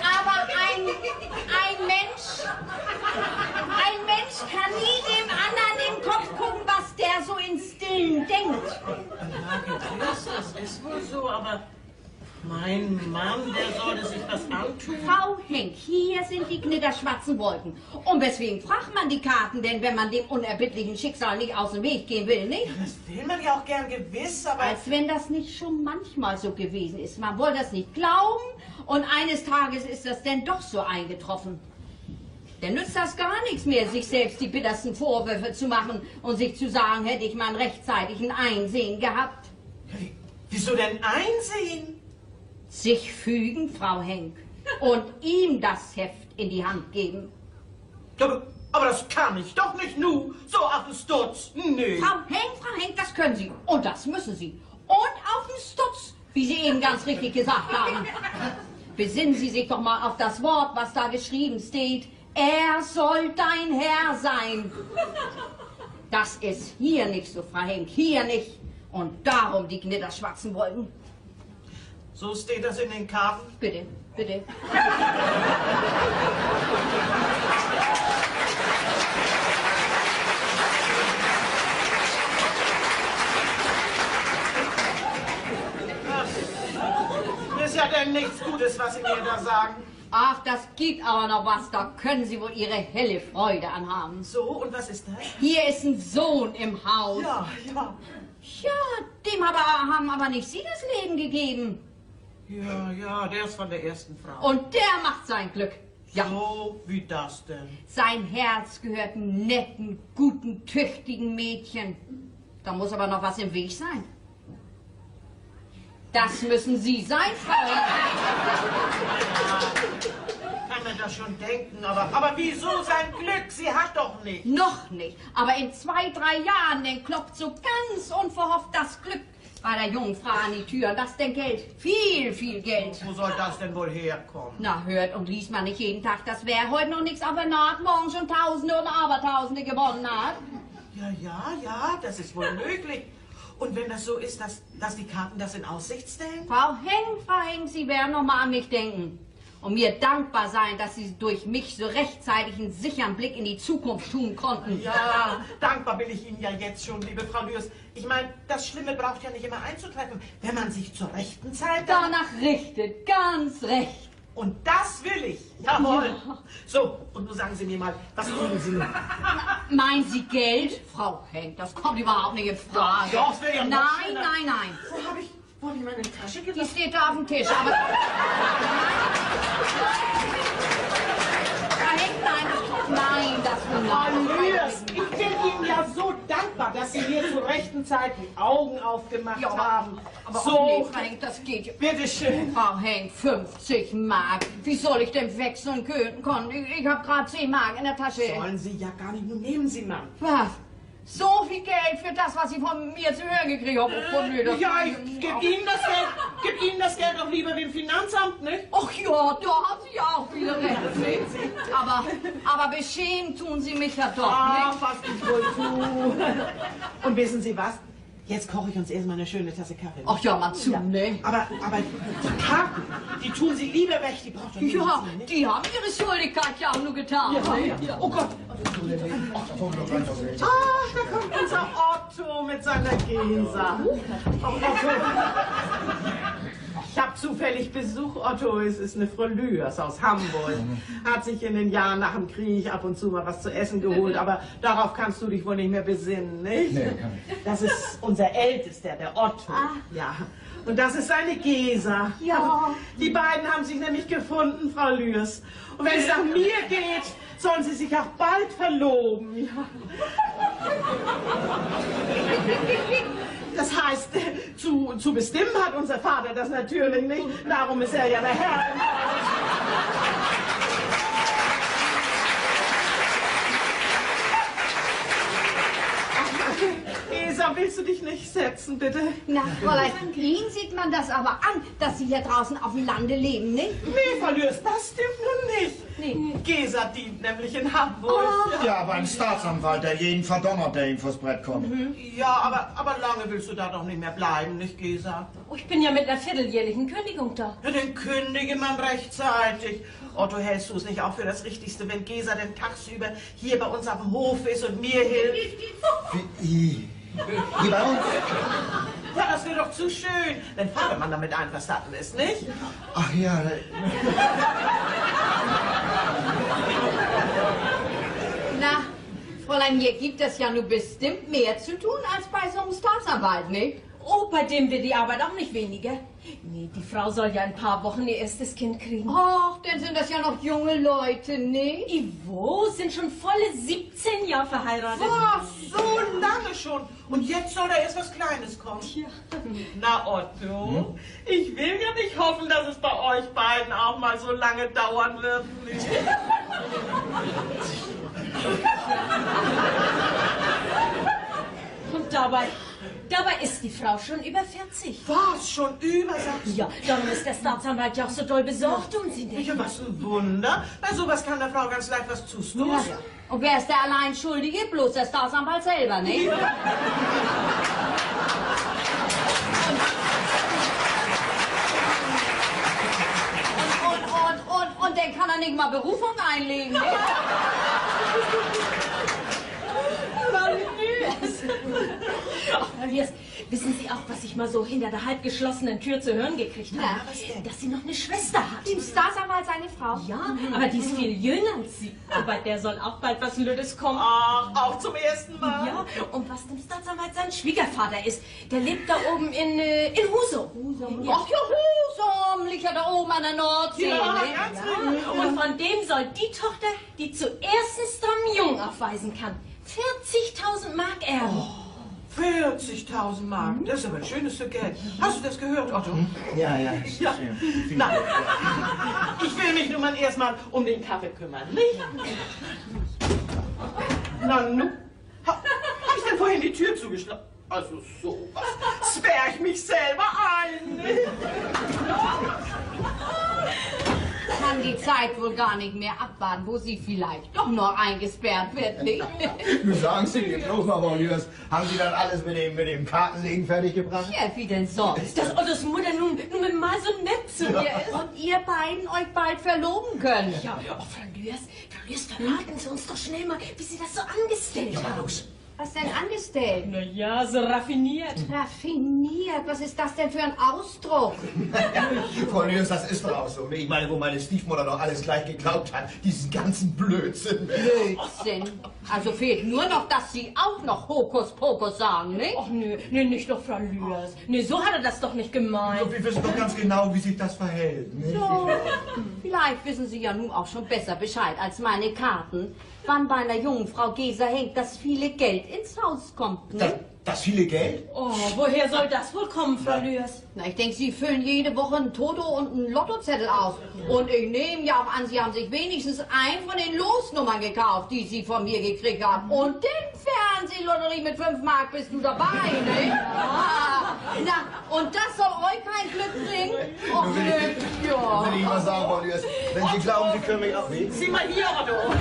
[SPEAKER 1] Aber ein Mensch kann nie dem anderen in den Kopf gucken, was der so in Stillen denkt.
[SPEAKER 7] Ja, gewiss, das ist wohl so, aber mein ein Mann, der sollte sich das antun?
[SPEAKER 1] Frau Henk, hier sind die knitterschwarzen Wolken. Und weswegen fragt man die Karten denn, wenn man dem unerbittlichen Schicksal nicht aus dem Weg gehen will, nicht?
[SPEAKER 7] Das will man ja auch gern gewiss, aber...
[SPEAKER 1] Als wenn das nicht schon manchmal so gewesen ist. Man wollte das nicht glauben und eines Tages ist das denn doch so eingetroffen. Dann nützt das gar nichts mehr, sich selbst die bittersten Vorwürfe zu machen und sich zu sagen, hätte ich mal rechtzeitig ein Einsehen gehabt.
[SPEAKER 7] Wieso denn einsehen?
[SPEAKER 1] Sich fügen, Frau Henk, und ihm das Heft in die Hand geben.
[SPEAKER 7] Aber das kann ich doch nicht, nu, so auf den Stutz, nö.
[SPEAKER 1] Frau Henk, das können Sie und das müssen Sie. Und auf den Stutz, wie Sie eben ganz richtig gesagt haben. Besinnen Sie sich doch mal auf das Wort, was da geschrieben steht. Er soll dein Herr sein. Das ist hier nicht so, Frau Henk, hier nicht. Und darum die knitterschwarzen Wolken.
[SPEAKER 7] So steht das in den Karten?
[SPEAKER 1] Bitte, bitte.
[SPEAKER 7] Ist ja denn nichts Gutes, was Sie mir da sagen.
[SPEAKER 1] Ach, das gibt aber noch was, da können Sie wohl Ihre helle Freude anhaben.
[SPEAKER 7] So, und was ist das?
[SPEAKER 1] Hier ist ein Sohn im Haus.
[SPEAKER 7] Ja.
[SPEAKER 1] Ja, dem haben aber nicht Sie das Leben gegeben.
[SPEAKER 7] Ja, der ist von der ersten Frau.
[SPEAKER 1] Und der macht sein Glück. Ja.
[SPEAKER 7] So, wie das denn?
[SPEAKER 1] Sein Herz gehört einem netten, guten, tüchtigen Mädchen. Da muss aber noch was im Weg sein. Das müssen Sie sein, Frau.
[SPEAKER 7] Kann man das schon denken, aber wieso sein Glück? Sie hat doch nicht.
[SPEAKER 1] Noch nicht. Aber in 2, 3 Jahren, dann klopft so ganz unverhofft das Glück bei der jungen Frau an die Tür. Und das denn Geld. Viel, viel Geld.
[SPEAKER 7] Wo soll das denn wohl herkommen?
[SPEAKER 1] Na, hört und liest man nicht jeden Tag, das wäre heute noch nichts auf der Naht, morgen schon Tausende und Abertausende gewonnen hat.
[SPEAKER 7] Ja, das ist wohl möglich. Und wenn das so ist, dass die Karten das in Aussicht stellen?
[SPEAKER 1] Frau Henk, Sie werden noch mal an mich denken. Und mir dankbar sein, dass Sie durch mich so rechtzeitig einen sicheren Blick in die Zukunft tun konnten.
[SPEAKER 7] Ja, dankbar bin ich Ihnen ja jetzt schon, liebe Frau Lührs. Ich meine, das Schlimme braucht ja nicht immer einzutreffen, wenn man sich zur rechten Zeit...
[SPEAKER 1] Danach richtet, ganz recht.
[SPEAKER 7] Und das will ich, jawohl. Ja. So, und nun sagen Sie mir mal, was tun Sie nun?
[SPEAKER 1] Meinen Sie Geld? Frau Henk, das kommt überhaupt nicht in Frage.
[SPEAKER 7] Doch, das wäre ja noch schöner.
[SPEAKER 1] Nein.
[SPEAKER 7] Wo habe ich meine Tasche gelassen?
[SPEAKER 1] Die steht da auf dem Tisch, aber... Nein, das
[SPEAKER 7] Frau Lührs, ich bin Ihnen ja so dankbar, dass Sie mir zur rechten Zeit die Augen aufgemacht haben.
[SPEAKER 1] Aber
[SPEAKER 7] so,
[SPEAKER 1] nee, Frau Henk, das geht ja.
[SPEAKER 7] Bitte schön.
[SPEAKER 1] Frau Henk, 50 Mark. Wie soll ich denn wechseln können? Ich habe gerade 10 Mark in der Tasche.
[SPEAKER 7] Sollen Sie ja gar nicht, nun nehmen Sie mal.
[SPEAKER 1] Was? So viel Geld für das, was Sie von mir zu hören gekriegt haben.
[SPEAKER 7] Ja, ich gebe Ihnen das Geld doch lieber dem Finanzamt, nicht?
[SPEAKER 1] Ach ja, da haben Sie ja auch wieder recht, nicht? Aber beschämt tun Sie mich ja doch, nicht?
[SPEAKER 7] Was ich wohl tue. Und wissen Sie was? Jetzt koche ich uns erstmal eine schöne Tasse Kaffee.
[SPEAKER 1] Ach ja, mal zu, ne?
[SPEAKER 7] Aber die Karten, die tun Sie lieber weg, die braucht doch nicht.
[SPEAKER 1] Ja, die haben ihre Schuldigkeit ja auch nur getan.
[SPEAKER 7] Ja. Oh Gott. Da kommt unser Otto mit seiner Gesa. Otto. Ich habe zufällig Besuch, Otto. Es ist eine Frau Lührs aus Hamburg. Hat sich in den Jahren nach dem Krieg ab und zu mal was zu essen geholt, aber darauf kannst du dich wohl nicht mehr besinnen, nicht?
[SPEAKER 6] Nee, kann ich.
[SPEAKER 7] Das ist unser Ältester, der Otto. Ja. Und das ist seine Gesa.
[SPEAKER 1] Ja.
[SPEAKER 7] Die beiden haben sich nämlich gefunden, Frau Lührs. Und wenn es nach mir geht, sollen sie sich auch bald verloben. Ja. Das heißt, zu bestimmen hat unser Vater das natürlich nicht. Darum ist er ja der Herr im Haus. Gesa, willst du dich nicht setzen, bitte?
[SPEAKER 1] Na, Fräulein, Ihnen sieht man das aber an, dass Sie hier draußen auf dem Lande leben, nicht?
[SPEAKER 7] Nee, Frau Lührs, das stimmt nun nicht.
[SPEAKER 1] Nee.
[SPEAKER 7] Gesa dient nämlich in Hamburg.
[SPEAKER 6] Ja, aber ein Staatsanwalt, der jeden verdonnert, der ihm vors Brett kommt.
[SPEAKER 7] Ja, aber lange willst du da doch nicht mehr bleiben, nicht, Gesa?
[SPEAKER 3] Oh, ich bin ja mit einer vierteljährlichen Kündigung da.
[SPEAKER 7] Ja, dann kündige man rechtzeitig. Otto, hältst du es nicht auch für das Richtigste, wenn Gesa denn tagsüber hier bei uns auf dem Hof ist und mir hilft?
[SPEAKER 6] Wie bei uns?
[SPEAKER 7] Ja, das wäre doch zu schön, wenn Vatermann damit einverstanden ist, nicht?
[SPEAKER 6] Ach ja,
[SPEAKER 1] Na, Fräulein, hier gibt es ja nur bestimmt mehr zu tun als bei so einem Staatsanwalt, nicht?
[SPEAKER 3] Oh, bei dem wird die Arbeit auch nicht weniger. Nee, die Frau soll ja in ein paar Wochen ihr erstes Kind kriegen.
[SPEAKER 1] Ach, dann sind das ja noch junge Leute, nicht?
[SPEAKER 3] Ivo sind schon volle 17 Jahre verheiratet.
[SPEAKER 7] Was, so lange schon? Und jetzt soll da erst was Kleines kommen?
[SPEAKER 3] Tja.
[SPEAKER 7] Na, Otto, ich will ja nicht hoffen, dass es bei euch beiden auch mal so lange dauern wird. Nicht?
[SPEAKER 3] Und dabei ist die Frau schon über 40.
[SPEAKER 7] Was, schon über, sagst du?
[SPEAKER 3] Ja, darum ist der Staatsanwalt ja auch so doll besorgt um sie nicht.
[SPEAKER 7] Ja, was ein Wunder. Bei sowas kann der Frau ganz leicht was zustoßen.
[SPEAKER 1] Ja. Und wer ist der allein Schuldige? Bloß der Staatsanwalt selber, nicht?
[SPEAKER 7] Ja.
[SPEAKER 1] Und dann kann er nicht mal Berufung einlegen, nicht?
[SPEAKER 3] Jetzt wissen Sie auch, was ich mal so hinter der halb geschlossenen Tür zu hören gekriegt habe?
[SPEAKER 1] Na, was denn?
[SPEAKER 3] Dass sie noch eine Schwester hat.
[SPEAKER 1] Dem Staatsanwalt seine Frau?
[SPEAKER 3] Ja, aber die ist viel jünger als sie. Aber der soll auch bald was Lüdes kommen.
[SPEAKER 7] Ach, auch zum ersten Mal.
[SPEAKER 3] Ja, und was dem Staatsanwalt sein Schwiegervater ist, der lebt da oben in Husum. Ja.
[SPEAKER 1] Ach ja, Husum, liegt ja da oben an der Nordsee,
[SPEAKER 7] Ja,
[SPEAKER 1] nicht?
[SPEAKER 7] ganz
[SPEAKER 3] Ja. Und von dem soll die Tochter, die zuerst einen strammen Jungen aufweisen kann, 40.000 Mark erben.
[SPEAKER 7] 40.000 Mark, das ist aber ein schönes Stück Geld. Hast du das gehört, Otto?
[SPEAKER 6] ja, ja.
[SPEAKER 7] Ja. Na, ich will mich nun mal erstmal um den Kaffee kümmern, nicht? Na, nu, hab ich denn vorhin die Tür zugeschlagen? Also sowas. Sperr ich mich selber ein, nicht?
[SPEAKER 1] Kann die Zeit wohl gar nicht mehr abwarten, wo sie vielleicht doch noch eingesperrt wird, nicht?
[SPEAKER 6] Du sagst dir bloß mal, Frau Lührs, haben Sie dann alles mit dem Kartenlegen fertiggebracht?
[SPEAKER 1] Ja, wie denn sonst?
[SPEAKER 3] Dass Ottos Mutter nun mal so nett zu mir ist.
[SPEAKER 1] Und ihr beiden euch bald verloben könnt.
[SPEAKER 3] Ja, oh, Frau Lührs, verraten Sie uns doch schnell mal, wie Sie das so angestellt haben.
[SPEAKER 1] Was denn angestellt?
[SPEAKER 3] Na ja, so raffiniert.
[SPEAKER 1] Raffiniert? Was ist das denn für ein Ausdruck?
[SPEAKER 6] Frau Lührs, das ist doch auch so. Ich meine, wo meine Stiefmutter doch alles gleich geglaubt hat, diesen ganzen Blödsinn.
[SPEAKER 1] Blödsinn. Also fehlt nur noch, dass Sie auch noch Hokuspokus sagen, nicht?
[SPEAKER 3] Ach nö, nicht doch, Frau Lührs. Nee, so hat er das doch nicht gemeint.
[SPEAKER 6] Wir wissen doch ganz genau, wie sich das verhält. Nicht?
[SPEAKER 1] So. Vielleicht wissen Sie ja nun auch schon besser Bescheid als meine Karten, wann bei einer jungen Frau Geser hängt, dass viele Geld ins Haus kommt, nicht?
[SPEAKER 6] Das viele Geld?
[SPEAKER 3] Oh, woher soll das wohl kommen, Frau Lührs?
[SPEAKER 1] Na, ich denke, Sie füllen jede Woche einen Toto und einen Lottozettel aus. Und ich nehme ja auch an, Sie haben sich wenigstens einen von den Losnummern gekauft, die Sie von mir gekriegt haben. Und den Fernsehlotterie mit 5 Mark bist du dabei, nicht? Ja. Na, und das soll euch kein Glück bringen? Och, Glück, ja.
[SPEAKER 6] Will ich mal sagen, Frau Lührs, wenn Sie glauben, Sie können mich auch...
[SPEAKER 7] Sieh mal hier, Otto.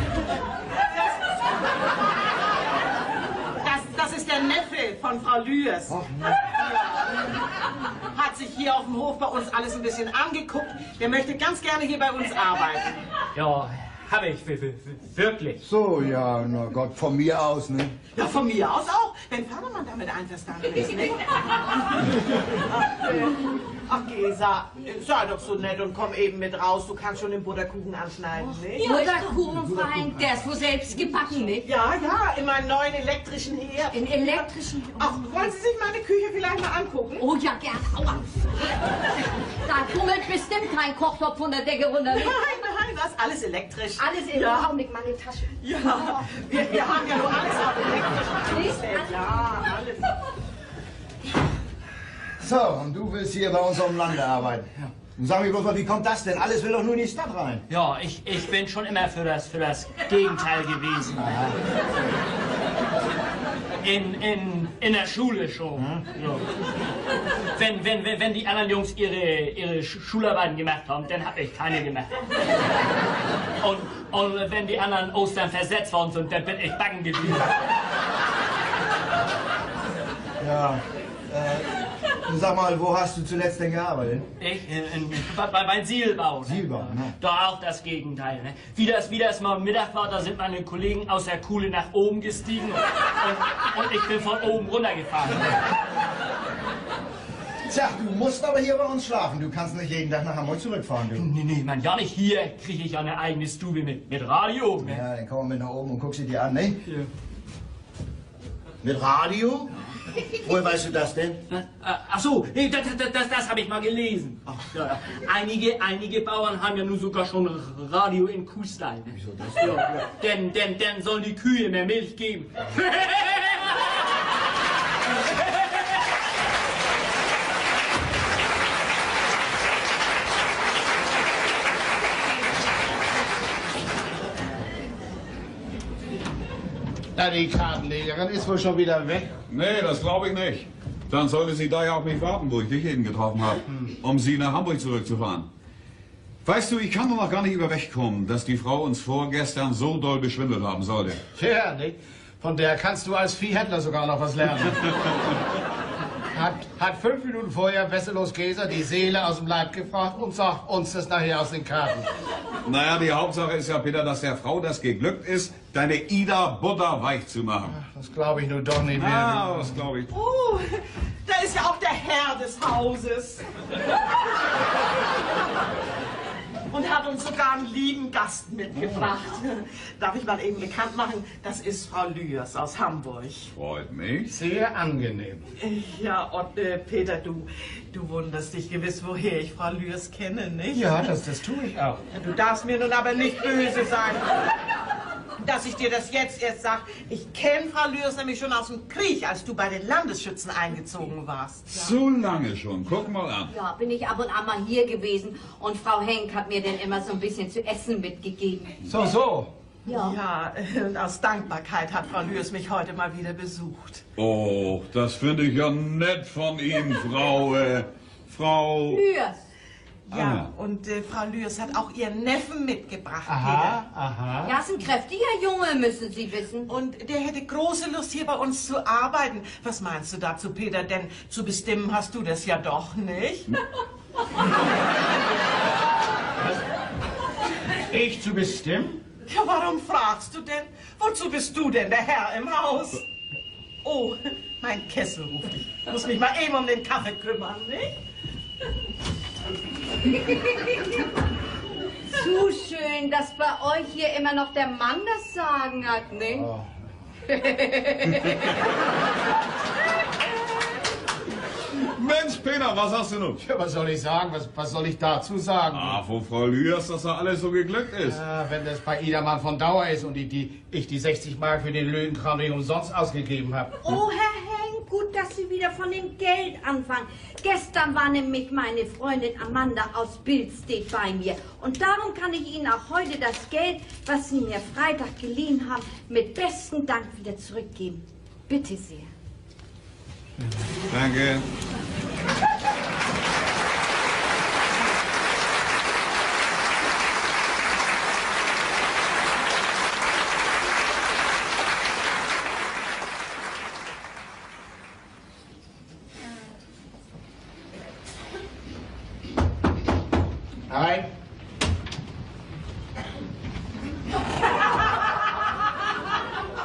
[SPEAKER 7] Das ist der Neffe von Frau Lührs. Hat sich hier auf dem Hof bei uns alles ein bisschen angeguckt. Der möchte ganz gerne hier bei uns arbeiten.
[SPEAKER 2] Ja, habe ich wirklich.
[SPEAKER 6] So, ja, na Gott, von mir aus, ne?
[SPEAKER 7] Ja, von mir aus auch, wenn Vatermann damit einverstanden ist, nicht? Ach, Gesa, sei doch so nett und komm eben mit raus. Du kannst schon den Butterkuchen anschneiden, nicht?
[SPEAKER 1] Butterkuchen, Freund, der ist wohl selbst gebacken, nicht?
[SPEAKER 7] Ja, in meinem neuen elektrischen Herd.
[SPEAKER 1] In elektrischen...
[SPEAKER 7] Ach, wollen Sie sich meine Küche vielleicht mal angucken?
[SPEAKER 1] Oh ja, gern. Aua. Da kummelt bestimmt kein Kochtopf von der Decke runter. Nicht?
[SPEAKER 7] Nein, das ist alles elektrisch.
[SPEAKER 1] Alles in
[SPEAKER 7] Ja.
[SPEAKER 1] Augenblick, meine Tasche.
[SPEAKER 7] Ja, wir haben ja nur alles auf elektrisch. Ja, alles.
[SPEAKER 6] So, und du willst hier bei uns auf dem Lande arbeiten. Ja. Und sag mir bloß mal, wie kommt das denn? Alles will doch nur in die Stadt rein.
[SPEAKER 2] Ja, ich bin schon immer für das Gegenteil gewesen. In der Schule schon. Ja. Wenn die anderen Jungs ihre Schularbeiten gemacht haben, dann habe ich keine gemacht. Und wenn die anderen Ostern versetzt worden sind, dann bin ich backen geblieben.
[SPEAKER 6] Ja, sag mal, wo hast du zuletzt denn gearbeitet?
[SPEAKER 2] Ich? Beim Sielbau. Ne?
[SPEAKER 6] Sielbau, ne?
[SPEAKER 2] Da auch das Gegenteil. Ne? Wie das mal Mittag war, da sind meine Kollegen aus der Kuhle nach oben gestiegen und ich bin von oben runtergefahren.
[SPEAKER 6] Tja, du musst aber hier bei uns schlafen. Du kannst nicht jeden Tag nach Hamburg zurückfahren, du.
[SPEAKER 2] Nee, man, ja nicht hier kriege ich eine eigene Stube mit Radio. Ne?
[SPEAKER 6] Ja, dann komm mal mit nach oben und guck sie dir an, ne?
[SPEAKER 2] Ja.
[SPEAKER 6] Mit Radio? Woher weißt du das denn?
[SPEAKER 2] Ach so, nee, das habe ich mal gelesen. Ach, ja. Einige Bauern haben ja nun sogar schon Radio in Kuhstall. Ne?
[SPEAKER 6] Wieso das?
[SPEAKER 2] Ja. Denn sollen die Kühe mehr Milch geben.
[SPEAKER 4] Na, die Kartenlegerin ist wohl schon wieder weg.
[SPEAKER 5] Nee, das glaube ich nicht. Dann sollte sie da ja auch nicht warten, wo ich dich eben getroffen habe, um sie nach Hamburg zurückzufahren. Weißt du, ich kann nur noch gar nicht über wegkommen, dass die Frau uns vorgestern so doll beschwindelt haben sollte.
[SPEAKER 4] Ja, nicht? Von der kannst du als Viehhändler sogar noch was lernen. Hat 5 Minuten vorher Wesselos Geser die Seele aus dem Leib gefragt und sagt uns das nachher aus den Karten.
[SPEAKER 5] Naja, die Hauptsache ist ja, Peter, dass der Frau das geglückt ist, deine Ida butterweich zu machen.
[SPEAKER 4] Ach, das glaube ich nur doch nicht mehr.
[SPEAKER 5] Ah, das glaube ich.
[SPEAKER 7] Oh, da ist ja auch der Herr des Hauses. Und hat uns sogar einen lieben Gast mitgebracht. Darf ich mal eben bekannt machen? Das ist Frau Lührs aus Hamburg.
[SPEAKER 5] Freut mich.
[SPEAKER 4] Sehr angenehm.
[SPEAKER 7] Ja, und Peter, du wunderst dich gewiss, woher ich Frau Lührs kenne, nicht?
[SPEAKER 4] Ja, das tue ich auch.
[SPEAKER 7] Du darfst mir nun aber nicht böse sein, dass ich dir das jetzt erst sag. Ich kenne Frau Lührs nämlich schon aus dem Krieg, als du bei den Landesschützen eingezogen warst.
[SPEAKER 5] So lange schon. Guck mal an.
[SPEAKER 1] Ja, bin ich ab und an mal hier gewesen und Frau Henk hat mir dann immer so ein bisschen zu essen mitgegeben.
[SPEAKER 4] So.
[SPEAKER 1] Ja.
[SPEAKER 7] Ja, und aus Dankbarkeit hat Frau Lührs mich heute mal wieder besucht.
[SPEAKER 5] Oh, das finde ich ja nett von Ihnen, Frau...
[SPEAKER 1] Lührs.
[SPEAKER 7] Ja, und Frau Lührs hat auch ihren Neffen mitgebracht,
[SPEAKER 4] Aha.
[SPEAKER 1] Ja, ist ein kräftiger Junge, müssen Sie wissen.
[SPEAKER 7] Peter. Und der hätte große Lust, hier bei uns zu arbeiten. Was meinst du dazu, Peter? Denn zu bestimmen hast du das ja doch nicht.
[SPEAKER 4] Ich zu bestimmen?
[SPEAKER 7] Ja, warum fragst du denn? Wozu bist du denn der Herr im Haus? Oh, mein Kessel ruft dich. Ich muss mich mal eben um den Kaffee kümmern, nicht?
[SPEAKER 1] Zu schön, dass bei euch hier immer noch der Mann das Sagen hat, ne?
[SPEAKER 4] Oh.
[SPEAKER 5] Mensch, Peter, was hast du nun?
[SPEAKER 4] Ja, was soll ich sagen? Was soll ich dazu sagen?
[SPEAKER 5] Ah, wo Frau Lührs, dass da alles so geglückt ist.
[SPEAKER 4] Ja, wenn das bei Ida mal von Dauer ist und ich die 60 Mark für den Löwenkram nicht umsonst ausgegeben habe.
[SPEAKER 1] Oh, Herr Henk, gut, dass Sie wieder von dem Geld anfangen. Gestern war nämlich meine Freundin Amanda aus Billstedt bei mir. Und darum kann ich Ihnen auch heute das Geld, was Sie mir Freitag geliehen haben, mit bestem Dank wieder zurückgeben. Bitte sehr.
[SPEAKER 5] Danke.
[SPEAKER 4] Nein.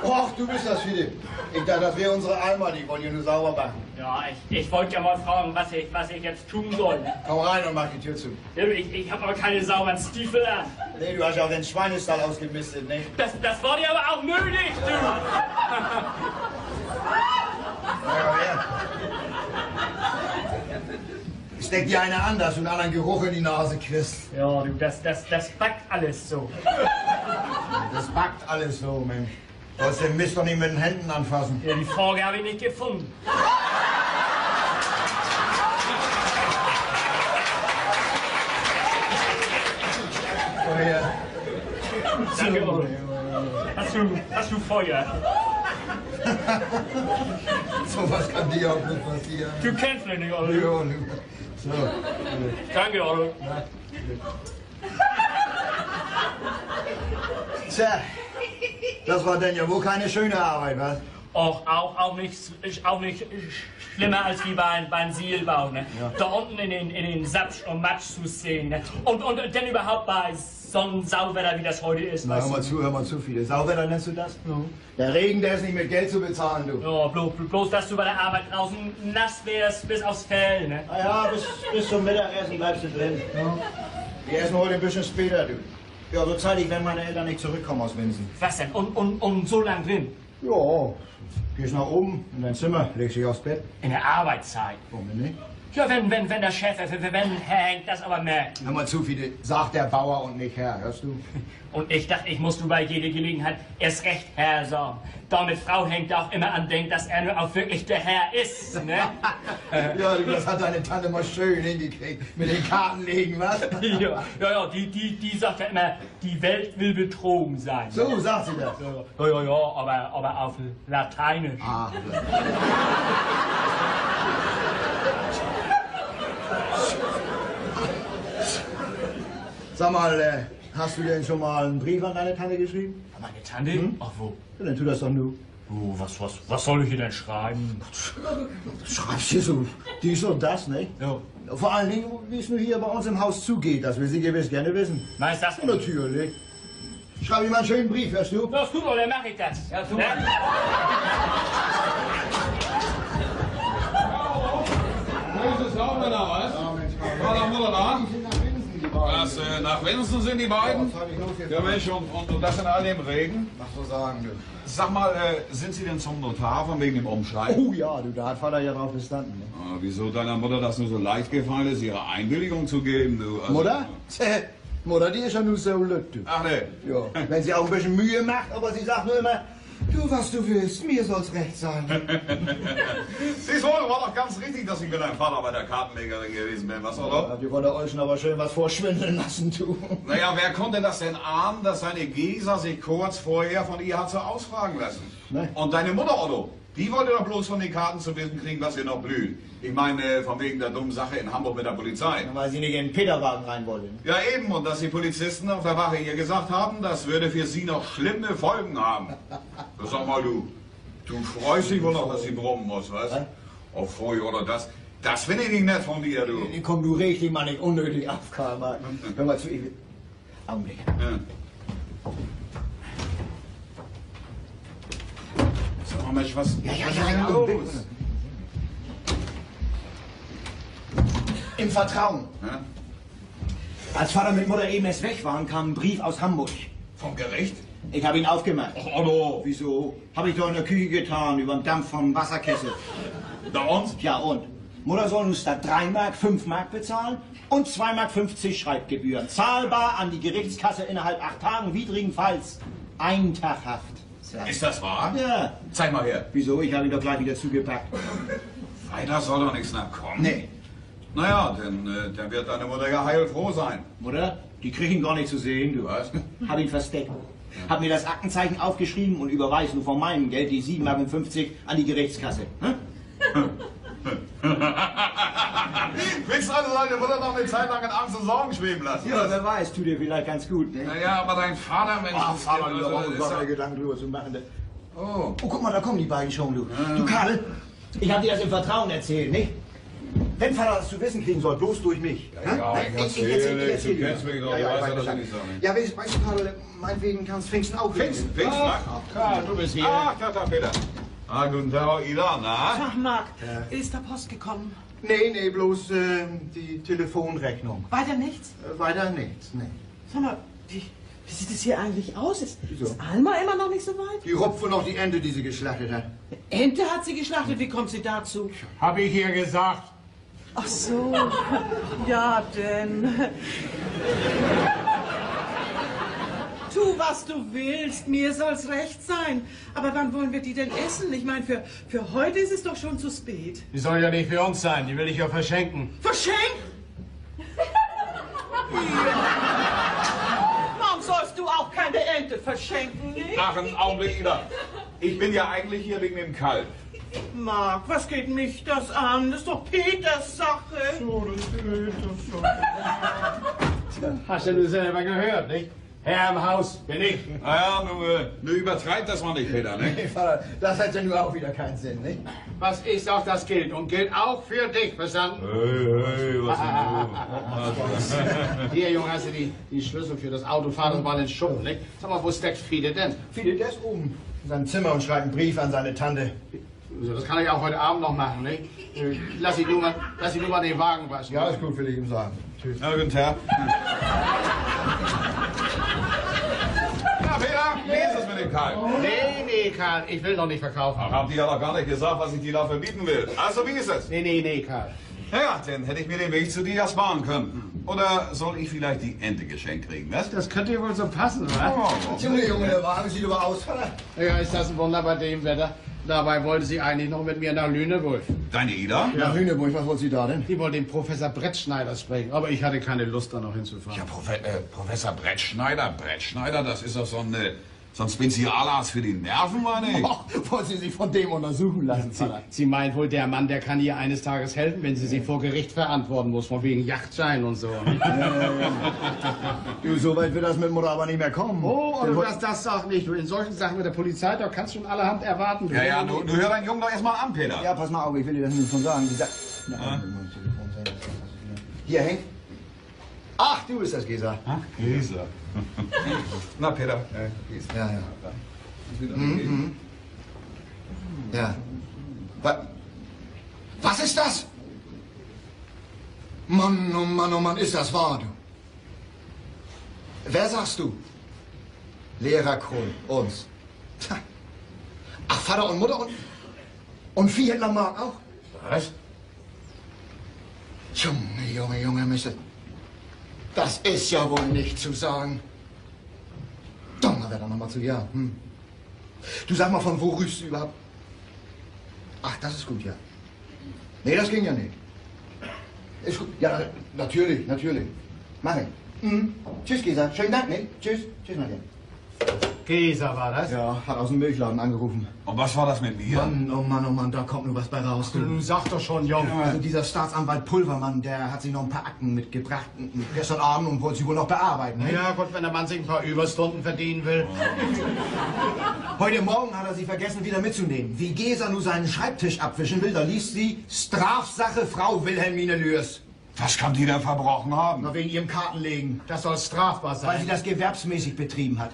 [SPEAKER 6] Och, du bist das, Philipp. Ich dachte, das wäre unsere Alma, die wollen hier nur sauber machen.
[SPEAKER 2] Ja, ich wollte ja mal fragen, was ich jetzt tun soll.
[SPEAKER 6] Komm rein und mach die Tür zu.
[SPEAKER 2] Ich habe aber keine sauberen Stiefel an.
[SPEAKER 6] Nee, du hast ja auch den Schweinestall ausgemistet, ne?
[SPEAKER 2] Das war dir aber auch nötig, du.
[SPEAKER 6] Ja, her. Steck dir eine an, dass du einen anderen Geruch in die Nase kriegst.
[SPEAKER 2] Ja, du, das backt alles so.
[SPEAKER 6] Das backt alles so, Mensch. Du sollst den Mist doch nicht mit den Händen anfassen.
[SPEAKER 2] Ja, die Frage habe ich nicht gefunden.
[SPEAKER 6] Oh, ja.
[SPEAKER 2] Danke, Otto. Hast du Feuer?
[SPEAKER 6] So was kann dir auch nicht passieren.
[SPEAKER 2] Du kennst mich nicht, Otto.
[SPEAKER 6] Ja, so.
[SPEAKER 2] Danke, Otto.
[SPEAKER 6] Tja, das war denn ja wohl keine schöne Arbeit, was?
[SPEAKER 2] Auch nicht schlimmer als wie beim Sielbau, ne?
[SPEAKER 6] Ja.
[SPEAKER 2] Da unten in den Sapsch und Matsch zu sehen, ne? Und dann überhaupt bei Sonnensauwetter, wie das heute ist.
[SPEAKER 6] Na, hör mal zu, viele. Sauwetter nennst du das? Ja. Der Regen, der ist nicht mit Geld zu bezahlen, du.
[SPEAKER 2] Ja, bloß, dass du bei der Arbeit draußen nass wärst bis aufs Fell, ne?
[SPEAKER 6] Na ja, bis zum Mittagessen bleibst du drin. Ja. Wir essen heute ein bisschen später, du. Ja, so zeitig, wenn meine Eltern nicht zurückkommen aus Winsen.
[SPEAKER 2] Was denn? Und so lang drin?
[SPEAKER 6] Ja, gehst nach oben in dein Zimmer, legst dich aufs Bett.
[SPEAKER 2] In der Arbeitszeit?
[SPEAKER 6] Warum denn nicht?
[SPEAKER 2] Ja, wenn der Chef, wenn Herr Henk das aber merkt.
[SPEAKER 6] Hör mal zu, viele, sagt der Bauer und nicht Herr, hörst du?
[SPEAKER 2] Und ich dachte, ich musste bei jeder Gelegenheit erst recht Herr sagen. Damit Frau Henk auch immer andenkt, dass er nur auch wirklich der Herr ist, ne?
[SPEAKER 6] Ja, du, das hat deine Tante mal schön hingekriegt. Mit den Kartenlegen, was?
[SPEAKER 2] Ja, die sagt ja immer, die Welt will betrogen sein.
[SPEAKER 6] So sagt sie das.
[SPEAKER 2] Ja, aber auf Lateinisch.
[SPEAKER 6] Ah, sag mal, hast du denn schon mal einen Brief an deine Tante geschrieben?
[SPEAKER 2] Meine Tante?
[SPEAKER 6] Hm?
[SPEAKER 2] Ach, wo?
[SPEAKER 6] Ja, dann tu das doch nur.
[SPEAKER 2] Oh, was soll ich hier denn schreiben?
[SPEAKER 6] Du schreibst hier so dies und das, ne?
[SPEAKER 2] Ja.
[SPEAKER 6] Vor allen Dingen, wie es nur hier bei uns im Haus zugeht, das will sie gewiss gerne wissen.
[SPEAKER 2] Meinst du das?
[SPEAKER 6] Ja, natürlich. Schreib ihm mal einen schönen Brief, hörst du?
[SPEAKER 2] Das ist gut, oder mach ich das? Ja, super. Ne?
[SPEAKER 5] Wo ist es auch wieder, was? War da Mutter da? Was, nach Winsen sind die beiden? Ja, Mensch, und das in all dem Regen?
[SPEAKER 6] Mach so sagen, du.
[SPEAKER 5] Sag mal, sind Sie denn zum Notar von wegen dem Umschreiben?
[SPEAKER 6] Oh ja, du, da hat Vater ja drauf bestanden. Ne?
[SPEAKER 5] Ah, wieso deiner Mutter das nur so leicht gefallen ist, ihre Einwilligung zu geben, du? Also,
[SPEAKER 6] Mutter? Mutter, die ist ja nur so lütt, du.
[SPEAKER 5] Ach ne.
[SPEAKER 6] Ja, wenn sie auch ein bisschen Mühe macht, aber sie sagt nur immer, tu, was du willst, mir soll's recht sein.
[SPEAKER 5] Siehst du, war doch ganz richtig, dass ich mit deinem Vater bei der Kartenlegerin gewesen bin, was, oder?
[SPEAKER 6] Ja, die wollte euch aber schön was vorschwindeln lassen, du.
[SPEAKER 5] Naja, wer konnte das denn ahnen, dass seine Gesa sich kurz vorher von ihr hat so ausfragen lassen?
[SPEAKER 6] Ne?
[SPEAKER 5] Und deine Mutter, Otto, die wollte doch bloß von den Karten zu wissen kriegen, was ihr noch blüht. Ich meine, von wegen der dummen Sache in Hamburg mit der Polizei.
[SPEAKER 6] Weil sie nicht in den Peterwagen rein wollte.
[SPEAKER 5] Ja eben, und dass die Polizisten auf der Wache ihr gesagt haben, das würde für sie noch schlimme Folgen haben. Sag mal, du freust dich wohl noch, dass sie brummen muss, was? Oh, Pfui, oder das. Das finde ich nicht nett von dir, du.
[SPEAKER 6] Komm, du reg dich mal nicht unnötig auf, Karl. Hör mal zu, ich will... Augenblick.
[SPEAKER 5] Ja. Sag mal, Mensch, was ist denn los?
[SPEAKER 6] Im Vertrauen.
[SPEAKER 5] Ja?
[SPEAKER 6] Als Vater mit Mutter eben erst weg waren, kam ein Brief aus Hamburg.
[SPEAKER 5] Vom Gericht?
[SPEAKER 6] Ich habe ihn aufgemacht.
[SPEAKER 5] Ach, Otto.
[SPEAKER 6] Wieso? Habe ich doch in der Küche getan, über den Dampf vom Wasserkessel.
[SPEAKER 5] Da und?
[SPEAKER 6] Ja, und? Mutter soll nun statt 3 Mark 5 Mark bezahlen und 2,50 Mark Schreibgebühren. Zahlbar an die Gerichtskasse innerhalb 8 Tagen, widrigenfalls 1 Tag Haft.
[SPEAKER 5] Ist das wahr?
[SPEAKER 6] Ja.
[SPEAKER 5] Zeig mal her.
[SPEAKER 6] Wieso? Ich habe ihn doch gleich wieder zugepackt.
[SPEAKER 5] Weiter soll doch nichts nachkommen.
[SPEAKER 6] Nee.
[SPEAKER 5] Naja, dann wird deine Mutter ja heilfroh sein.
[SPEAKER 6] Mutter, die kriegen ihn gar nicht zu sehen, du.
[SPEAKER 5] Was?
[SPEAKER 6] Hab ihn versteckt. Hab mir das Aktenzeichen aufgeschrieben und überweise nur von meinem Geld die 7,50 Mark an die Gerichtskasse. Hm?
[SPEAKER 5] Willst du also deine Mutter noch eine Zeit lang in Angst und Sorgen schweben lassen?
[SPEAKER 6] Ja, wer weiß, tut dir vielleicht ganz gut, ne?
[SPEAKER 5] Naja, aber dein Vater, Mensch...
[SPEAKER 6] Ach, Vater,
[SPEAKER 5] also,
[SPEAKER 6] lieber,
[SPEAKER 5] ist
[SPEAKER 6] gar
[SPEAKER 5] ja-
[SPEAKER 6] keine Gedanken drüber zu machen.
[SPEAKER 5] Oh.
[SPEAKER 6] Oh, guck mal, da kommen die beiden schon, du. Du, Karl, ich hab dir das im Vertrauen erzählt, nicht? Wenn Vater das zu wissen kriegen soll, bloß durch mich.
[SPEAKER 5] Ja, ich erzähl nichts, du kennst mich doch, du weißt ja, dass ich nicht sage.
[SPEAKER 6] Ja, weißt du, Karl, meinetwegen kannst Pfingsten auch
[SPEAKER 5] Pfingsten, ach, Karl, du bist hier. Ach, Tata Peter. Ah, guten Tag, Ida, na?
[SPEAKER 7] Ach, Marc, ist da Post gekommen?
[SPEAKER 6] Nee, bloß die Telefonrechnung.
[SPEAKER 7] Weiter nichts?
[SPEAKER 6] Weiter nichts, nee.
[SPEAKER 7] Sag mal, wie sieht es hier eigentlich aus? Ist
[SPEAKER 6] Wieso?
[SPEAKER 7] Alma immer noch nicht so weit?
[SPEAKER 6] Die rupft wohl noch die Ente, die sie geschlachtet hat.
[SPEAKER 7] Ente hat sie geschlachtet, wie kommt sie dazu?
[SPEAKER 4] Hab ich ihr gesagt.
[SPEAKER 7] Ach so, ja denn. Tu, was du willst, mir soll's recht sein. Aber wann wollen wir die denn essen? Ich meine, für heute ist es doch schon zu spät.
[SPEAKER 4] Die soll ja nicht für uns sein, die will ich ja verschenken.
[SPEAKER 7] Verschenken? Warum sollst du auch keine Ente verschenken, nicht?
[SPEAKER 5] Ach, einen Augenblick, Ida. Ich bin ja eigentlich hier wegen dem Kalb.
[SPEAKER 7] Marc, was geht mich das an? Das ist doch Peters Sache.
[SPEAKER 4] Hast du das selber gehört, nicht? Herr im Haus, bin ich.
[SPEAKER 5] Naja, nun übertreibt das mal nicht, Peter, ne?
[SPEAKER 6] Nee, Vater, das hat ja nur auch wieder keinen Sinn, nicht?
[SPEAKER 4] Was ich sag, das gilt. Und gilt auch für dich, verstanden?
[SPEAKER 5] Hey, was
[SPEAKER 4] Hier, Junge, hast du die Schlüssel für das Auto? Fahr doch mal in den Schuppen, nicht? Sag mal, wo steckt Fide denn?
[SPEAKER 6] Fide, der ist oben in seinem Zimmer und schreibt einen Brief an seine Tante.
[SPEAKER 4] So, das kann ich auch heute Abend noch machen, nicht? Lass ihn nur mal den Wagen waschen.
[SPEAKER 6] Ja, ist gut, will ich ihm sagen. Tschüss.
[SPEAKER 5] Na, guten Tag. Ja, Peter, wie ist es mit dem Karl?
[SPEAKER 4] Nee, Karl, ich will noch nicht verkaufen.
[SPEAKER 5] Ach, habt ihr ja noch gar nicht gesagt, was ich dir da verbieten will. Also, wie ist es?
[SPEAKER 4] Nee, Karl.
[SPEAKER 5] Ja, dann hätte ich mir den Weg zu dir ja sparen können. Oder soll ich vielleicht die Ente geschenkt kriegen, was?
[SPEAKER 4] Das könnte ja wohl so passen, wa?
[SPEAKER 5] Oh.
[SPEAKER 6] Junge, der Wagen sieht aber aus, Vater.
[SPEAKER 4] Ja, ist das ein Wunder bei dem Wetter? Dabei wollte sie eigentlich noch mit mir nach Lüneburg.
[SPEAKER 5] Deine Ida?
[SPEAKER 6] Ja, Hühneburg, was wollt sie da denn?
[SPEAKER 4] Die wollte den Professor Brettschneider sprechen, aber ich hatte keine Lust, da noch hinzufahren.
[SPEAKER 5] Ja, Professor Brettschneider. Brettschneider, das ist doch so ein Spezialarzt für die Nerven, meine ich.
[SPEAKER 6] Och, wollen Sie sich von dem untersuchen lassen, Vater?
[SPEAKER 4] Sie meint wohl, der Mann, der kann ihr eines Tages helfen, wenn sie sich vor Gericht verantworten muss, von wegen Yachtschein und so.
[SPEAKER 6] Du, so weit wird das mit Mutter aber nicht mehr kommen.
[SPEAKER 4] Oh, aber das sag nicht. Du, in solchen Sachen mit der Polizei, da kannst du schon allerhand erwarten. Du.
[SPEAKER 5] Ja, du hör deinen Jungen doch erstmal an, Peter.
[SPEAKER 6] Ja, pass mal auf, ich will dir das nicht von sagen. Hier, Henk. Ach, du bist das, Gesa.
[SPEAKER 5] Ach, Gesa. Na, Peter.
[SPEAKER 6] Ja. Ja. Was ist das? Mann, oh Mann, ist das wahr, du? Wer sagst du? Lehrer Kroll, uns. Tja. Ach, Vater und Mutter und Viehhändler Mark auch?
[SPEAKER 5] Was?
[SPEAKER 6] Junge, Mister. Das ist ja wohl nicht zu sagen. Donnerwetter, nochmal zu ja. Du sag mal, von wo rührst du überhaupt? Ach, das ist gut, ja. Nee, das ging ja nicht. Ist gut. Ja, natürlich. Mach ich. Tschüss, Gesa. Schönen Dank, ne? Tschüss, Nadja.
[SPEAKER 4] Gesa war das?
[SPEAKER 6] Ja, hat aus dem Milchladen angerufen.
[SPEAKER 5] Und was war das mit mir?
[SPEAKER 6] Mann, da kommt nur was bei raus.
[SPEAKER 4] Du sag doch schon, Junge.
[SPEAKER 6] Also dieser Staatsanwalt Pulvermann, der hat sich noch ein paar Akten mitgebracht gestern Abend und wollte sie wohl noch bearbeiten. Ne?
[SPEAKER 4] Ja gut, wenn der Mann sich ein paar Überstunden verdienen will.
[SPEAKER 6] Heute Morgen hat er sie vergessen, wieder mitzunehmen. Wie Gesa nur seinen Schreibtisch abwischen will, da liest sie Strafsache Frau Wilhelmine Lührs.
[SPEAKER 5] Was kann die denn verbrochen haben?
[SPEAKER 6] Noch wegen ihrem Kartenlegen.
[SPEAKER 4] Das soll strafbar sein.
[SPEAKER 6] Weil sie das gewerbsmäßig betrieben hat.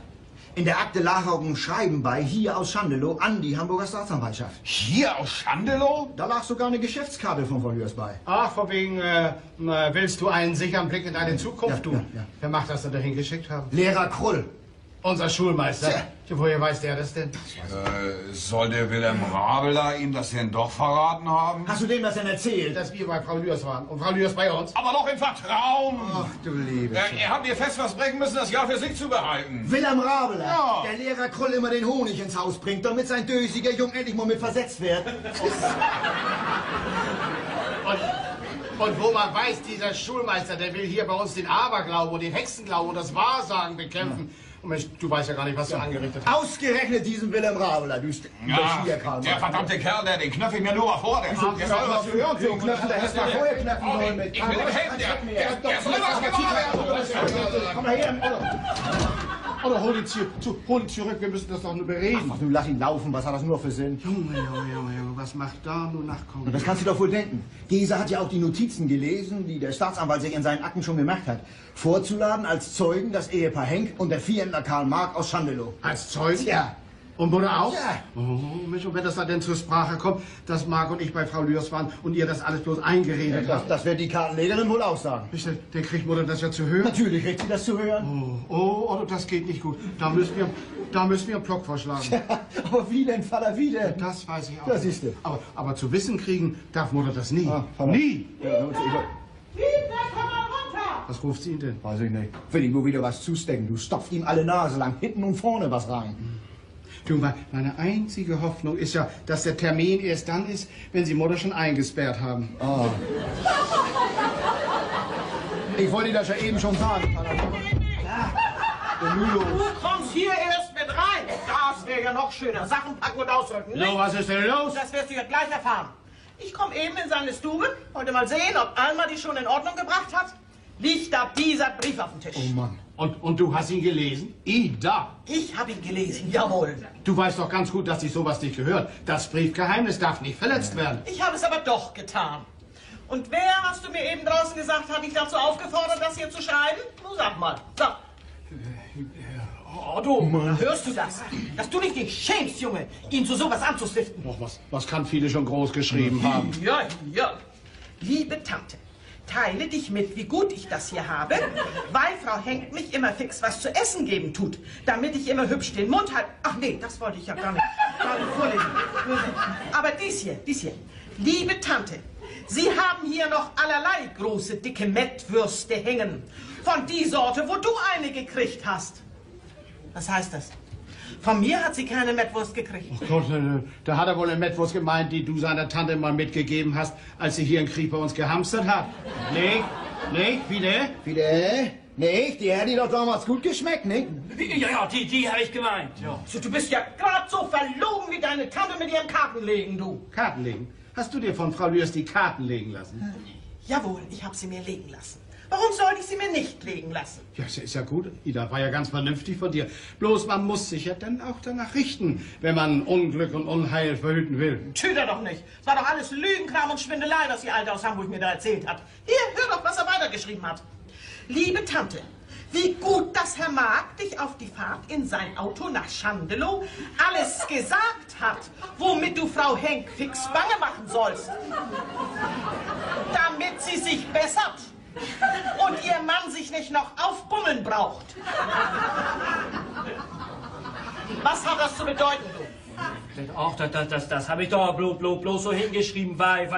[SPEAKER 6] In der Akte lag auch ein Schreiben bei, hier aus Schandelow, an die Hamburger Staatsanwaltschaft.
[SPEAKER 5] Hier aus Schandelow?
[SPEAKER 6] Da lag sogar eine Geschäftskarte von Frau Lührs bei.
[SPEAKER 4] Ach, von wegen, willst du einen sicheren Blick in deine Zukunft,
[SPEAKER 6] Ja.
[SPEAKER 4] Wer macht das denn dahin geschickt haben?
[SPEAKER 6] Lehrer Krull.
[SPEAKER 4] Unser Schulmeister.
[SPEAKER 6] Tja.
[SPEAKER 4] Woher weiß der das denn?
[SPEAKER 5] Soll der Wilhelm Rabeler ihm das denn doch verraten haben?
[SPEAKER 6] Hast du dem das denn erzählt?
[SPEAKER 4] Dass wir bei Frau Lührs waren und Frau Lührs bei uns.
[SPEAKER 5] Aber doch im Vertrauen!
[SPEAKER 6] Ach du liebe.
[SPEAKER 5] Er hat mir fest versprechen müssen, das Jahr für sich zu behalten.
[SPEAKER 6] Wilhelm Rabeler,
[SPEAKER 5] Ja.
[SPEAKER 6] der Lehrer Krull immer den Honig ins Haus bringt, damit sein dösiger Jung endlich mal mit versetzt wird.
[SPEAKER 4] Und wo man weiß, dieser Schulmeister, der will hier bei uns den Aberglauben und den Hexenglauben und das Wahrsagen bekämpfen. Und Mensch, du weißt ja gar nicht, was du angerichtet hast.
[SPEAKER 6] Ausgerechnet diesen Wilhelm Rabeler, du Schwierkarl.
[SPEAKER 5] Der verdammte Kerl, den knöpf ich mir nur mal vor. Der soll was für
[SPEAKER 6] Den Knöpfen, der hätte mal vorher knöpfen sollen mit.
[SPEAKER 5] Ich will ihm helfen, der soll was gemacht
[SPEAKER 6] Komm mal her.
[SPEAKER 4] Oder hol ihn zurück, wir müssen das doch nur bereden.
[SPEAKER 6] Ach, du lass ihn laufen, was hat das nur für Sinn?
[SPEAKER 4] Junge, was macht da nur Nachkommen?
[SPEAKER 6] Das kannst du doch wohl denken. Gesa hat ja auch die Notizen gelesen, die der Staatsanwalt sich in seinen Akten schon gemacht hat. Vorzuladen als Zeugen das Ehepaar Henk und der Viehhändler Karl Mark aus Schandelow.
[SPEAKER 4] Als Zeugen?
[SPEAKER 6] Ja.
[SPEAKER 4] Und wurde auch?
[SPEAKER 6] Ja.
[SPEAKER 4] Oh, Mensch, und wenn das da denn zur Sprache kommt, dass Mark und ich bei Frau Lührs waren und ihr das alles bloß eingeredet habt.
[SPEAKER 6] Das wird die Kartenlegerin wohl auch sagen.
[SPEAKER 4] Der kriegt Mutter das ja zu hören?
[SPEAKER 6] Natürlich kriegt sie das zu hören.
[SPEAKER 4] Oh, das geht nicht gut. Da müssen wir einen Block vorschlagen.
[SPEAKER 6] Aber wie denn, Vater, wie denn?
[SPEAKER 4] Das weiß ich auch.
[SPEAKER 6] Das siehst du.
[SPEAKER 4] Aber zu wissen kriegen darf Mutter das nie.
[SPEAKER 6] Vater.
[SPEAKER 4] Nie!
[SPEAKER 6] Ja,
[SPEAKER 7] Piep, komm mal runter!
[SPEAKER 4] Was ruft sie ihn denn?
[SPEAKER 6] weiß ich nicht. Will ihm nur wieder was zustecken. Du stopft ihm alle Nase lang, hinten und vorne was rein.
[SPEAKER 4] Du, meine einzige Hoffnung ist ja, dass der Termin erst dann ist, wenn Sie Mutter schon eingesperrt haben.
[SPEAKER 6] Oh. Ich wollte dir das ja eben schon sagen, Vater.
[SPEAKER 7] Du kommst hier erst mit rein. Das wäre ja noch schöner. Sachen packen und ausrücken.
[SPEAKER 4] So, was ist denn los?
[SPEAKER 7] Das wirst du ja gleich erfahren. Ich komme eben in seine Stube, wollte mal sehen, ob Alma die schon in Ordnung gebracht hat. liegt da dieser Brief auf dem Tisch.
[SPEAKER 4] Oh Mann. Und du hast ihn gelesen? Ida.
[SPEAKER 7] Ich habe ihn gelesen, jawohl.
[SPEAKER 4] Du weißt doch ganz gut, dass dich sowas nicht gehört. Das Briefgeheimnis darf nicht verletzt werden.
[SPEAKER 7] Ich habe es aber doch getan. Und wer, hast du mir eben draußen gesagt, hat dich dazu aufgefordert, das hier zu schreiben? Nun sag mal, sag.
[SPEAKER 2] Otto,
[SPEAKER 4] Mann.
[SPEAKER 7] Hörst du das? Dass du dich nicht schämst, Junge, ihn zu sowas anzustiften.
[SPEAKER 4] Doch, was kann viele schon groß geschrieben haben?
[SPEAKER 7] Ja, ja. Liebe Tante, teile dich mit, wie gut ich das hier habe, weil Frau Henk mich immer fix was zu essen geben tut, damit ich immer hübsch den Mund halte. Ach nee, das wollte ich ja gar nicht vorlesen. Aber dies hier. Liebe Tante, Sie haben hier noch allerlei große, dicke Mettwürste hängen. Von die Sorte, wo du eine gekriegt hast. Was heißt das? Von mir hat sie keine Mettwurst gekriegt.
[SPEAKER 4] Oh Gott, da hat er wohl eine Mettwurst gemeint, die du seiner Tante mal mitgegeben hast, als sie hier in Krieg bei uns gehamstert hat. Nicht? Wieder?
[SPEAKER 6] Nicht? Die hätte doch damals gut geschmeckt, nicht?
[SPEAKER 2] Ja, die habe ich gemeint. Ja.
[SPEAKER 7] So, du bist ja gerade so verlogen wie deine Tante mit ihrem Kartenlegen, du.
[SPEAKER 4] Kartenlegen? Hast du dir von Frau Lührs die Karten legen lassen?
[SPEAKER 7] Jawohl, ich habe sie mir legen lassen. Warum sollte ich sie mir nicht legen lassen?
[SPEAKER 4] Ja, ist ja gut. Ida, war ja ganz vernünftig von dir. Bloß man muss sich ja dann auch danach richten, wenn man Unglück und Unheil verhüten will.
[SPEAKER 7] Tüter doch nicht. Es war doch alles Lügenkram und Schwindelei, was die Alte aus Hamburg mir da erzählt hat. Hier, hör doch, was er weitergeschrieben hat. Liebe Tante, wie gut, dass Herr Mark dich auf die Fahrt in sein Auto nach Schandelow alles gesagt hat, womit du Frau Henk fix bange machen sollst. Damit sie sich bessert und ihr Mann sich nicht noch aufbummeln braucht. Was hat das zu bedeuten, du?
[SPEAKER 2] Ach, das habe ich doch bloß so hingeschrieben, weil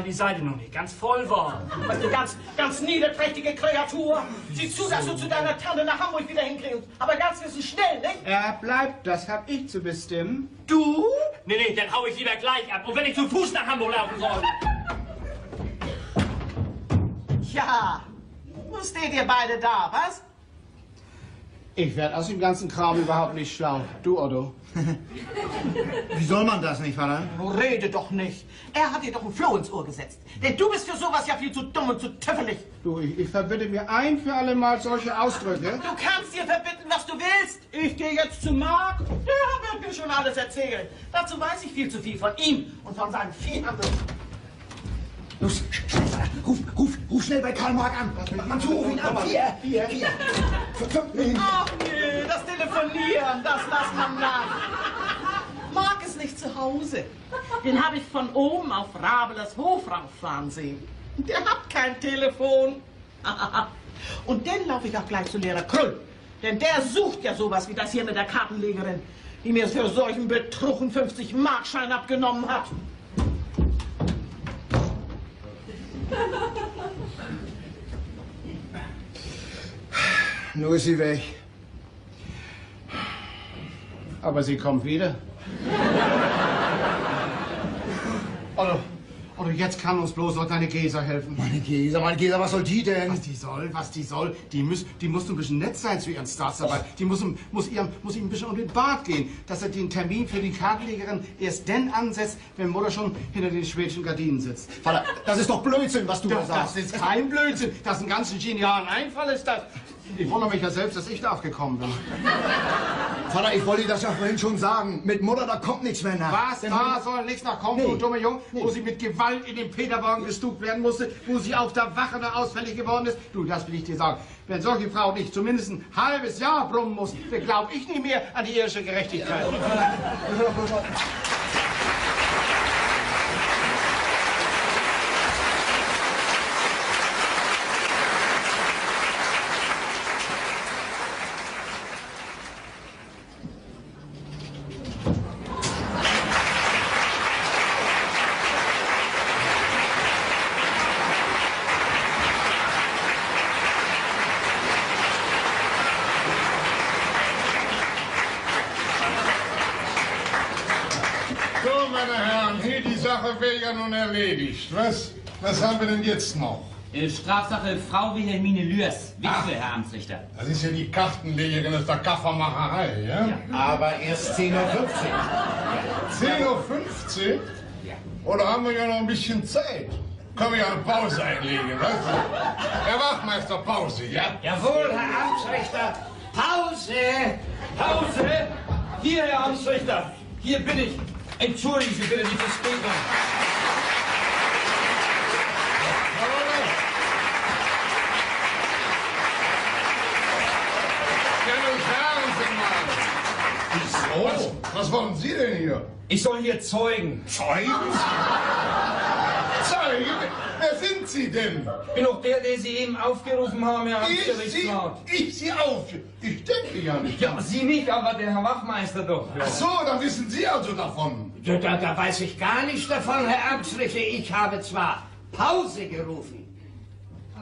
[SPEAKER 2] die Seite noch nicht ganz voll war.
[SPEAKER 7] Was eine ganz niederträchtige Kreatur. Sieh zu, dass du zu deiner Tante nach Hamburg wieder hinkriegst. Aber ganz wissen schnell, nicht?
[SPEAKER 4] Er bleibt, das hab ich zu bestimmen.
[SPEAKER 7] Du?
[SPEAKER 2] Nee, dann hau ich lieber gleich ab. Und wenn ich zu Fuß nach Hamburg laufen soll.
[SPEAKER 7] Ja, nun steht ihr beide da, was?
[SPEAKER 4] Ich werde aus dem ganzen Kram überhaupt nicht schlau. Du, Otto?
[SPEAKER 6] Wie soll man das nicht, Vater?
[SPEAKER 7] Nun rede doch nicht. Er hat dir doch ein Floh ins Ohr gesetzt. Denn du bist für sowas ja viel zu dumm und zu tüffelig.
[SPEAKER 4] Du, ich verbitte mir ein für alle Mal solche Ausdrücke.
[SPEAKER 7] Du kannst dir verbitten, was du willst. Ich gehe jetzt zu Mark. Der wird mir schon alles erzählen. Dazu weiß ich viel zu viel von ihm und von seinem Viehhandel.
[SPEAKER 6] Los, schnell, Vater. Ruf schnell bei Karl Mark an. Man ruf ihn an. Hier. Für 5 Minuten.
[SPEAKER 7] Ach nee, das Telefonieren, das lässt man nach. Mark ist nicht zu Hause. Den habe ich von oben auf Rabelers Hof rauffahren sehen. Der hat kein Telefon. Und dann laufe ich auch gleich zu Lehrer Krüll. Denn der sucht ja sowas wie das hier mit der Kartenlegerin, die mir für solchen Betrug einen 50-Markschein abgenommen hat.
[SPEAKER 6] Nur ist sie weg.
[SPEAKER 4] Aber sie kommt wieder. Otto, jetzt kann uns bloß noch deine Gesa helfen.
[SPEAKER 6] Meine Gesa, was soll die denn?
[SPEAKER 4] Was die soll? Die muss ein bisschen nett sein zu ihren Stars, aber die muss ihm ein bisschen um den Bart gehen, dass er den Termin für die Kartenlegerin erst dann ansetzt, wenn Mutter schon hinter den schwedischen Gardinen sitzt.
[SPEAKER 6] Vater, das ist doch Blödsinn, was du da sagst.
[SPEAKER 4] Das ist kein Blödsinn, das ist ein ganz genialer Einfall ist das. Ich wundere mich ja selbst, dass ich darauf gekommen bin.
[SPEAKER 6] Vater, ich wollte dir das ja vorhin schon sagen. Mit Mutter, da kommt nichts mehr nach.
[SPEAKER 4] Was? Da soll nichts nach kommen, du dumme Junge? Nee. Wo sie mit Gewalt in den Peterwagen gestuckt werden musste, wo sie auf der Wache da ausfällig geworden ist. Du, das will ich dir sagen. Wenn solche Frau nicht zumindest ein halbes Jahr brummen muss, dann glaube ich nicht mehr an die irdische Gerechtigkeit.
[SPEAKER 5] Wäre ja nun erledigt. Was haben wir denn jetzt noch?
[SPEAKER 8] Strafsache Frau Wilhelmine Lührs, Witwe, Herr Amtsrichter.
[SPEAKER 5] Das ist ja die Kartenlegerin aus der Kaffermacherei, ja?
[SPEAKER 6] Aber erst 10:15 Uhr.
[SPEAKER 5] 10:15 Uhr?
[SPEAKER 8] Ja.
[SPEAKER 5] Oder haben wir ja noch ein bisschen Zeit? Komm ich eine Pause einlegen, weißt du? Herr Wachtmeister, Pause, ja?
[SPEAKER 9] Jawohl, Herr Amtsrichter. Pause!
[SPEAKER 8] Pause! Hier, Herr Amtsrichter. Hier bin ich. Entschuldigen Sie bitte die Verspätung.
[SPEAKER 5] Wieso? Was wollen Sie denn hier?
[SPEAKER 8] Ich soll hier zeugen.
[SPEAKER 5] Zeugen? Zeugen? Wer sind Sie denn?
[SPEAKER 8] Ich bin doch der Sie eben aufgerufen haben, Herr Amtsgerichtsrat.
[SPEAKER 5] Ich Sie auf? Ich denke ja nicht.
[SPEAKER 8] Ja, Sie nicht, aber der Herr Wachmeister doch.
[SPEAKER 5] Ach so, dann wissen Sie also davon.
[SPEAKER 9] Da weiß ich gar nichts davon, Herr Amtsrichter. Ich habe zwar Pause gerufen,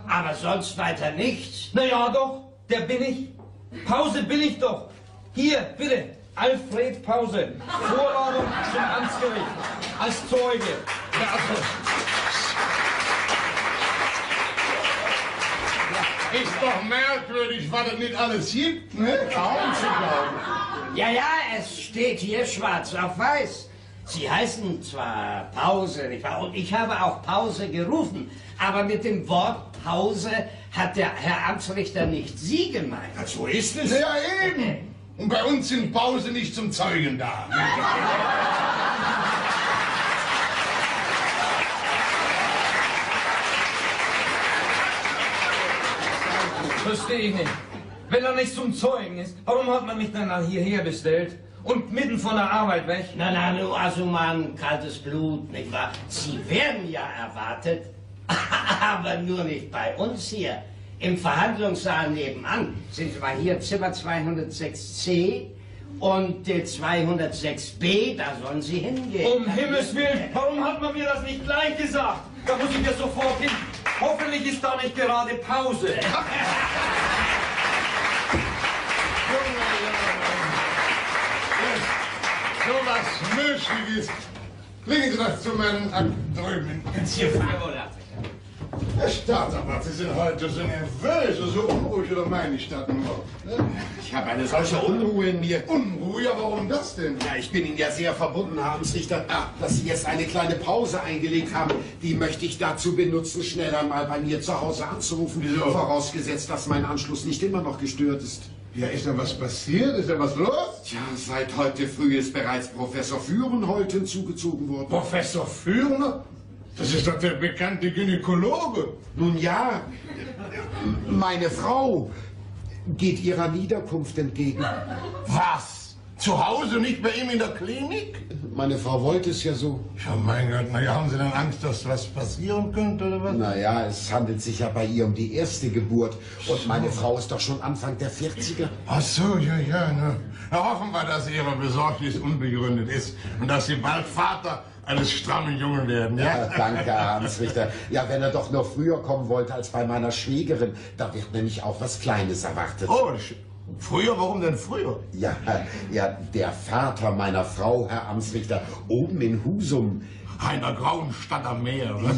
[SPEAKER 9] aber sonst weiter nichts.
[SPEAKER 8] Na ja, doch, der bin ich. Pause bin ich doch. Hier, bitte, Alfred Pause. Vorladung zum Amtsgericht. Als Zeuge.
[SPEAKER 5] Ja, also. Ist doch merkwürdig, was es nicht alles gibt, ne? Kaum zu glauben.
[SPEAKER 9] Ja, es steht hier schwarz auf weiß. Sie heißen zwar Pause, nicht wahr? Und ich habe auch Pause gerufen, aber mit dem Wort Pause hat der Herr Amtsrichter nicht Sie gemeint.
[SPEAKER 5] Ja, so ist es. Ja, eben. Und bei uns sind Pause nicht zum Zeugen da.
[SPEAKER 8] Verstehe ich nicht. Wenn er nicht zum Zeugen ist, warum hat man mich dann hierher bestellt? Und mitten von der Arbeit weg?
[SPEAKER 9] Na, nur also mal ein kaltes Blut, nicht wahr? Sie werden ja erwartet, aber nur nicht bei uns hier. Im Verhandlungssaal nebenan sind Sie mal hier Zimmer 206c und 206b, da sollen Sie hingehen.
[SPEAKER 8] Um Himmels Willen, warum hat man mir das nicht gleich gesagt? Da muss ich ja sofort hin. Hoffentlich ist da nicht gerade Pause.
[SPEAKER 5] So was Müßiges. Legen Sie das zu meinen Akten drüben ins Zimmer. Herr Staatsanwalt, Sie sind heute so nervös, so unruhig, oder meine ich das nur?
[SPEAKER 10] Ich habe eine solche Unruhe in mir.
[SPEAKER 5] Unruhe? Ja, warum das denn?
[SPEAKER 10] Ja, ich bin Ihnen ja sehr verbunden, Herr Amtsrichter, dass Sie jetzt eine kleine Pause eingelegt haben. Die möchte ich dazu benutzen, schnell einmal bei mir zu Hause anzurufen.
[SPEAKER 5] Wieso?
[SPEAKER 10] Vorausgesetzt, dass mein Anschluss nicht immer noch gestört ist.
[SPEAKER 5] Ja, ist da was passiert? Ist da was los?
[SPEAKER 10] Tja, seit heute früh ist bereits Professor Fürnholten zugezogen worden.
[SPEAKER 5] Professor Fürner? Das ist doch der bekannte Gynäkologe.
[SPEAKER 10] Nun ja, meine Frau geht ihrer Niederkunft entgegen.
[SPEAKER 5] Was? Zu Hause, nicht bei ihm in der Klinik?
[SPEAKER 10] Meine Frau wollte es ja so.
[SPEAKER 5] Ja, mein Gott, na ja, haben Sie denn Angst, dass was passieren könnte, oder was?
[SPEAKER 10] Naja, es handelt sich ja bei ihr um die erste Geburt. Und meine Frau ist doch schon Anfang der 40er.
[SPEAKER 5] Ach so, ja, ne. Na, hoffen wir, dass Ihre Besorgnis unbegründet ist und dass Sie bald Vater eines strammen Jungen werden, ja?
[SPEAKER 10] Ja, danke, Herr Amtsrichter. Ja, wenn er doch noch früher kommen wollte als bei meiner Schwägerin, da wird nämlich auch was Kleines erwartet.
[SPEAKER 5] Oh, früher? Warum denn früher?
[SPEAKER 10] Ja, der Vater meiner Frau, Herr Amtsrichter, oben in Husum.
[SPEAKER 5] Einer grauen Stadt am Meer, oder?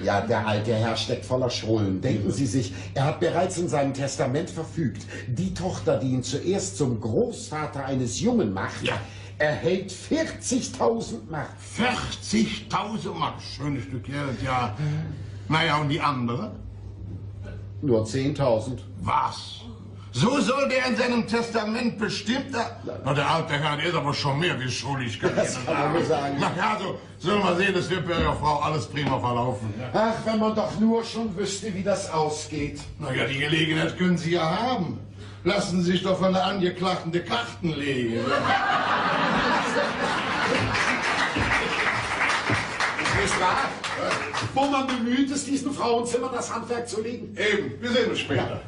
[SPEAKER 10] Ja, der alte Herr steckt voller Schrullen. Denken Sie sich, er hat bereits in seinem Testament verfügt, die Tochter, die ihn zuerst zum Großvater eines Jungen macht, erhält 40.000 Mark.
[SPEAKER 5] 40.000 Mark, schönes Stück Geld, ja. Naja, und die andere?
[SPEAKER 10] Nur 10.000.
[SPEAKER 5] Was? So soll der in seinem Testament bestimmt... Na, der alte Herr, der ist aber schon mehr wie schuldig.
[SPEAKER 10] Das kann man nur sagen.
[SPEAKER 5] Na ja, so sollen wir sehen, das wird bei Ihrer Frau alles prima verlaufen.
[SPEAKER 10] Ach, wenn man doch nur schon wüsste, wie das ausgeht.
[SPEAKER 5] Na ja, die Gelegenheit können Sie ja haben. Lassen Sie sich doch von der Angeklagten die Karten legen.
[SPEAKER 10] Nicht wahr? Wo man bemüht ist, diesen Frauenzimmern das Handwerk zu legen.
[SPEAKER 5] Eben, wir sehen uns später.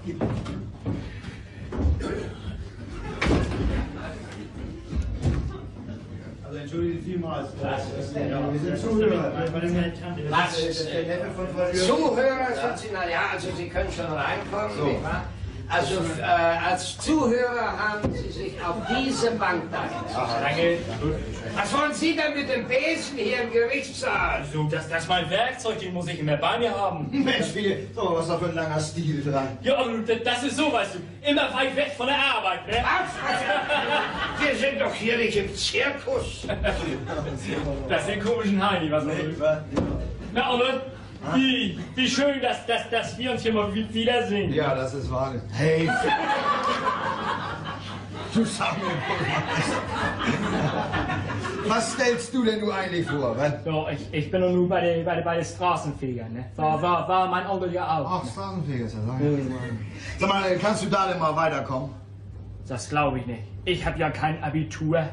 [SPEAKER 11] Also entschuldigen Sie vielmals. Wir sind Zuhörer.
[SPEAKER 9] Zuhörer sind Sie, naja, also Sie können schon reinkommen, nicht wahr? Also als Zuhörer haben Sie sich auf diese Bank da gesetzt. Was wollen Sie denn mit dem Besen hier im Gerichtssaal?
[SPEAKER 2] Das ist mein Werkzeug, den muss ich immer bei mir haben.
[SPEAKER 11] Mensch, was ist da für ein langer Stil dran?
[SPEAKER 2] Ja, aber das ist so, weißt du, immer weit weg von der Arbeit, ne?
[SPEAKER 9] Was? Wir sind doch hier nicht im Zirkus.
[SPEAKER 2] Das ist den komischen Heini, was soll ich? Na, Olle, wie schön, dass wir uns hier mal wiedersehen.
[SPEAKER 6] Ja, das ist wahr. Hey. Du sag mir, was stellst du denn eigentlich vor? Was?
[SPEAKER 2] Ja, ich bin doch nur bei den Straßenfegern, ne? War mein Onkel ja auch.
[SPEAKER 6] Ach, Straßenfeger ist ja sagen. Sag mal, kannst du da denn mal weiterkommen?
[SPEAKER 2] Das glaube ich nicht. Ich habe ja kein Abitur.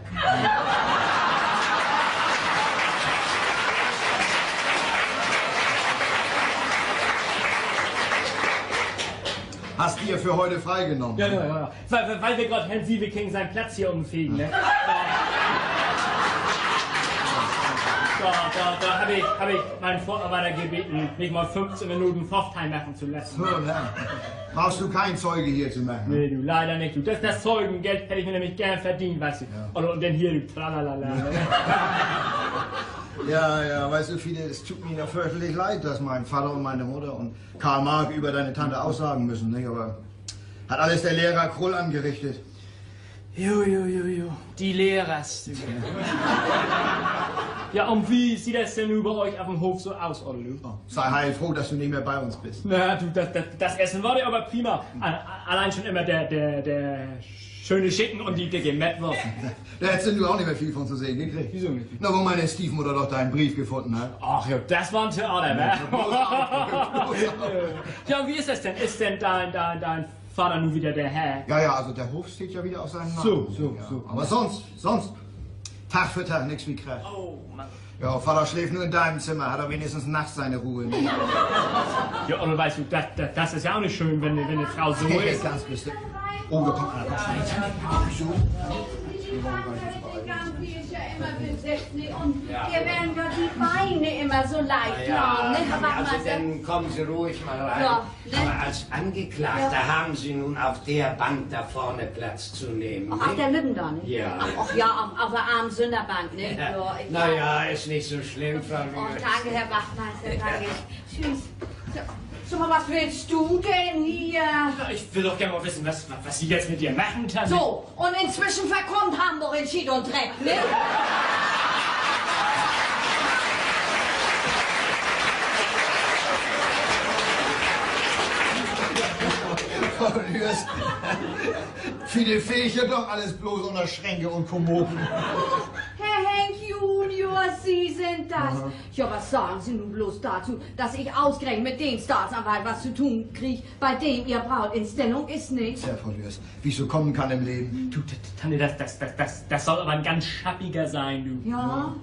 [SPEAKER 6] Hast du dir für heute freigenommen?
[SPEAKER 2] Ja. Weil wir gerade Herrn Sieveking seinen Platz hier umfegen, ne? Da habe ich meinen Vorarbeiter gebeten, mich mal 15 Minuten Pfofftein machen zu lassen.
[SPEAKER 6] So, ja. Brauchst du keinen Zeuge hier zu machen?
[SPEAKER 2] Nee, du, leider nicht. Du, das Zeugengeld hätte ich mir nämlich gern verdient, weißt du. Ja. Und dann hier, du, tralalala.
[SPEAKER 6] Ja, weißt du, Fide, es tut mir ja fürchterlich leid, dass mein Vater und meine Mutter und Karl Marx über deine Tante aussagen müssen, nicht? Aber hat alles der Lehrer Krull angerichtet.
[SPEAKER 2] Jo. Die Lehrers. Ja, und wie sieht das denn über euch auf dem Hof so aus, Olle?
[SPEAKER 6] Oh, sei heilfroh, dass du nicht mehr bei uns bist.
[SPEAKER 2] Na, du, das Essen war dir aber prima. Allein schon immer der schöne Schinken und die dicke Mettwurst.
[SPEAKER 6] Da hättest du auch nicht mehr viel von zu sehen gekriegt.
[SPEAKER 2] Wieso nicht?
[SPEAKER 6] Na, wo meine Stiefmutter doch deinen Brief gefunden hat.
[SPEAKER 2] Ach ja, das war ein Theater, ne? Ja, und wie ist das denn? Ist denn dein Vater nun wieder der Herr?
[SPEAKER 6] Ja, also der Hof steht ja wieder auf seinem Namen. So. Aber sonst, Tag für Tag, nichts wie Kraft.
[SPEAKER 2] Oh, Mann.
[SPEAKER 6] Ja, Vater schläft nur in deinem Zimmer, hat er wenigstens nachts seine Ruhe. Ne?
[SPEAKER 2] Ja, und weißt du, das ist ja auch nicht schön, wenn eine Frau so ist.
[SPEAKER 6] Ganz bestimmt. Oh, da kommt einer.
[SPEAKER 1] Und dir werden ja die Beine immer so leicht lang, ne?
[SPEAKER 9] Also dann kommen Sie ruhig mal rein.
[SPEAKER 1] Ja, ne?
[SPEAKER 9] Aber als Angeklagter haben Sie nun auf der Bank da vorne Platz zu nehmen.
[SPEAKER 1] Ach, auf der Lippen da, ne?
[SPEAKER 9] Ja.
[SPEAKER 1] Ach ja, auf der armen Sünderbank, ne? Ja,
[SPEAKER 9] Naja, ist nicht so schlimm, Frau
[SPEAKER 1] Oh,
[SPEAKER 9] Lüders.
[SPEAKER 1] danke, Herr Wachtmeister, danke. Tschüss. So, was willst du denn hier?
[SPEAKER 2] Ich will doch gerne mal wissen, was Sie jetzt mit dir machen, Tante.
[SPEAKER 1] So, und inzwischen verkommt Hamburg in Schied und Dreck, ne?
[SPEAKER 6] Frau Lüders, Fidel fähig ja doch alles bloß unter Schränke und Kommoden.
[SPEAKER 1] Herr Henk Junior, Sie sind das. Ja, was sagen Sie nun bloß dazu, dass ich ausgerechnet mit dem Staatsanwalt was zu tun kriege, bei dem Ihr Braut in Stellung ist, nicht?
[SPEAKER 6] Ja, Frau Lüders, wie es so kommen kann im Leben.
[SPEAKER 2] Du, Tante, das soll aber ein ganz schappiger sein, du.
[SPEAKER 1] Ja?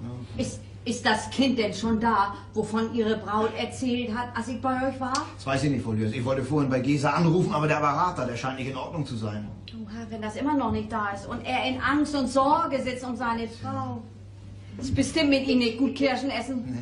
[SPEAKER 1] Ist das Kind denn schon da, wovon Ihre Braut erzählt hat, als ich bei euch war?
[SPEAKER 6] Das weiß ich nicht, Frau Lüders. Ich wollte vorhin bei Gesa anrufen, aber der Berater, der scheint nicht in Ordnung zu sein.
[SPEAKER 1] Oha, wenn das immer noch nicht da ist und er in Angst und Sorge sitzt um seine Frau. Ist bestimmt mit ihm nicht gut Kirschen essen.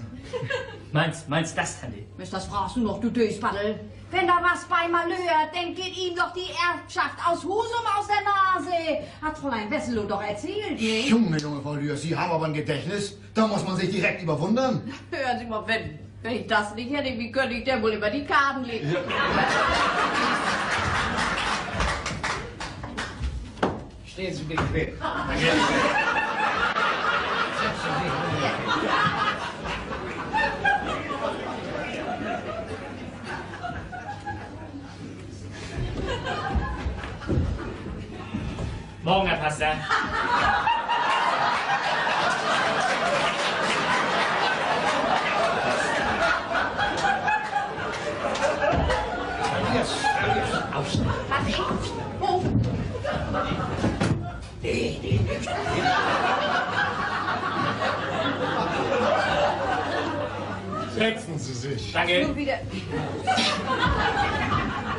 [SPEAKER 2] Meinst das, Tante?
[SPEAKER 1] Das fragst du noch, du Dösbattel. Wenn da was bei Malheur, dann geht ihm doch die Erbschaft aus Husum aus der Nase. Hat Fräulein Wesselow doch erzählt, nicht?
[SPEAKER 6] Junge, Frau Lüders, Sie haben aber ein Gedächtnis. Da muss man sich direkt überwundern.
[SPEAKER 1] Hören Sie mal, wenn ich das nicht hätte, wie könnte ich denn wohl über die Karten legen? Ja.
[SPEAKER 9] Stehen Sie bequem.
[SPEAKER 2] Morgen, Herr Pastor.
[SPEAKER 1] Was ich? Wo?
[SPEAKER 9] Nee.
[SPEAKER 4] Setzen Sie sich.
[SPEAKER 2] Danke.
[SPEAKER 1] Nur wieder.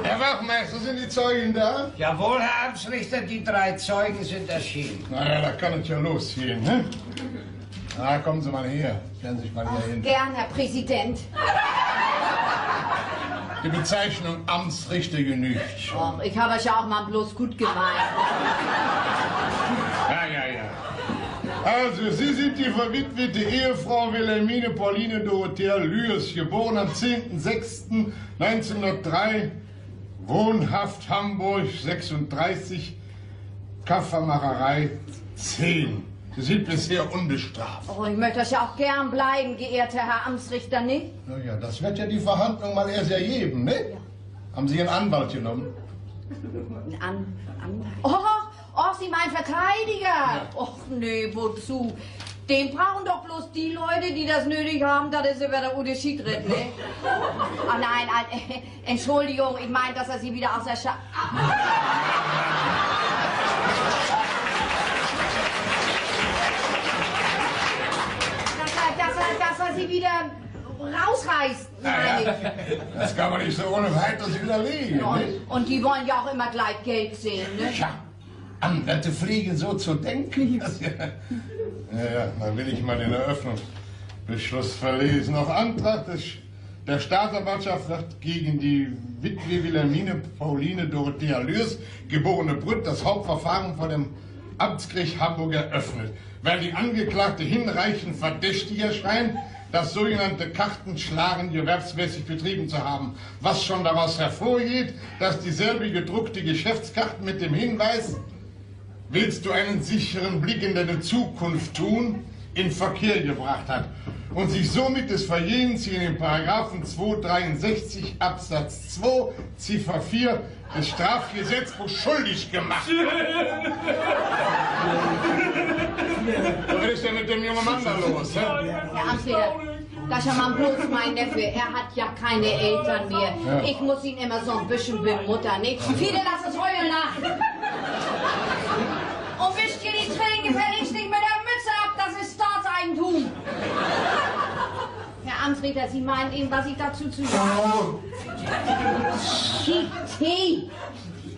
[SPEAKER 4] Herr Wachtmeister, sind die Zeugen da?
[SPEAKER 9] Jawohl, Herr Amtsrichter, die 3 Zeugen sind erschienen.
[SPEAKER 4] Na ja, da kann es ja losgehen, ne? Na, kommen Sie mal her. Stellen Sie sich mal hier hin.
[SPEAKER 1] Gern, Herr Präsident.
[SPEAKER 4] Die Bezeichnung Amtsrichter genügt schon.
[SPEAKER 1] Och, ich habe euch ja auch mal bloß gut gemeint.
[SPEAKER 4] Ja. Also, Sie sind die verwitwete Ehefrau Wilhelmine Pauline Dorothea Lührs, geboren am 10.06.1903, wohnhaft Hamburg 36, Kaffeemacherei 10.
[SPEAKER 12] sind bisher unbestraft.
[SPEAKER 1] Oh, ich möchte das ja auch gern bleiben, geehrter Herr Amtsrichter, nicht?
[SPEAKER 12] Naja, das wird ja die Verhandlung mal erst ergeben, ne? Ja. Haben Sie einen Anwalt genommen?
[SPEAKER 1] Oh, Sie meinen Verteidiger? Ja. Och, nee, wozu? Den brauchen doch bloß die Leute, die das nötig haben, dass es über der Unterschied tritt, ne? Oh nein, Entschuldigung, ich meine, dass er Sie wieder aus der dass er sie wieder rausreißt, meine ich.
[SPEAKER 12] Das kann man nicht so ohne weiteres widerlegen.
[SPEAKER 1] Und die wollen ja auch immer gleich Geld sehen, ne?
[SPEAKER 12] Tja, Anwälte pflegen so zu denken. Ja, dann will ich mal den Eröffnungsbeschluss verlesen. Auf Antrag der Staatsanwaltschaft wird gegen die Witwe Wilhelmine Pauline Dorothea Lührs, geborene Brütt, das Hauptverfahren vor dem Amtsgericht Hamburg eröffnet, weil die Angeklagte hinreichend verdächtig erscheint, das sogenannte Kartenschlagen gewerbsmäßig betrieben zu haben, was schon daraus hervorgeht, dass dieselbe gedruckte Geschäftskarte mit dem Hinweis "Willst du einen sicheren Blick in deine Zukunft tun?" in Verkehr gebracht hat und sich somit des Verjährens in den Paragraphen 263 Absatz 2 Ziffer 4 des Strafgesetzbuchs schuldig gemacht. Was ist denn mit dem jungen Mann da los?
[SPEAKER 1] Herr Amtsrichter, das ist ja mal bloß mein Neffe. Er hat ja keine Eltern mehr. Ja. Ich muss ihn immer so ein bisschen bemuttern, nicht? Viele lassen es heulen nach. Und wischt ihr die Tränen gefälligst nicht mit der Mütze ab, das ist Staatseigentum. Herr Amtsrichter, Sie meinen eben, was ich dazu zu sagen habe.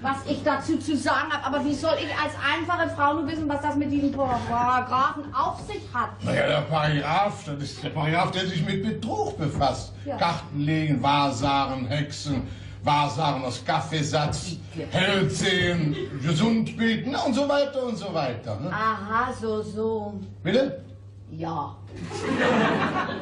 [SPEAKER 1] Was ich dazu zu sagen habe, aber wie soll ich als einfache Frau nur wissen, was das mit diesen Paragraphen auf sich hat?
[SPEAKER 12] Naja, der Paragraph, das ist der Paragraph, der sich mit Betrug befasst. Ja. Kartenlegen, Wahrsagen, Hexen, Wahrsagen aus Kaffeesatz, Hellsehen, Gesundbeten und so weiter und so weiter. Ne?
[SPEAKER 1] Aha, so.
[SPEAKER 12] Bitte?
[SPEAKER 1] Ja.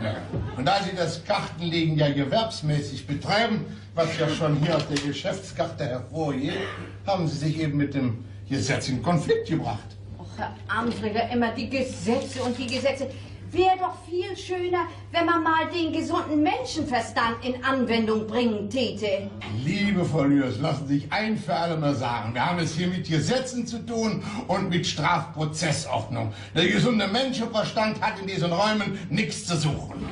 [SPEAKER 12] Ja. Und da Sie das Kartenlegen ja gewerbsmäßig betreiben, was ja schon hier aus der Geschäftskarte hervorgeht, haben Sie sich eben mit dem Gesetz in Konflikt gebracht.
[SPEAKER 1] Och, Herr Amtsrichter, immer die Gesetze und die Gesetze. Wäre doch viel schöner, wenn man mal den gesunden Menschenverstand in Anwendung bringen täte.
[SPEAKER 12] Liebe Frau Lührs, lassen Sie sich ein für alle Mal sagen, wir haben es hier mit Gesetzen zu tun und mit Strafprozessordnung. Der gesunde Menschenverstand hat in diesen Räumen nichts zu suchen.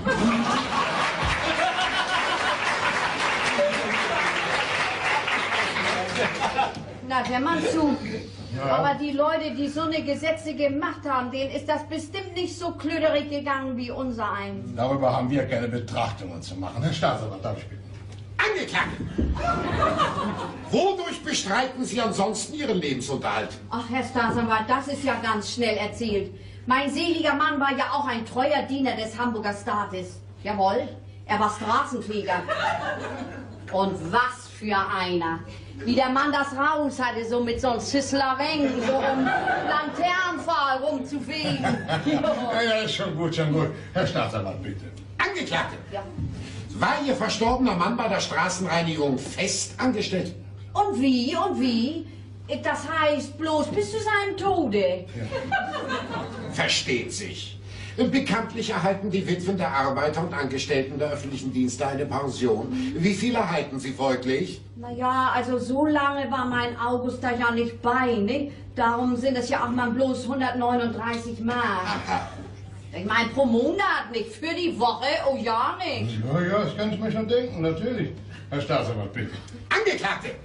[SPEAKER 1] Na, der Mann zu.
[SPEAKER 12] Ja.
[SPEAKER 1] Aber die Leute, die so eine Gesetze gemacht haben, denen ist das bestimmt nicht so klöderig gegangen wie unser einen.
[SPEAKER 12] Darüber haben wir keine Betrachtungen zu machen. Herr Staatsanwalt, darf ich bitten?
[SPEAKER 10] Angeklagte! Wodurch bestreiten Sie ansonsten Ihren Lebensunterhalt?
[SPEAKER 1] Ach, Herr Staatsanwalt, das ist ja ganz schnell erzählt. Mein seliger Mann war ja auch ein treuer Diener des Hamburger Staates. Jawohl, er war Straßenfeger. Und was für einer. Wie der Mann das raus hatte, so mit so einem Sisselereng, so um Laternenpfahl rumzufegen.
[SPEAKER 12] Ja, ist schon gut, schon gut. Herr Staatsanwalt, bitte.
[SPEAKER 10] Angeklagte!
[SPEAKER 1] Ja.
[SPEAKER 10] War Ihr verstorbener Mann bei der Straßenreinigung fest angestellt?
[SPEAKER 1] Und wie? Das heißt bloß bis zu seinem Tode.
[SPEAKER 10] Ja. Versteht sich. Bekanntlich erhalten die Witwen der Arbeiter und Angestellten der öffentlichen Dienste eine Pension. Wie viel erhalten sie folglich?
[SPEAKER 1] Naja, also so lange war mein August da ja nicht bei, ne? Darum sind es ja auch mal bloß 139 Mark.
[SPEAKER 10] Aha.
[SPEAKER 1] Ich meine, pro Monat nicht, für die Woche, oh ja nicht.
[SPEAKER 12] Ja, das kann ich mir schon denken, natürlich. Herr Staatsanwalt, bitte.
[SPEAKER 10] Angeklagte!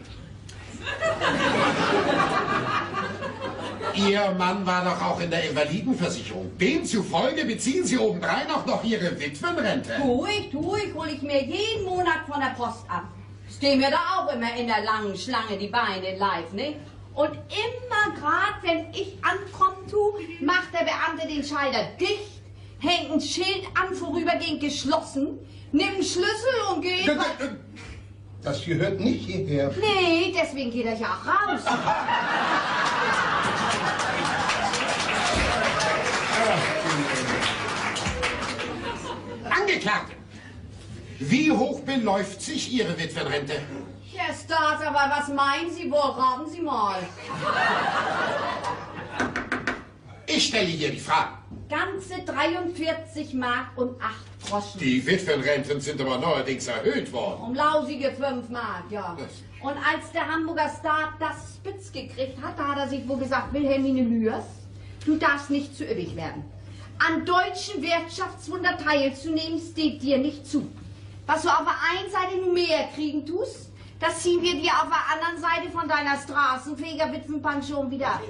[SPEAKER 10] Ihr Mann war doch auch in der Invalidenversicherung. Demzufolge beziehen Sie obendrein auch noch Ihre Witwenrente.
[SPEAKER 1] Tu ich, hol ich mir jeden Monat von der Post ab. Stehen mir da auch immer in der langen Schlange die Beine live, ne? Und immer grad, wenn ich ankommen tu, macht der Beamte den Schalter dicht, hängt ein Schild an, vorübergehend geschlossen, nimmt einen Schlüssel und geht...
[SPEAKER 12] Das gehört nicht hierher.
[SPEAKER 1] Nee, deswegen geht er ja auch raus.
[SPEAKER 10] Angeklagte! Wie hoch beläuft sich Ihre Witwenrente?
[SPEAKER 1] Herr Staatsanwalt, was meinen Sie wohl? Raten Sie mal.
[SPEAKER 10] Ich stelle hier die Fragen.
[SPEAKER 1] Ganze 43 Mark und 8 Groschen.
[SPEAKER 10] Die Witwenrenten sind aber neuerdings erhöht worden.
[SPEAKER 1] Um lausige 5 Mark, ja. Und als der Hamburger Staat das spitz gekriegt hat, da hat er sich wohl gesagt, Wilhelmine Lührs, du darfst nicht zu üppig werden. An deutschen Wirtschaftswunder teilzunehmen, steht dir nicht zu. Was du auf der einen Seite nur mehr kriegen tust, das ziehen wir dir auf der anderen Seite von deiner Straßenfeger-Witwenpension wieder ab.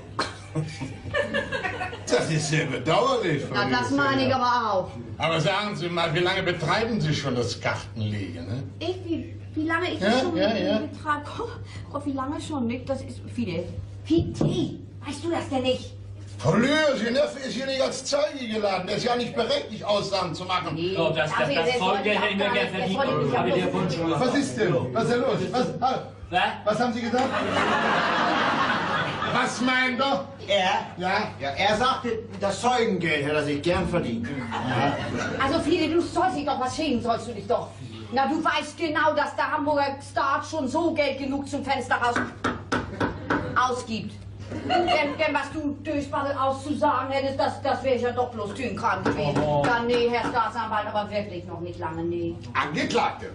[SPEAKER 12] Das ist sehr bedauerlich.
[SPEAKER 1] Na, das meine ich aber auch.
[SPEAKER 12] Aber sagen Sie mal, wie lange betreiben Sie schon das Kartenlegen? Ne?
[SPEAKER 1] Wie lange ich das schon betreibe? Oh Gott, wie lange schon nicht? Das ist viele. Tee. Weißt du das denn nicht?
[SPEAKER 12] Frau Lührs, Ihr Neffe ist hier nicht als Zeuge geladen. Der ist ja nicht berechtigt, Aussagen zu machen.
[SPEAKER 2] Nee, so, das Vollgeld hätte ich mir gern verdient.
[SPEAKER 12] Was ist denn? Was ist denn los? Was haben Sie gesagt? Was meint er?
[SPEAKER 11] Er sagte, das Zeugengeld hätte er sich gern verdient.
[SPEAKER 1] Ja. Also Friede, du sollst dich doch was schämen, sollst du dich doch. Na, du weißt genau, dass der Hamburger Staat schon so Geld genug zum Fenster raus ausgibt. Denn was du Dösbassel auszusagen hättest, das wäre ich ja doch bloß tünkrank gewesen. Dann nee, Herr Staatsanwalt, aber wirklich noch nicht lange, nee.
[SPEAKER 10] Angeklagte,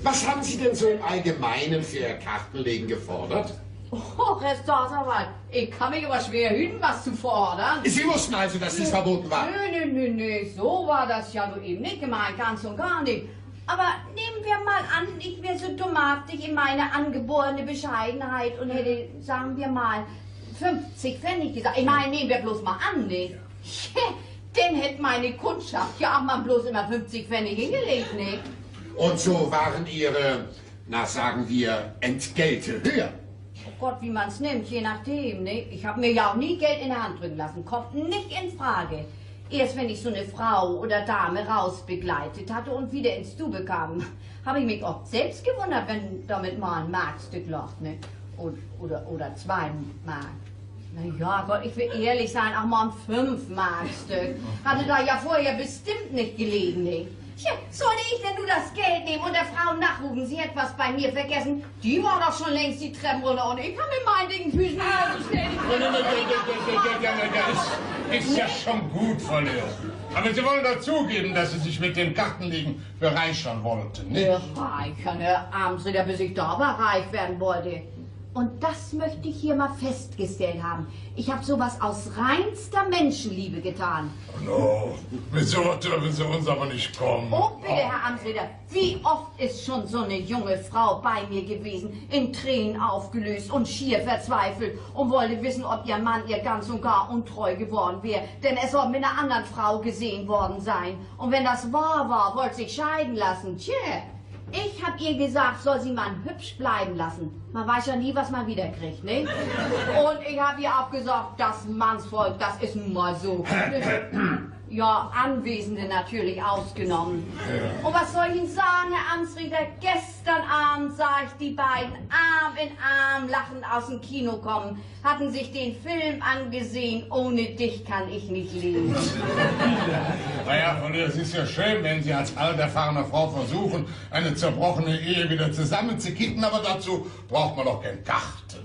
[SPEAKER 10] was haben Sie denn so im Allgemeinen für Ihr Kartenlegen gefordert?
[SPEAKER 1] Oh, Herr Staatsanwalt, ich kann mich aber schwer hüten, was zu fordern.
[SPEAKER 10] Sie wussten also, dass dies verboten war?
[SPEAKER 1] Nö, so war das ja nur eben nicht gemeint, ganz und gar nicht. Aber nehmen wir mal an, ich wäre so dummhaftig in meine angeborene Bescheidenheit und hätte, sagen wir mal, 50 Pfennig gesagt. Ich meine, nehmen wir bloß mal an, nicht? Denn hätte meine Kundschaft ja auch mal bloß immer 50 Pfennig hingelegt, nicht?
[SPEAKER 10] Und so waren Ihre, na sagen wir, Entgelte höher?
[SPEAKER 1] Oh Gott, wie man's nimmt, je nachdem, ne? Ich habe mir ja auch nie Geld in der Hand drücken lassen. Kommt nicht in Frage. Erst wenn ich so eine Frau oder Dame rausbegleitet hatte und wieder ins Stube kam, habe ich mich oft selbst gewundert, wenn damit mal ein Markstück locht, ne? Oder 2 Mark. Na ja, Gott, ich will ehrlich sein, auch mal ein 5-Mark-Stück. Hatte da ja vorher bestimmt nicht gelegen, ne? Tja, sollte ich denn nur das Geld nehmen und der Frau nachrufen, sie hätte was bei mir vergessen? Die war doch schon längst die Treppen runter und ich kann mit meinen dicken Füßen
[SPEAKER 12] Das ist ja schon gut, Frau Lührs. Aber Sie wollen dazugeben, dass Sie sich mit dem Kartenlegen bereichern wollten, nicht?
[SPEAKER 1] Bereichern, Herr Amtsrichter, bis ich da aber reich werden wollte. Und das möchte ich hier mal festgestellt haben. Ich habe sowas aus reinster Menschenliebe getan.
[SPEAKER 12] No, mit sowas dürfen Sie uns aber nicht kommen.
[SPEAKER 1] Oh, bitte, Herr Amtsrichter, wie oft ist schon so eine junge Frau bei mir gewesen, in Tränen aufgelöst und schier verzweifelt und wollte wissen, ob ihr Mann ihr ganz und gar untreu geworden wäre. Denn er soll mit einer anderen Frau gesehen worden sein. Und wenn das wahr war, wollte sich scheiden lassen. Tja. Ich hab ihr gesagt, soll sie man hübsch bleiben lassen. Man weiß ja nie, was man wieder kriegt, ne? Und ich hab ihr auch gesagt, das Mannsvolk, das ist nun mal so. Ja, Anwesende natürlich ausgenommen. Und was soll ich Ihnen sagen, Herr Amtsrichter? Gestern Abend sah ich die beiden Arm in Arm lachend aus dem Kino kommen, hatten sich den Film angesehen, ohne dich kann ich nicht leben.
[SPEAKER 12] Naja, Frau Lührs, es ist ja schön, wenn Sie als alterfahrene Frau versuchen, eine zerbrochene Ehe wieder zusammenzukitten, aber dazu braucht man doch keinen Karten.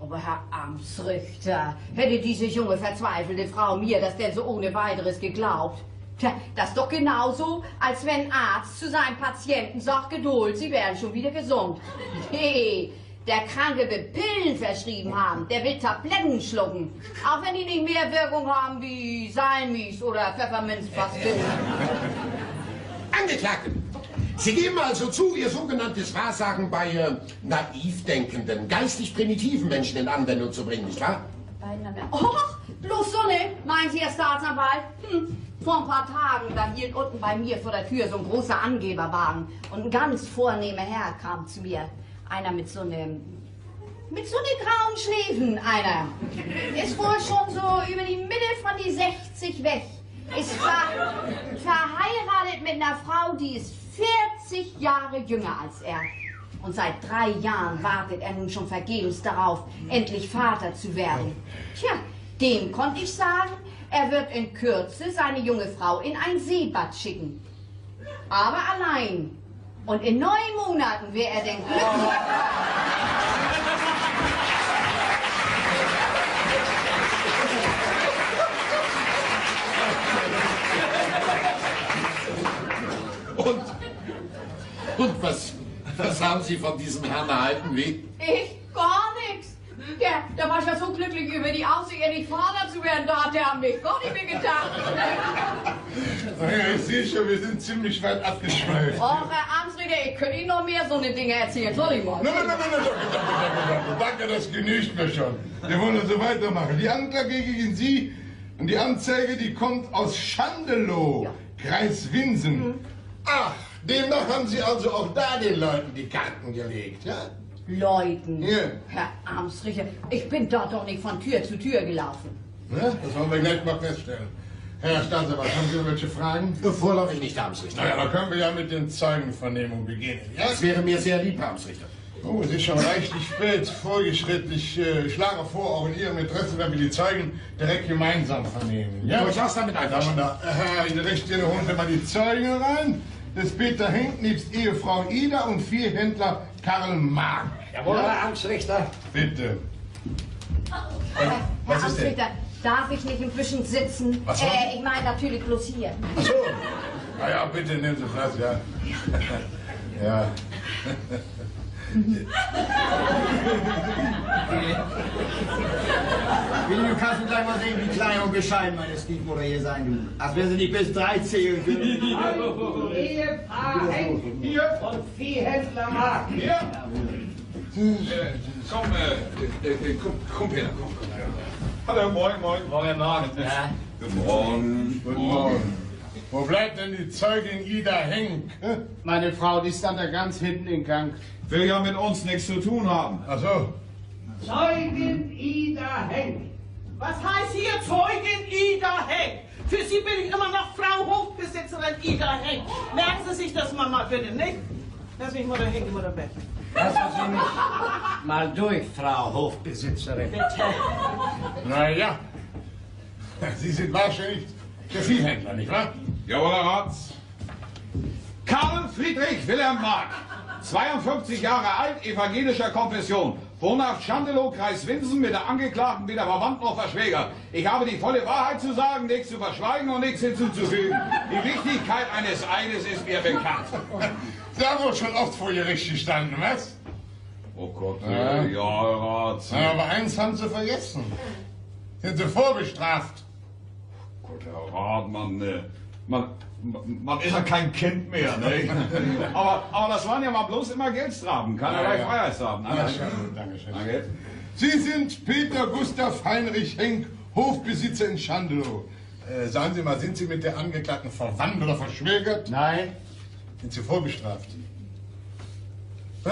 [SPEAKER 1] Aber Herr Amtsrichter, hätte diese junge, verzweifelte Frau mir das denn so ohne weiteres geglaubt? Tja, das ist doch genauso, als wenn ein Arzt zu seinem Patienten sagt, Geduld, Sie werden schon wieder gesund. Nee, der Kranke will Pillen verschrieben haben, der will Tabletten schlucken. Auch wenn die nicht mehr Wirkung haben wie Salmis oder Pfefferminzpastillen.
[SPEAKER 10] Angeklagte! Sie geben also zu, Ihr sogenanntes Wahrsagen bei naiv denkenden, geistig primitiven Menschen in Anwendung zu bringen, nicht wahr?
[SPEAKER 1] Och, bloß so ne, meinen Sie, Herr Staatsanwalt? Vor ein paar Tagen, da hielt unten bei mir vor der Tür so ein großer Angeberwagen und ein ganz vornehmer Herr kam zu mir. Einer mit so ne grauen Schläfen, einer. Ist wohl schon so über die Mitte von die 60 weg. Ist verheiratet mit einer Frau, die ist 40 Jahre jünger als er. Und seit 3 Jahren wartet er nun schon vergebens darauf, endlich Vater zu werden. Tja, dem konnte ich sagen, er wird in Kürze seine junge Frau in ein Seebad schicken. Aber allein. Und in 9 Monaten wäre er denn glücklich.
[SPEAKER 10] haben Sie von diesem Herrn erhalten, wie?
[SPEAKER 1] Ich? Gar nichts. Der war ja so glücklich über die Aussicht, endlich Vater zu werden, da hat er an mich gar nicht mehr gedacht.
[SPEAKER 12] Naja, ich sehe schon, wir sind ziemlich weit abgeschweift.
[SPEAKER 1] Och, Herr Amtsrichter, ich könnte Ihnen noch mehr so eine Dinge erzählen. Soll ich mal?
[SPEAKER 12] Nein, danke, das genügt mir schon. Wir wollen so weitermachen. Die Anklage gegen Sie und die Anzeige, die kommt aus Schandelow, Kreis Winsen.
[SPEAKER 10] Ach, demnach haben Sie also auch da den Leuten die Karten gelegt, ja?
[SPEAKER 1] Leuten.
[SPEAKER 10] Ja.
[SPEAKER 1] Herr Amtsrichter, ich bin da doch nicht von Tür zu Tür gelaufen.
[SPEAKER 12] Ja, das wollen wir gleich mal feststellen. Herr Staatsanwalt, haben Sie noch welche Fragen?
[SPEAKER 10] Vorläufig nicht, Herr Amtsrichter.
[SPEAKER 12] Naja, dann können wir ja mit den Zeugenvernehmungen beginnen. Ja?
[SPEAKER 10] Das wäre mir sehr lieb, Herr Amtsrichter.
[SPEAKER 12] Oh, es ist schon reichlich spät, vorgeschritten. Ich schlage vor, auch in Ihrem Interesse, wenn wir die Zeugen direkt gemeinsam vernehmen. Ja?
[SPEAKER 10] Durchaus damit einverstanden.
[SPEAKER 12] In der Richtlinie holen Sie mal die Zeugen rein. Das Peter Henk nebst Ehefrau Ida und Viehhändler Karl Mark.
[SPEAKER 9] Jawohl, Herr Amtsrichter.
[SPEAKER 12] Bitte.
[SPEAKER 1] Herr
[SPEAKER 12] Was ist denn?
[SPEAKER 1] Amtsrichter, darf ich nicht inzwischen sitzen?
[SPEAKER 12] Was war?
[SPEAKER 1] Ich meine natürlich bloß hier.
[SPEAKER 12] Ach so. Na ja, bitte nehmen Sie Platz, ja. Ja.
[SPEAKER 11] Willi, du kannst mir gleich mal sehen, wie klein und bescheiden meine Stiefmutter hier sein, du. Als wenn sie nicht bis 3 zählen können.
[SPEAKER 9] Hallo, Ehepaar Henk hier und Viehhändler Mark.
[SPEAKER 5] Ja. Komm, Peter, komm. Hallo, moin.
[SPEAKER 9] Morgen, morgen. Ja.
[SPEAKER 5] Guten Morgen.
[SPEAKER 12] Guten Morgen. Wo bleibt denn die Zeugin Ida Henk?
[SPEAKER 4] Meine Frau, die stand da ganz hinten im Gang.
[SPEAKER 5] Will ja mit uns nichts zu tun haben.
[SPEAKER 12] Ach so.
[SPEAKER 9] Zeugin Ida Henk.
[SPEAKER 7] Was heißt hier Zeugin Ida Henk? Für Sie bin ich immer noch Frau Hofbesitzerin Ida Henk. Merken Sie sich das mal bitte, nicht? Lass mich Mutter Henk immer Bett.
[SPEAKER 9] Lassen Sie mich mal durch, Frau Hofbesitzerin.
[SPEAKER 7] Bitte.
[SPEAKER 12] Na ja. Sie sind wahrscheinlich der Viehhändler, nicht wahr?
[SPEAKER 5] Jawohl, Herr Ratz. Karl Friedrich Wilhelm Mark, 52 Jahre alt, evangelischer Konfession, wohnhaft Schandelow, Kreis Winsen, mit der Angeklagten weder verwandt noch verschwägert. Ich habe die volle Wahrheit zu sagen, nichts zu verschweigen und nichts hinzuzufügen. Die Wichtigkeit eines Eides ist mir bekannt.
[SPEAKER 12] Sie haben wohl schon oft vor Gericht gestanden, was?
[SPEAKER 5] Oh Gott,
[SPEAKER 12] Ja.
[SPEAKER 5] ja, Herr Ratz.
[SPEAKER 12] Ja, aber eins haben Sie vergessen. Sind Sie vorbestraft?
[SPEAKER 5] Gott, Herr Rat, man ist ja kein Kind mehr, ne? aber das waren ja mal bloß immer Geldstrafen, keinerlei Freiheitsstrafen.
[SPEAKER 12] Ja, schon gut, danke schön.
[SPEAKER 5] Danke.
[SPEAKER 12] Sie sind Peter Gustav Heinrich Henk, Hofbesitzer in Schandelow. Sagen Sie mal, sind Sie mit der Angeklagten verwandt oder verschwägert?
[SPEAKER 4] Nein.
[SPEAKER 12] Sind Sie vorbestraft? Hä?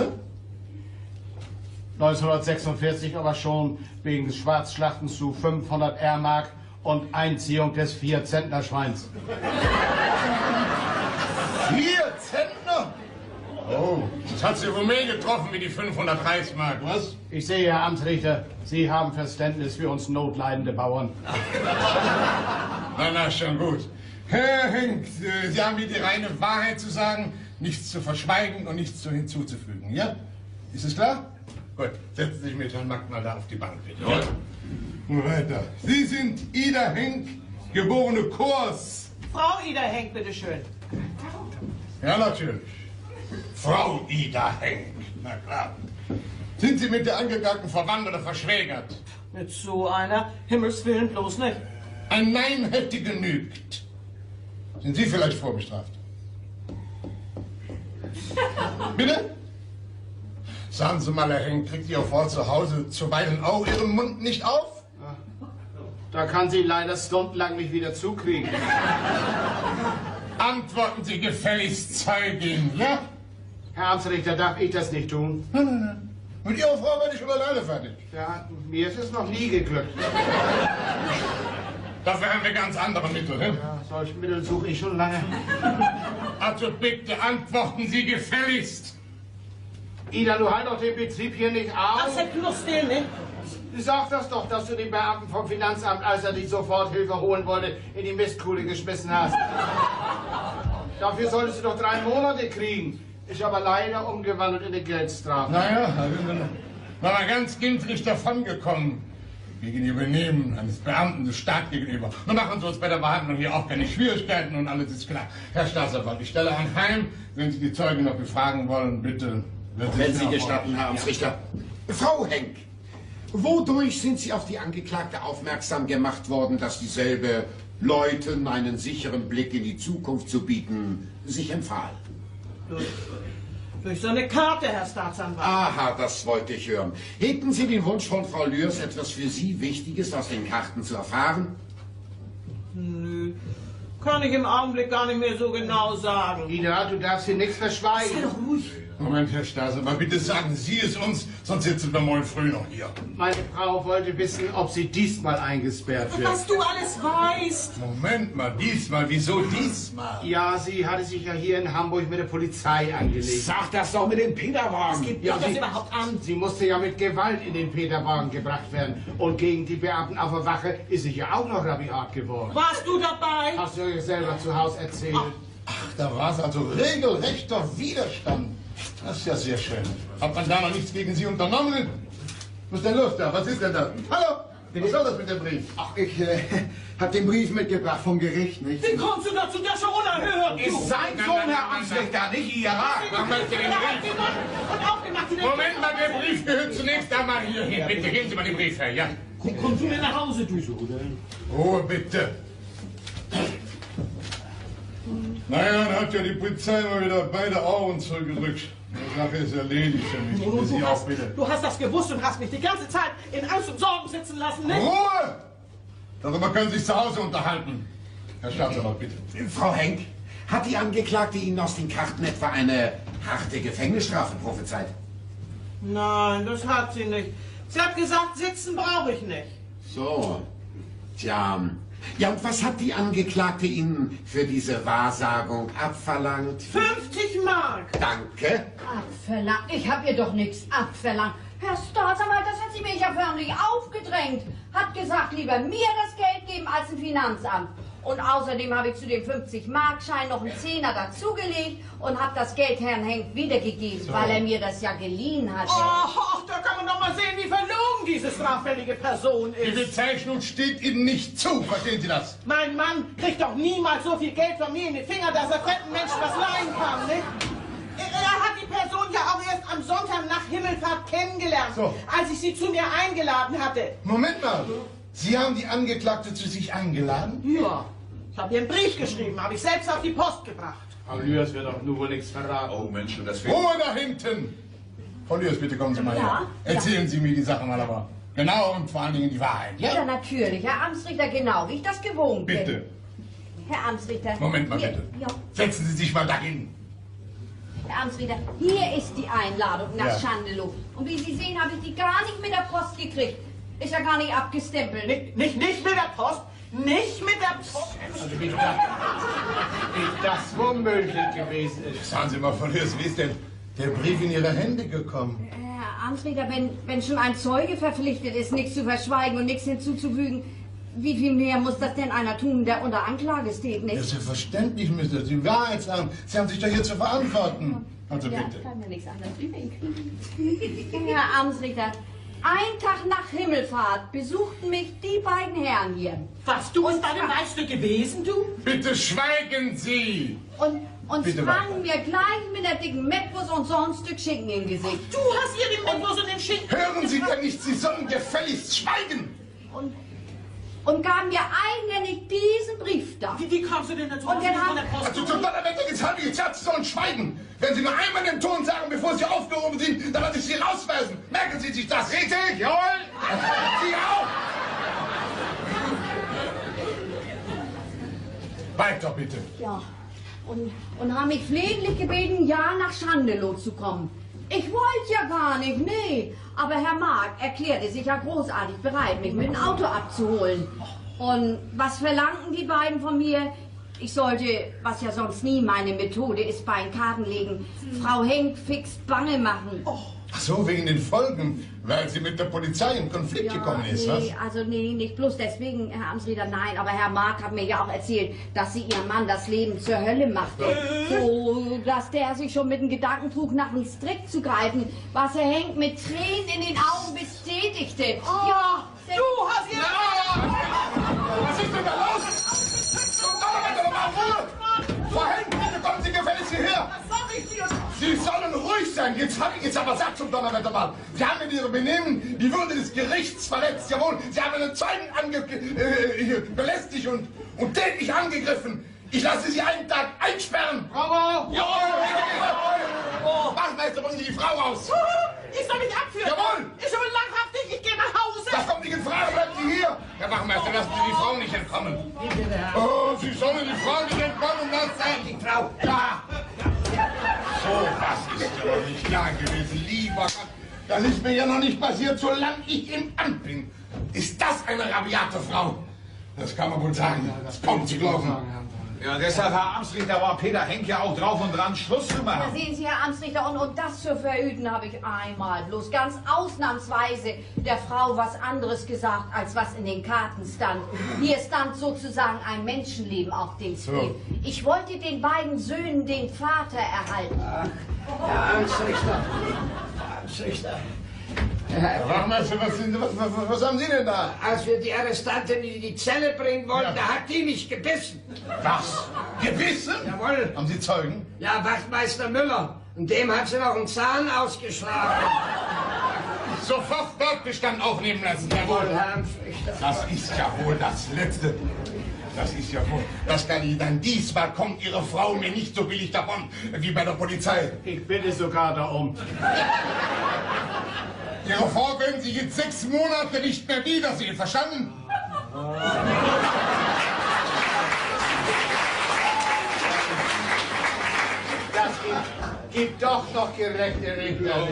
[SPEAKER 4] 1946 aber schon wegen des Schwarzschlachtens zu 500 R-Mark und Einziehung des 4-Zentner-Schweins.
[SPEAKER 12] 4 Zentner? Oh, das hat Sie wohl mehr getroffen wie die 500 Reichsmark, was?
[SPEAKER 4] Ich sehe, Herr Amtsrichter, Sie haben Verständnis für uns notleidende Bauern.
[SPEAKER 12] Na, schon gut. Herr Henk, Sie haben mir die reine Wahrheit zu sagen, nichts zu verschweigen und nichts hinzuzufügen, ja? Ist es klar? Gut, setzen Sie sich mit Herrn Mack mal da auf die Bank, bitte. Ja. Nun weiter. Sie sind Ida Henk, geborene Kors.
[SPEAKER 7] Frau Ida Henk, bitteschön.
[SPEAKER 12] Ja, natürlich. Frau Ida Henk, na klar. Sind Sie mit der Angeklagten verwandt oder verschwägert?
[SPEAKER 7] Mit so einer Himmelswillen bloß nicht.
[SPEAKER 12] Ein Nein hätte genügt. Sind Sie vielleicht vorbestraft? Bitte? Sagen Sie mal, Herr Henk, kriegt Ihre Frau zu Hause zuweilen auch Ihren Mund nicht auf?
[SPEAKER 4] Da kann sie leider stundenlang nicht wieder zukriegen.
[SPEAKER 12] Antworten Sie gefälligst, Zeugin, ja?
[SPEAKER 4] Herr Amtsrichter, darf ich das nicht tun?
[SPEAKER 12] Nein. Mit Ihrer Frau werde ich schon alleine fertig.
[SPEAKER 4] Ja, mir ist es noch nie geglückt.
[SPEAKER 12] Dafür haben wir ganz andere Mittel, ne?
[SPEAKER 4] Ja, solche Mittel suche ich schon lange.
[SPEAKER 12] Also bitte antworten Sie gefälligst.
[SPEAKER 4] Ida, du halt doch den Betrieb hier nicht auf.
[SPEAKER 7] Was hätt bloß den, ne?
[SPEAKER 4] Sag das doch, dass du den Beamten vom Finanzamt, als er dich Soforthilfe holen wollte, in die Mistkuhle geschmissen hast. Dafür solltest du doch 3 Monate kriegen. Ist aber leider umgewandelt in eine Geldstrafe.
[SPEAKER 12] Naja, da sind wir noch ganz ginfrig davongekommen. Wegen Übernehmen eines Beamten des Staates gegenüber. Nun machen Sie uns bei der Behandlung hier auch keine Schwierigkeiten und alles ist klar. Herr Staatsanwalt, ich stelle anheim, wenn Sie die Zeugen noch befragen wollen, bitte
[SPEAKER 10] Wenn Sie gestatten, Herr Amtsrichter. Frau Henk, wodurch sind Sie auf die Angeklagte aufmerksam gemacht worden, dass dieselbe Leuten einen sicheren Blick in die Zukunft zu bieten sich empfahl?
[SPEAKER 7] Durch so eine Karte, Herr Staatsanwalt.
[SPEAKER 10] Aha, das wollte ich hören. Hegten Sie den Wunsch von Frau Lührs, etwas für Sie Wichtiges aus den Karten zu erfahren?
[SPEAKER 7] Nö, kann ich im Augenblick gar nicht mehr so genau sagen.
[SPEAKER 4] Ida, du darfst hier nichts verschweigen.
[SPEAKER 7] Sei doch ruhig.
[SPEAKER 12] Moment, Herr Staatsanwalt, bitte sagen Sie es uns, sonst sitzen wir morgen früh noch hier.
[SPEAKER 4] Meine Frau wollte wissen, ob sie diesmal eingesperrt wird.
[SPEAKER 7] Was du alles weißt.
[SPEAKER 12] Moment mal, diesmal, wieso diesmal?
[SPEAKER 4] Ja, sie hatte sich ja hier in Hamburg mit der Polizei angelegt.
[SPEAKER 5] Sag das doch mit dem Peterwagen.
[SPEAKER 7] Was geht
[SPEAKER 4] Ja,
[SPEAKER 7] mich das
[SPEAKER 4] sie-
[SPEAKER 7] überhaupt an?
[SPEAKER 4] Sie musste ja mit Gewalt in den Peterwagen gebracht werden. Und gegen die Beamten auf der Wache ist sie ja auch noch rabiat geworden.
[SPEAKER 7] Warst du dabei?
[SPEAKER 4] Hast du ja selber zu Hause erzählt.
[SPEAKER 12] Ach, da war es also regelrechter Widerstand. Das ist ja sehr schön. Hat man da noch nichts gegen Sie unternommen? Was ist denn los da? Was ist denn da? Hallo? Was soll das mit dem Brief?
[SPEAKER 6] Ach, ich hab den Brief mitgebracht vom Gericht, nicht?
[SPEAKER 7] Wie kommst du dazu, das schon unerhört?
[SPEAKER 5] Ist sein Sohn, Herr Amtsrichter, nicht Ihrer.
[SPEAKER 12] Man möchte den Brief.
[SPEAKER 7] Und aufgemacht.
[SPEAKER 12] Moment mal, der Brief gehört zunächst einmal hierhin. Bitte geben Sie mal den Brief her, ja?
[SPEAKER 2] Kommst du mir nach Hause, du so, oder?
[SPEAKER 12] Ruhe, bitte. Naja, dann hat ja die Polizei mal wieder beide Augen zurückgedrückt. Die Sache ist erledigt für mich. Für Sie auch, bitte.
[SPEAKER 7] Du hast das gewusst und hast mich die ganze Zeit in Angst und Sorgen sitzen lassen, nicht?
[SPEAKER 12] Ruhe! Darüber können Sie sich zu Hause unterhalten. Herr Staatsanwalt, bitte.
[SPEAKER 10] Frau Henk, hat die Angeklagte Ihnen aus den Karten etwa eine harte Gefängnisstrafe prophezeit?
[SPEAKER 7] Nein, das hat sie nicht. Sie hat gesagt, sitzen brauche ich nicht.
[SPEAKER 10] So. Tja. Ja, und was hat die Angeklagte Ihnen für diese Wahrsagung abverlangt?
[SPEAKER 7] 50 Mark.
[SPEAKER 10] Danke.
[SPEAKER 1] Abverlangt? Ich hab ihr doch nichts abverlangt. Herr Staatsanwalt, das hat sie mir ja förmlich aufgedrängt. Hat gesagt, lieber mir das Geld geben als dem Finanzamt. Und außerdem habe ich zu dem 50-Mark-Schein noch einen Zehner dazugelegt und habe das Geld Herrn Henk wiedergegeben, weil er mir das ja geliehen hatte.
[SPEAKER 7] Oh, da kann man doch mal sehen, wie verlogen diese straffällige Person
[SPEAKER 12] Die
[SPEAKER 7] ist.
[SPEAKER 12] Bezeichnung steht Ihnen nicht zu. Verstehen Sie das?
[SPEAKER 7] Mein Mann kriegt doch niemals so viel Geld von mir in die Finger, dass er fremden Menschen was leihen kann, nicht? Er hat die Person ja auch erst am Sonntag nach Himmelfahrt kennengelernt,
[SPEAKER 12] So.
[SPEAKER 7] als ich sie zu mir eingeladen hatte.
[SPEAKER 12] Moment mal. Sie haben die Angeklagte zu sich eingeladen?
[SPEAKER 7] Ja. Ich habe ihr einen Brief geschrieben, habe ich selbst auf die Post gebracht.
[SPEAKER 4] Frau Lührs wird doch nur wohl nichts verraten.
[SPEAKER 5] Oh Mensch, das wird...
[SPEAKER 12] Ruhe da hinten! Frau Lührs, bitte kommen Sie mal
[SPEAKER 1] Ja,
[SPEAKER 12] her. Erzählen Sie mir die Sache mal aber genau und vor allen Dingen die Wahrheit.
[SPEAKER 1] Ja, natürlich, Herr Amtsrichter, genau, wie ich das gewohnt bin.
[SPEAKER 12] Bitte.
[SPEAKER 1] Herr Amtsrichter.
[SPEAKER 12] Moment mal
[SPEAKER 1] hier-
[SPEAKER 12] bitte.
[SPEAKER 1] Ja,
[SPEAKER 12] Setzen Sie sich mal dahin.
[SPEAKER 1] Herr Amtsrichter, hier ist die Einladung nach
[SPEAKER 12] Ja.
[SPEAKER 1] Schandelow. Und wie Sie sehen, habe ich die gar nicht mit der Post gekriegt. Ist ja gar nicht abgestempelt.
[SPEAKER 7] Nicht mit der Post, nicht mit der Post.
[SPEAKER 4] Also wie das womöglich gewesen ist.
[SPEAKER 12] Sagen Sie mal, Frau Lührs, wie ist denn der Brief in Ihre Hände gekommen?
[SPEAKER 1] Herr Amtsrichter, wenn schon ein Zeuge verpflichtet ist, nichts zu verschweigen und nichts hinzuzufügen, wie viel mehr muss das denn einer tun, der unter Anklage steht,
[SPEAKER 12] Ja,
[SPEAKER 1] nicht?
[SPEAKER 12] selbstverständlich müsste Sie die Wahrheit sagen. Sie haben sich doch hier zu verantworten. Also
[SPEAKER 1] Ja,
[SPEAKER 12] bitte.
[SPEAKER 1] kann mir nichts anderes übrig. Herr Amtsrichter, ein Tag nach Himmelfahrt besuchten mich die beiden Herren hier.
[SPEAKER 7] Was, du bist bei dem Weißstück gewesen, du?
[SPEAKER 12] Bitte schweigen Sie!
[SPEAKER 1] Und
[SPEAKER 12] Bitte
[SPEAKER 1] sprangen mir gleich mit der dicken Mettwurst und so ein Stück Schinken im Gesicht.
[SPEAKER 7] Du hast ihr den Mettwurst und den Schinken...
[SPEAKER 12] Hören Sie denn nicht, Sie sollen gefälligst schweigen!
[SPEAKER 1] Und gaben mir eigenhändig diesen Brief da.
[SPEAKER 7] Wie kommst du denn dazu?
[SPEAKER 1] Und dann
[SPEAKER 7] von der
[SPEAKER 1] haben...
[SPEAKER 7] Post?
[SPEAKER 12] Also zum Donnerwetter jetzt habe ich gesagt, Sie sollen schweigen! Wenn Sie nur einmal den Ton sagen, bevor Sie aufgehoben sind, dann lasse ich Sie rausweisen! Merken Sie sich das! Richtig, jawohl! Sie auch! Weiter bitte!
[SPEAKER 1] Ja, und haben mich flehentlich gebeten, ja nach Schandelow zu kommen. Ich wollte ja gar nicht, nee. Aber Herr Mark erklärte sich ja großartig bereit, mich mit dem Auto abzuholen. Und was verlangten die beiden von mir? Ich sollte, was ja sonst nie meine Methode ist, bei den Karten legen, Frau Henk fix bange machen.
[SPEAKER 12] Ach so, wegen den Folgen, weil sie mit der Polizei in Konflikt gekommen ist,
[SPEAKER 1] nee,
[SPEAKER 12] was?
[SPEAKER 1] also nee, nicht bloß deswegen, Herr Amtsrichter, nein, aber Herr Mark hat mir ja auch erzählt, dass sie ihrem Mann das Leben zur Hölle machte. So, dass der sich schon mit dem Gedanken trug, nach einem Strick zu greifen, was Herr Henk mit Tränen in den Augen bestätigte.
[SPEAKER 7] Oh,
[SPEAKER 1] ja,
[SPEAKER 7] du hast ihr...
[SPEAKER 12] Was ist denn da los? Zum Donnerwetter, doch mal Ruhe! Frau Henk, bitte kommen Sie gefälligst hierher!
[SPEAKER 7] Was sag ich dir?
[SPEAKER 12] Sie sollen ruhig sein! Fräulein, jetzt habe ich jetzt aber satt zum Donnerwetter mal. Sie haben mit Ihrem Benehmen die Würde des Gerichts verletzt. Jawohl, Sie haben einen Zeugen belästigt und tätlich angegriffen. Ich lasse Sie einen Tag einsperren.
[SPEAKER 7] Bravo!
[SPEAKER 12] Jawohl! Wachtmeister, bringen Sie die Frau aus.
[SPEAKER 7] Ich soll mich abführen.
[SPEAKER 12] Jawohl!
[SPEAKER 7] Ich soll leibhaftig, ich gehe nach Hause.
[SPEAKER 12] Das kommt nicht in Frage, bleiben Sie hier. Herr Wachmeister, lassen Sie die Frau nicht entkommen. Oh, Sie sollen die Frau nicht entkommen lassen.
[SPEAKER 9] Die Frau.
[SPEAKER 12] Ja. So was ist aber nicht klar gewesen, lieber Gott. Das ist mir ja noch nicht passiert, solange ich im Amt bin. Ist das eine rabiate Frau? Das kann man wohl sagen. Das kommt zu glauben.
[SPEAKER 5] Ja, deshalb, Herr Amtsrichter, war Peter Henk ja auch drauf und dran, Schluss zu
[SPEAKER 1] Da
[SPEAKER 5] machen.
[SPEAKER 1] sehen Sie, Herr Amtsrichter, und das zu verhüten habe ich einmal bloß ganz ausnahmsweise der Frau was anderes gesagt, als was in den Karten stand. Hier stand sozusagen ein Menschenleben auf dem Spiel. Ich wollte den beiden Söhnen den Vater erhalten.
[SPEAKER 9] Herr Amtsrichter. Herr Amtsrichter.
[SPEAKER 12] Herr Wachmeister, was haben Sie denn da?
[SPEAKER 9] Als wir die Arrestantin in die Zelle bringen wollten, da hat die mich gebissen.
[SPEAKER 12] Was? Gebissen?
[SPEAKER 9] Jawohl.
[SPEAKER 12] Haben Sie Zeugen?
[SPEAKER 9] Ja, Wachtmeister Müller. Und dem hat sie noch einen Zahn ausgeschlagen.
[SPEAKER 12] Sofort Tatbestand aufnehmen lassen, jawohl.
[SPEAKER 9] Herr Amtsrichter.
[SPEAKER 12] Das ist ja wohl das Letzte. Das ist ja wohl. Das kann ich dann. Diesmal kommt Ihre Frau mir nicht so billig davon wie bei der Polizei.
[SPEAKER 4] Ich bitte sogar darum.
[SPEAKER 12] Ihre Frau werden Sie jetzt 6 Monate nicht mehr wiedersehen, verstanden?
[SPEAKER 4] Das gibt doch noch gerechte Richter.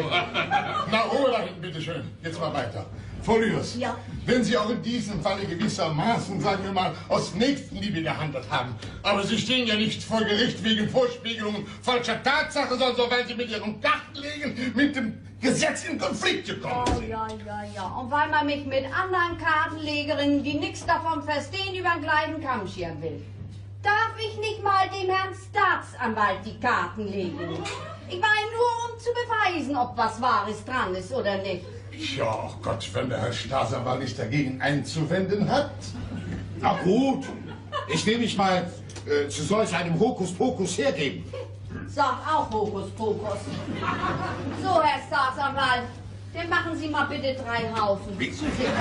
[SPEAKER 12] Na, Ruhe dahin, bitteschön. Jetzt mal weiter. Folius,
[SPEAKER 1] Ja.
[SPEAKER 12] wenn Sie auch in diesem Falle gewissermaßen, sagen wir mal, aus Nächstenliebe gehandelt haben, aber Sie stehen ja nicht vor Gericht wegen Vorspiegelung falscher Tatsache, sondern weil Sie mit Ihrem Kartenlegen mit dem Gesetz in Konflikt gekommen sind.
[SPEAKER 1] Ja. Und weil man mich mit anderen Kartenlegerinnen, die nichts davon verstehen, über den gleichen Kamm scheren will. Darf ich nicht mal dem Herrn Staatsanwalt die Karten legen? Ich meine nur, um zu beweisen, ob was Wahres dran ist oder nicht.
[SPEAKER 12] Ja, oh Gott, wenn der Herr Staatsanwalt nichts dagegen einzuwenden hat. Na gut, ich will mich mal zu solch einem Hokuspokus hergeben.
[SPEAKER 1] Sag auch Hokuspokus. So, Herr Staatsanwalt, dann machen Sie mal bitte 3 Haufen.
[SPEAKER 12] Wie?
[SPEAKER 1] Zu sicher.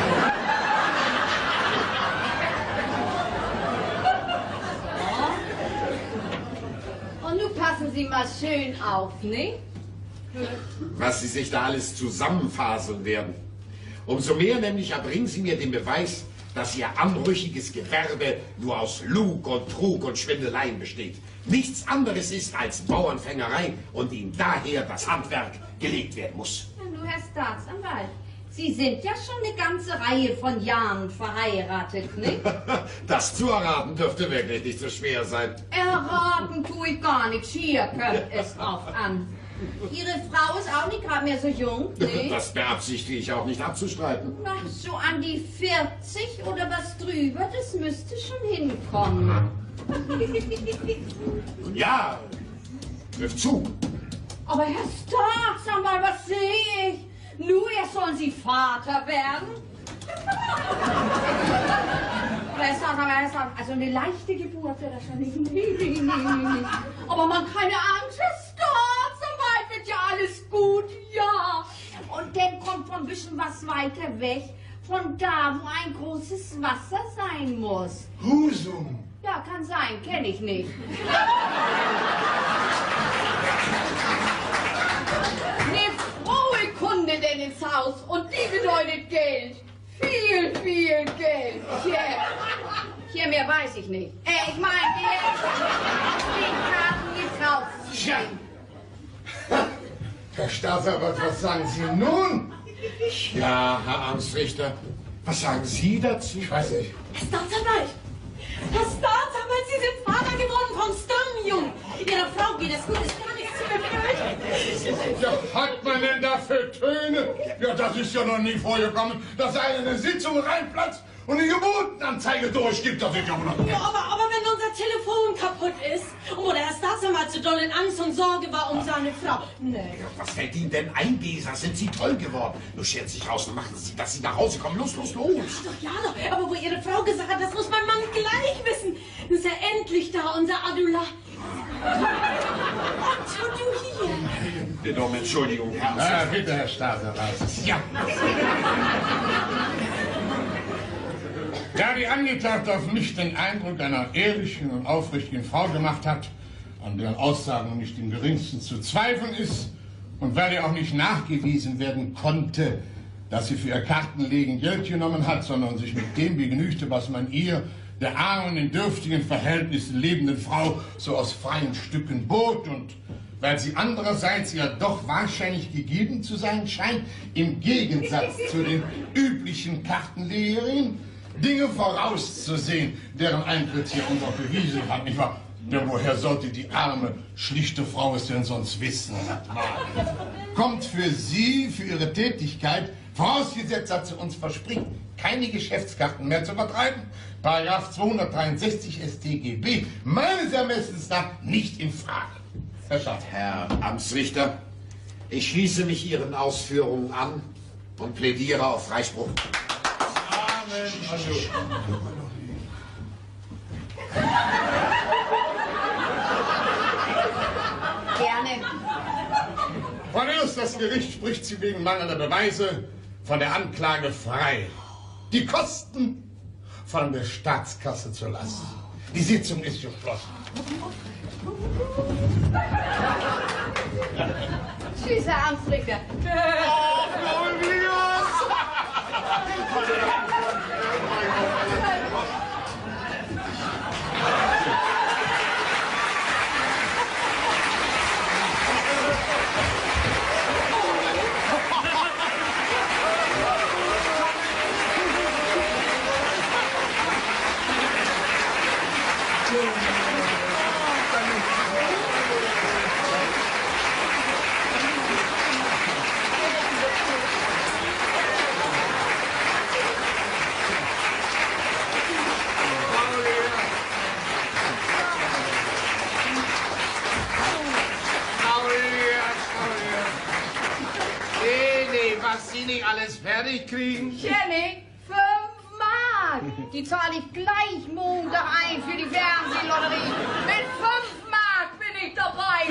[SPEAKER 1] Und nun passen Sie mal schön auf, ne?
[SPEAKER 10] Was Sie sich da alles zusammenfaseln werden. Umso mehr nämlich erbringen Sie mir den Beweis, dass Ihr anrüchiges Gewerbe nur aus Lug und Trug und Schwindeleien besteht. Nichts anderes ist als Bauernfängerei und Ihnen daher das Handwerk gelegt werden muss.
[SPEAKER 1] Ja, nur Herr Staatsanwalt, Sie sind ja schon eine ganze Reihe von Jahren verheiratet, ne?
[SPEAKER 10] Das zu erraten dürfte wirklich nicht so schwer sein.
[SPEAKER 1] Erraten tue ich gar nichts, hier kommt es drauf an. Ihre Frau ist auch nicht gerade mehr so jung, ne?
[SPEAKER 10] Das beabsichtige ich auch nicht abzustreiten.
[SPEAKER 1] Na, so an die 40 oder was drüber, das müsste schon hinkommen.
[SPEAKER 10] Ja, trifft zu.
[SPEAKER 1] Aber Herr Staatsanwalt, was sehe ich? Nur erst sollen Sie Vater werden? Herr Staatsanwalt, also eine leichte Geburt wäre das schon nicht. Nee. Aber man keine Angst, Herr Staatsanwalt, wird ja alles gut, ja. Und dann kommt von ein bisschen was weiter weg, von da, wo ein großes Wasser sein muss.
[SPEAKER 12] Husum.
[SPEAKER 1] Ja, kann sein, kenne ich nicht. Eine frohe Kunde denn ins Haus und die bedeutet Geld. Viel Geld. Hier mehr weiß ich nicht. Ich meine, die Karten getraut.
[SPEAKER 12] Tja. Herr Staatsanwalt, was sagen Sie nun?
[SPEAKER 10] Ja, Herr Amtsrichter, was sagen Sie dazu?
[SPEAKER 12] Ich weiß nicht.
[SPEAKER 3] Herr Staatsanwalt! Herr Staatsanwalt, Sie sind Vater geworden vom Stammjungen. Ihrer Frau geht es gut, ist gar nichts zu befürchten.
[SPEAKER 12] Ja, hat man denn da für Töne? Ja, das ist ja noch nie vorgekommen, dass einer in eine Sitzung reinplatzt und eine Geburtenanzeige durchgibt. Das ist ja wohl noch...
[SPEAKER 3] Ja, aber wenn unser Telefon kaputt ist und wo der Herr Staatsanwalt so doll in Angst und Sorge war um seine Frau. Nee.
[SPEAKER 10] Ja, was fällt Ihnen denn ein, Gesa? Sind Sie toll geworden? Nun schert sich raus und machen Sie, dass Sie nach Hause kommen. Los.
[SPEAKER 3] Ja doch, aber wo Ihre Frau gesagt hat, das muss mein Mann gleich wissen. Dann ist er endlich da, unser Adula. Otto, du hier.
[SPEAKER 5] Bitte um Entschuldigung, Herr.
[SPEAKER 12] Bitte, Herr Staatsanwalt. Ja. Da die Angeklagte auf mich den Eindruck einer ehrlichen und aufrichtigen Frau gemacht hat, an deren Aussagen nicht im geringsten zu zweifeln ist, und weil ihr auch nicht nachgewiesen werden konnte, dass sie für ihr Kartenlegen Geld genommen hat, sondern sich mit dem begnügte, was man ihr, der armen, in dürftigen Verhältnissen lebenden Frau, so aus freien Stücken bot, und weil sie andererseits ja doch wahrscheinlich gegeben zu sein scheint, im Gegensatz zu den üblichen Kartenlegerinnen, Dinge vorauszusehen, deren Eintritt hier uns auch bewiesen hat, nicht wahr? Denn woher sollte die arme, schlichte Frau es denn sonst wissen? Kommt für sie, für ihre Tätigkeit, vorausgesetzt, dass sie uns verspricht, keine Geschäftskarten mehr zu vertreiben, Paragraph 263 StGB, meines Ermessens nach nicht in Frage. Herr Schaff.
[SPEAKER 10] Herr Amtsrichter, ich schließe mich Ihren Ausführungen an und plädiere auf Freispruch.
[SPEAKER 12] Amen.
[SPEAKER 1] Gerne.
[SPEAKER 12] Cornelius, das Gericht spricht Sie wegen mangelnder Beweise von der Anklage frei. Die Kosten von der Staatskasse zur Last. Die Sitzung ist geschlossen.
[SPEAKER 1] Tschüss, Herr Amtsrichter.
[SPEAKER 12] Was Sie nicht alles fertig kriegen?
[SPEAKER 1] Jenny, 5 Mark. Die zahle ich gleich Montag ein für die Fernsehlotterie. Mit 5 Mark bin ich dabei.